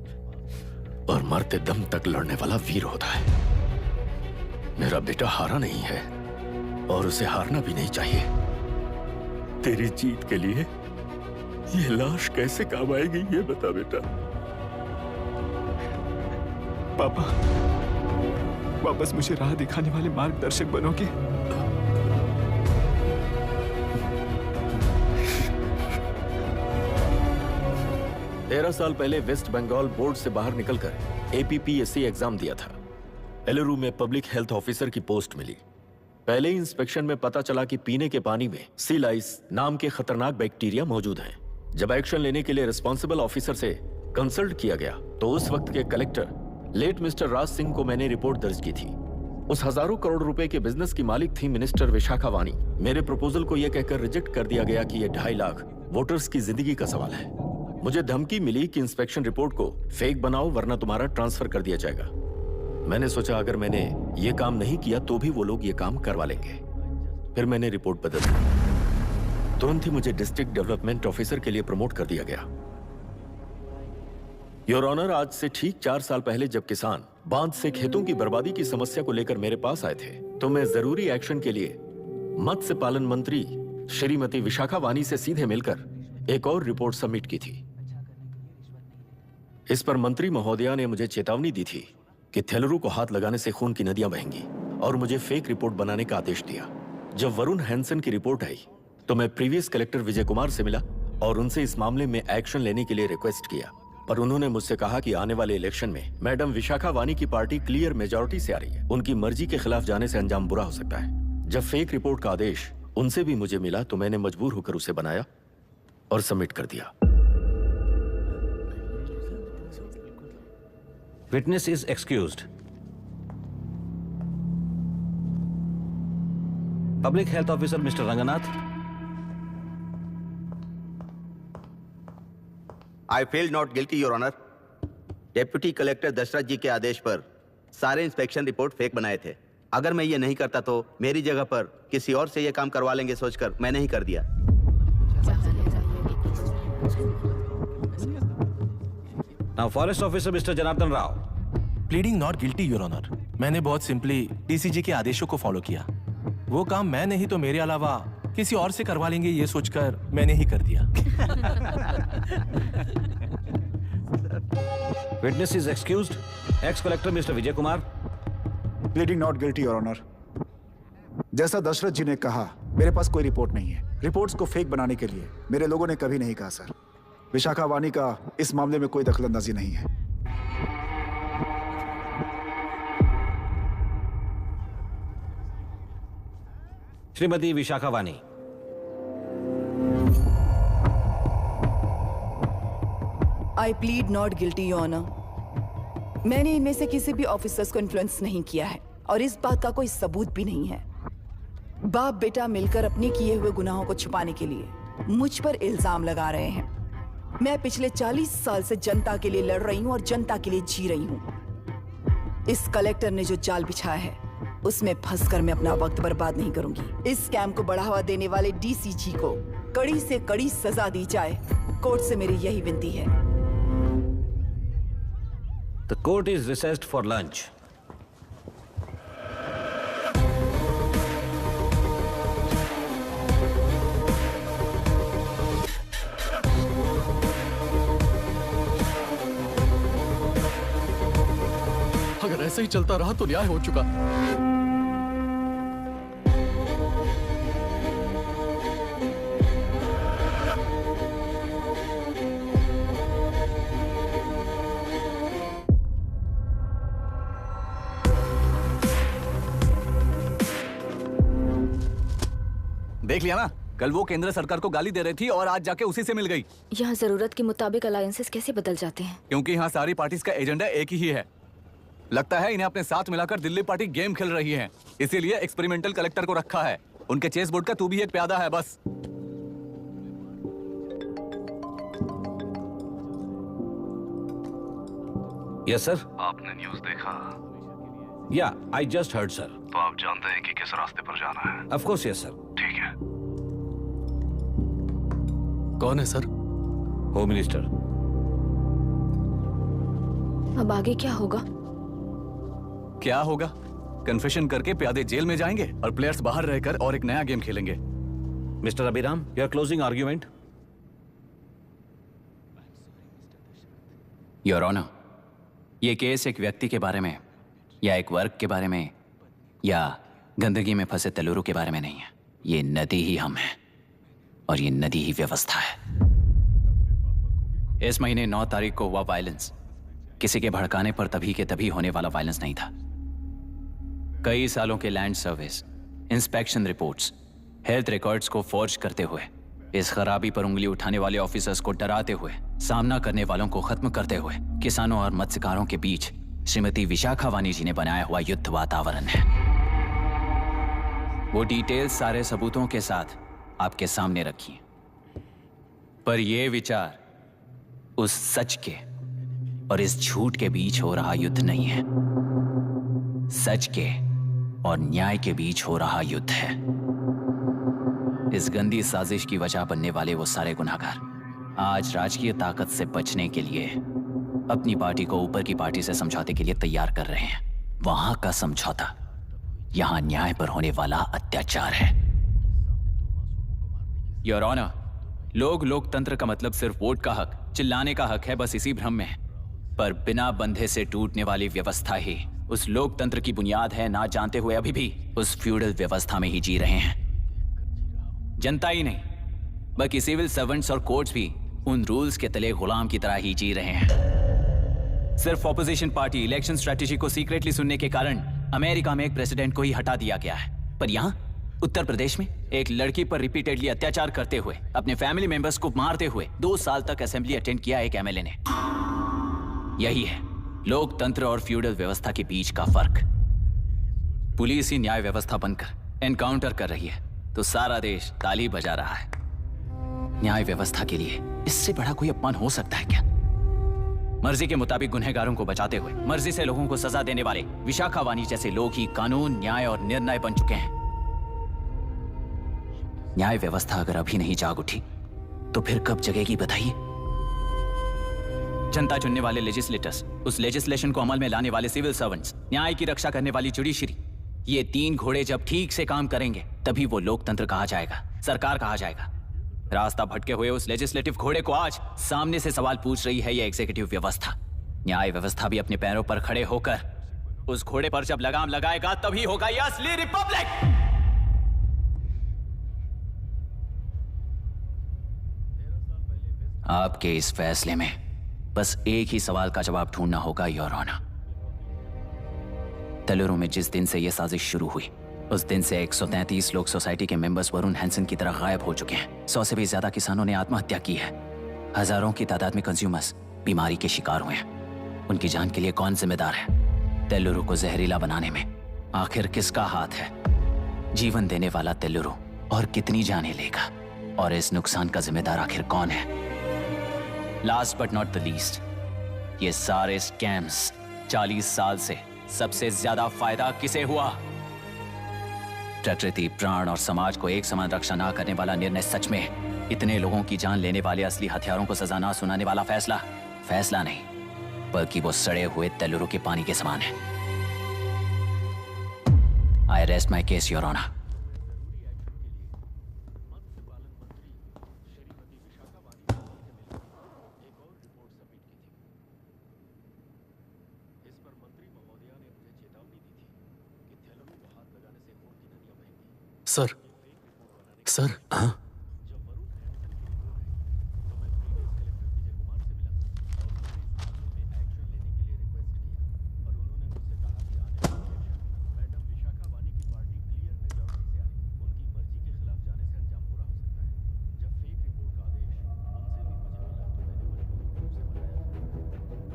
और मरते दम तक लड़ने वाला वीर होता है। मेरा बेटा हारा नहीं है और उसे हारना भी नहीं चाहिए। तेरी जीत के लिए ये लाश कैसे काम आएगी, ये बता बेटा। पापा, वापस मुझे राह दिखाने वाले मार्गदर्शक बनोगे? 13 साल पहले वेस्ट बंगाल बोर्ड से बाहर निकलकर APPSC एग्जाम दिया था। एलरू में पब्लिक हेल्थ ऑफिसर की पोस्ट मिली। पहले ही इंस्पेक्शन में पता चला कि पीने के पानी में सी लाइस नाम के खतरनाक बैक्टीरिया मौजूद हैं। जब एक्शन लेने के लिए रिस्पॉन्सिबल ऑफिसर से कंसल्ट किया गया तो उस वक्त के collector late mister Raj Singh को मैंने रिपोर्ट दर्ज की थी। उस हजारों करोड़ रुपए के बिजनेस की मालिक थी मिनिस्टर विशाखा वानी। मेरे प्रपोजल को यह कहकर रिजेक्ट कर दिया गया कि यह 2.5 लाख वोटर्स की जिंदगी का सवाल है। मुझे धमकी मिली कि इंस्पेक्शन रिपोर्ट को फेक बनाओ वरना तुम्हारा ट्रांसफर कर दिया जाएगा। मैंने सोचा अगर मैंने ये काम नहीं किया तो भी वो लोग ये काम करवा लेंगे। फिर मैंने रिपोर्ट बदल दी। तुरंत ही मुझे डिस्ट्रिक्ट डेवलपमेंट ऑफिसर के लिए प्रमोट कर दिया गया। योर ऑनर, आज से ठीक 4 साल पहले जब किसान बांध से खेतों की बर्बादी की समस्या को लेकर मेरे पास आए थे तो मैं जरूरी एक्शन के लिए मत्स्य पालन मंत्री श्रीमती विशाखा वानी से सीधे मिलकर एक और रिपोर्ट सबमिट की थी। इस पर मंत्री महोदया ने मुझे चेतावनी दी थी कि थेलरू को हाथ लगाने से खून की नदियां बहेंगी और मुझे फेक रिपोर्ट बनाने का आदेश दिया। जब वरुण हैंसन की रिपोर्ट आई तो मैं प्रीवियस कलेक्टर विजय कुमार से मिला और उनसे इस मामले में एक्शन लेने के लिए रिक्वेस्ट किया, पर उन्होंने मुझसे कहा कि आने वाले इलेक्शन में मैडम विशाखा वानी की पार्टी क्लियर मेजॉरिटी से आ रही है, उनकी मर्जी के खिलाफ जाने से अंजाम बुरा हो सकता है। जब फेक रिपोर्ट का आदेश उनसे भी मुझे मिला तो मैंने मजबूर होकर उसे बनाया और सबमिट कर दिया। Witness is excused. Public Health Officer Mr. Ranganath. I feel not guilty, Your Honor. Deputy collector Dashrath ji के आदेश पर सारे इंस्पेक्शन रिपोर्ट फेक बनाए थे। अगर मैं ये नहीं करता तो मेरी जगह पर किसी और से ये काम करवा लेंगे सोचकर मैंने ही कर दिया। Now, Forest Officer Mr. Janardhan Rao. Pleading not guilty your honour. मैंने बहुत सिंपली डीसीजी के आदेशों को फॉलो किया। वो काम मैं नहीं तो मेरे अलावा किसी और से करवा लेंगे ये सोचकर मैंने ही कर दिया। Witness is excused. Ex-collector Mr. Vijay Kumar. Pleading not guilty your honour. जैसा दशरथ जी ने कहा, मेरे पास कोई रिपोर्ट नहीं है। रिपोर्ट्स को फेक बनाने के लिए मेरे लोगों ने कभी नहीं कहा सर। विशाखा वानी का इस मामले में कोई दखलंदाजी नहीं है। Shrimati Vishakha Vani. I plead not guilty your honour. मैंने इनमें से किसी भी ऑफिसर्स को इन्फ्लुएंस नहीं किया है और इस बात का कोई सबूत भी नहीं है। बाप बेटा मिलकर अपने किए हुए गुनाहों को छुपाने के लिए मुझ पर इल्जाम लगा रहे हैं। मैं पिछले 40 साल से जनता के लिए लड़ रही हूँ और जनता के लिए जी रही हूँ। इस कलेक्टर ने जो जाल बिछाया है उसमें फंसकर मैं अपना वक्त बर्बाद नहीं करूंगी। इस स्कैम को बढ़ावा देने वाले डीसीजी को कड़ी से कड़ी सजा दी जाए, कोर्ट से मेरी यही विनती है। The court is recessed for lunch. अगर ऐसे ही चलता रहा तो न्याय हो चुका। देख लिया ना, कल वो केंद्र सरकार को गाली दे रही थी और आज जाके उसी से मिल गई। यहाँ जरूरत के मुताबिक अलायंसेस कैसे बदल जाते हैं? क्योंकि यहाँ सारी पार्टीज का एजेंडा एक ही है। लगता है इन्हें अपने साथ मिलाकर दिल्ली पार्टी गेम खेल रही है, इसीलिए एक्सपेरिमेंटल कलेक्टर को रखा है। उनके चेस बोर्ड का तू भी एक प्यादा है बस। Yes sir. आपने न्यूज़ देखा? या आई जस्ट हर्ड सर। तो आप जानते हैं कि किस रास्ते पर जाना है? Of course yes sir. ठीक है। कौन है सर? Home minister. अब आगे क्या होगा? क्या होगा? कन्फेशन करके प्यादे जेल में जाएंगे और प्लेयर्स बाहर रहकर और एक नया गेम खेलेंगे। Mr Abhiram, your closing argument. Your honour, ये केस एक व्यक्ति के बारे में या एक वर्ग के बारे में या गंदगी में फंसे तेलुरु के बारे में नहीं है। ये नदी ही हम हैं और ये नदी ही व्यवस्था है। इस महीने 9 तारीख को हुआ वायलेंस किसी के भड़काने पर तभी के तभी होने वाला वायलेंस नहीं था। कई सालों के land service, inspection reports, health records को फॉर्ज करते हुए, इस खराबी पर उंगली उठाने वाले ऑफिसर्स को डराते हुए, सामना करने वालों को खत्म करते हुए किसानों और मत्स्यकारों के बीच श्रीमती विशाखा वानी जी ने बनाया हुआ युद्ध वातावरण है। वो डिटेल्स सारे सबूतों के साथ आपके सामने रखी, पर यह विचार उस सच के और इस झूठ के बीच हो रहा युद्ध नहीं है, सच के और न्याय के बीच हो रहा युद्ध है। इस गंदी साजिश की वजह बनने वाले वो सारे गुनहगार आज राजकीय ताकत से बचने के लिए अपनी पार्टी को ऊपर की पार्टी से समझौते के लिए तैयार कर रहे हैं। वहां का समझौता यहां न्याय पर होने वाला अत्याचार है। योर ऑनर, लोकतंत्र का मतलब सिर्फ वोट का हक, चिल्लाने का हक है, बस इसी भ्रम में है। पर बिना बंधे से टूटने वाली व्यवस्था ही उस लोकतंत्र की बुनियाद है, ना जानते हुए अभी भी उस फ्यूडल व्यवस्था में ही जी रहे हैं। जनता ही नहीं बल्कि सिविल सर्वेंट्स और कोर्ट्स भी उन रूल्स के तले गुलाम की तरह ही जी रहे हैं। सिर्फ ऑपोजिशन पार्टी इलेक्शन स्ट्रेटेजी को सीक्रेटली सुनने के कारण अमेरिका में एक प्रेसिडेंट को ही हटा दिया गया है, पर यहां उत्तर प्रदेश में एक लड़की पर रिपीटेडली अत्याचार करते हुए, अपने फैमिली मेंबर्स को मारते हुए 2 साल तक असेंबली अटेंड किया एक एमएलए ने। यही है लोकतंत्र और फ्यूडल व्यवस्था के बीच का फर्क। पुलिस ही न्याय व्यवस्था बनकर एनकाउंटर कर रही है तो सारा देश ताली बजा रहा है। न्याय व्यवस्था के लिए इससे बड़ा कोई अपमान हो सकता है क्या? मर्जी के मुताबिक गुनहगारों को बचाते हुए मर्जी से लोगों को सजा देने वाले विशाखा वानी जैसे लोग ही कानून, न्याय और निर्णय बन चुके हैं। न्याय व्यवस्था अगर अभी नहीं जाग उठी तो फिर कब जगेगी बताइए? जनता चुनने वाले लेजिस्लेटर्स, उस लेजिस्लेशन को अमल में लाने वाले सिविल सर्वेंट्स, न्याय की रक्षा करने वाली जुडिशरी, ये 3 घोड़े जब ठीक से काम करेंगे तभी वो लोकतंत्र कहा जाएगा, सरकार कहा जाएगा। रास्ता भटके हुए उस लेजिस्लेटिव घोड़े को आज सामने से सवाल पूछ रही है ये एग्जीक्यूटिव व्यवस्था। न्याय व्यवस्था भी अपने पैरों पर खड़े होकर उस घोड़े पर जब लगाम लगाएगा तभी होगा ये असली रिपब्लिक। आपके इस फैसले में बस एक ही सवाल का जवाब ढूंढना होगा योर ऑनर। तेलुरु में जिस दिन से यह साजिश शुरू हुई उस दिन से 133 लोग सोसाइटी के मेंबर्स वरुण हैंसन की तरह गायब हो चुके हैं। 100 से भी ज्यादा किसानों ने आत्महत्या की है। हजारों की तादाद में कंज्यूमर्स बीमारी के शिकार हुए हैं। उनकी जान के लिए कौन जिम्मेदार है? तेलुरु को जहरीला बनाने में आखिर किसका हाथ है? जीवन देने वाला तेलुरु और कितनी जानें लेगा? और इस नुकसान का जिम्मेदार आखिर कौन है? Last but not the least, ये सारे स्कैम्स 40 साल से सबसे ज्यादा फायदा किसे हुआ? प्रकृति, प्राण और समाज को एक समान रक्षा ना करने वाला निर्णय सच में इतने लोगों की जान लेने वाले असली हथियारों को सजा ना सुनाने वाला फैसला नहीं बल्कि वो सड़े हुए तेलुरु के पानी के समान है। I rest my case your honour. Sir हाँ?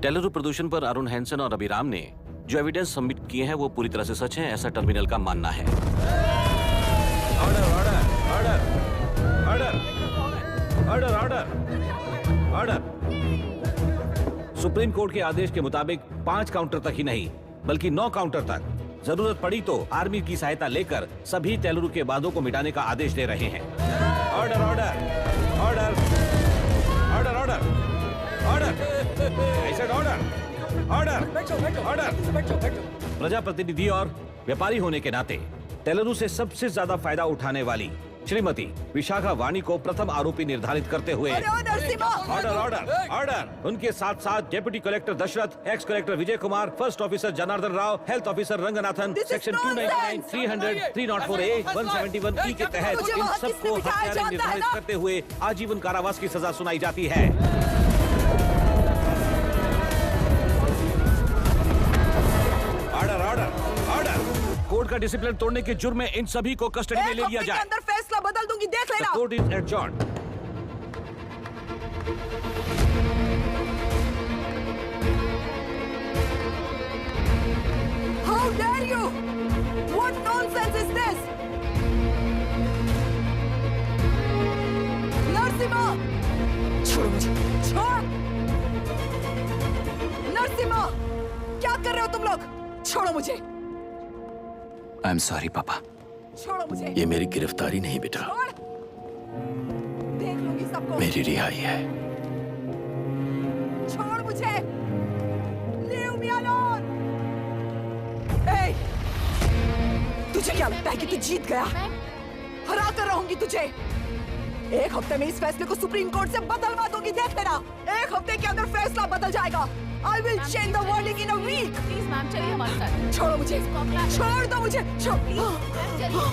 टेलुरु प्रदूषण पर अरुण हैंसन और अभिराम ने जो एविडेंस सबमिट किए हैं वो पूरी तरह से सच है, ऐसा टर्मिनल का मानना है। Order order order order order order. Supreme court के आदेश के मुताबिक 5 काउंटर तक ही नहीं बल्कि 9 काउंटर तक, जरूरत पड़ी तो आर्मी की सहायता लेकर सभी टेलुरु के बांधों को मिटाने का आदेश दे रहे हैं। Order order order order order order. ऐसे ऑर्डर ऑर्डर ऑर्डर। प्रजाप्रतिनिधि और व्यापारी होने के नाते टेलुरु से सबसे ज्यादा फायदा उठाने वाली श्रीमती विशाखा वाणी को प्रथम आरोपी निर्धारित करते हुए ऑर्डर ऑर्डर ऑर्डर। उनके साथ साथ deputy collector Dashrath, ex collector Vijay Kumar, first officer Janardhan Rao, health officer Ranganathan, section 299, 300, 304A, 171E के तहत इन सबको हत्यारे निर्धारित करते हुए आजीवन कारावास की सजा सुनाई जाती है। Order order order. कोर्ट का डिसिप्लिन तोड़ने के जुर्म में इन सभी को कस्टडी में ले लिया जाए। अंदर फैसला बदल दूंगी, देख लेना। Court is adjourned. How dare you? What nonsense is this? Narasimha, छोड़ो मुझे, छोड़। नरसिम्हा, क्या कर रहे हो तुम लोग? छोड़ो मुझे। आई एम सॉरी पापा। छोड़ो मुझे। ये मेरी गिरफ्तारी नहीं बेटा, देख लूंगी सबको। मेरी रिहाई है। छोड़ मुझे। Leave me alone. Hey, तुझे क्या लगता है कि तू जीत गया? हरा कर रहूंगी तुझे। एक हफ्ते में इस फैसले को सुप्रीम कोर्ट से बदलवा दूंगी, देख लेना। एक हफ्ते के अंदर फैसला बदल जाएगा। I will change the verdict in a week. Please ma'am चलिए हमारे साथ। छोड़ो मुझे, छोड़ दो मुझे।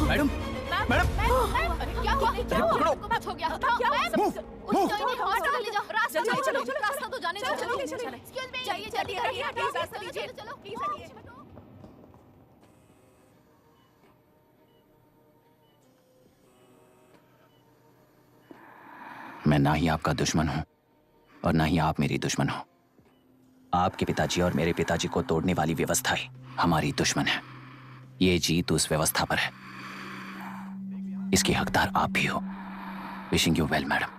मैडम मैडम क्या हुआ? क्या हुआ? कुछ हो गया? क्या हुआ? हॉस्पिटल ले जाओ। रास्ता चलो, रास्ता तो जाने दो। चलो, एक्सक्यूज मी, चाहिए जल्दी करिए, रास्ता दीजिए। चलो प्लीज हटिए। मैं ना ही आपका दुश्मन हूं और ना ही आप मेरी दुश्मन हो। आपके पिताजी और मेरे पिताजी को तोड़ने वाली व्यवस्था ही हमारी दुश्मन है। ये जीत उस व्यवस्था पर है, इसके हकदार आप भी हो। Wishing you well madam.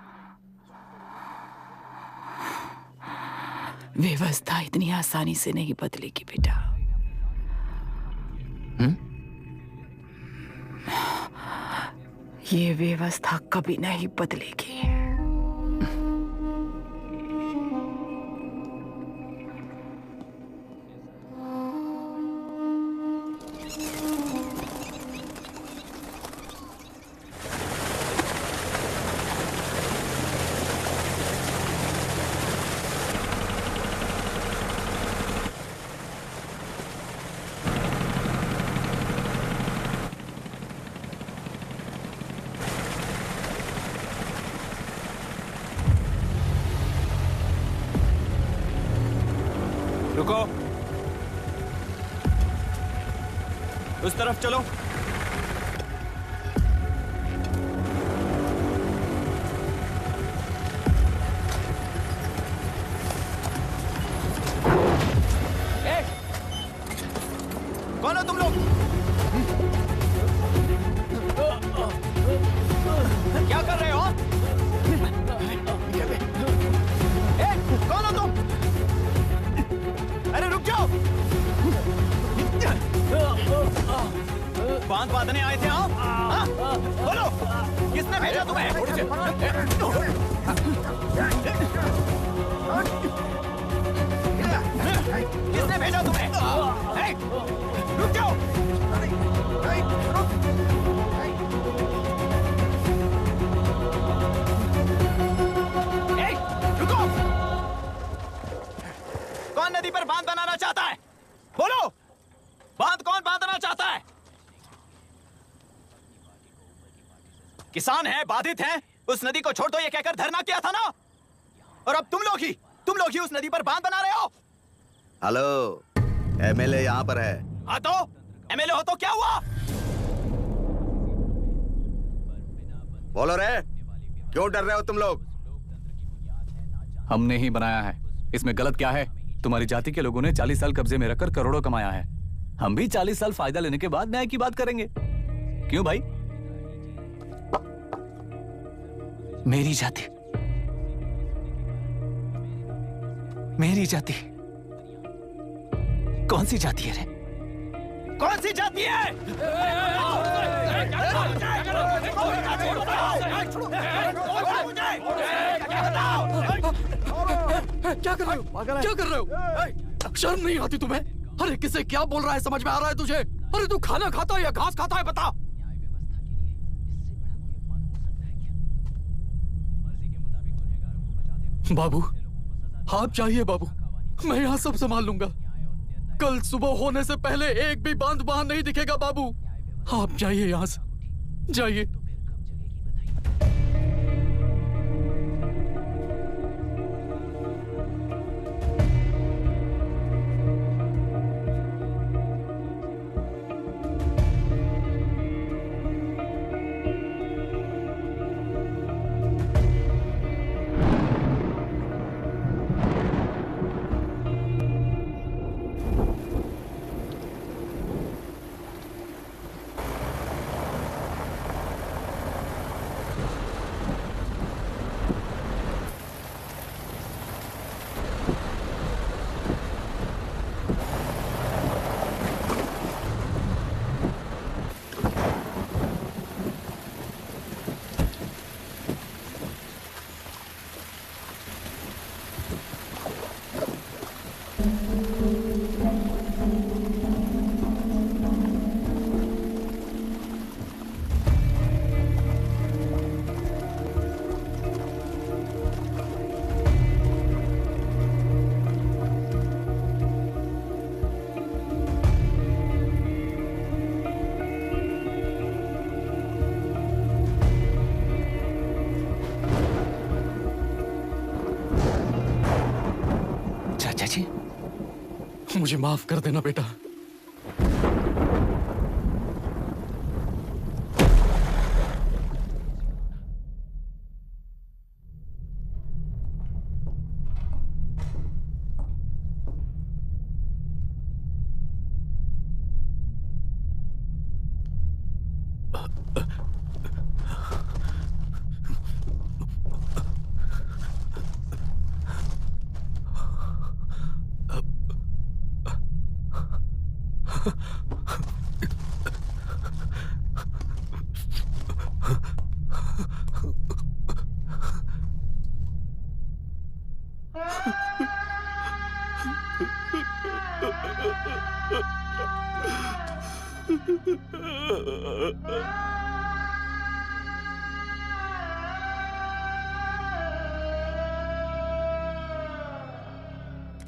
व्यवस्था इतनी आसानी से नहीं बदलेगी बेटा। ये व्यवस्था कभी नहीं बदलेगी। रुको, उस तरफ चलो। कौन हो तुम लोग? क्या कर रहे हो? कौन हो तुम? अरे रुक जाओ। बांध बांधने आए थे आप? बोलो, किसने भेजा तुम्हें? किसने भेजा तुम्हें? रुक जाओ। रुको। कौन नदी पर बांध बनाना चाहता है? बोलो, बांध कौन बांधना चाहता है? किसान है, बाधित है, उस नदी को छोड़ दो ये कहकर धरना किया था ना। और अब तुम लोग ही उस नदी पर बांध बना रहे हो। हेलो, एमएलए यहाँ पर है। हाँ तो एमएलए हो तो क्या हुआ? बोलो रे, क्यों डर रहे हो तुम लोग? हमने ही बनाया है, इसमें गलत क्या है? तुम्हारी जाति के लोगों ने 40 साल कब्जे में रखकर करोड़ों कमाया है। हम भी 40 साल फायदा लेने के बाद न्याय की बात करेंगे। क्यों भाई? मेरी जाति, मेरी जाति कौन सी जाति है रे? कौन सी जाति है? क्या कर रहे हो? क्या कर रहे हो? शर्म नहीं आती तुम्हें? अरे किसे क्या बोल रहा है, समझ में आ रहा है तुझे? अरे तू खाना खाता है या घास खाता है, बता। बाबू आप चाहिए बाबू, मैं यहाँ सब संभाल लूंगा। कल सुबह होने से पहले एक भी बांध वहां नहीं दिखेगा बाबू। आप जाइए यहाँ से, जाइए। मुझे माफ कर देना बेटा।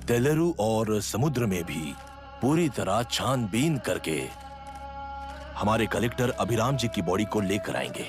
तेलुरु और समुद्र में भी पूरी तरह छानबीन करके हमारे कलेक्टर अभिराम जी की बॉडी को लेकर आएंगे।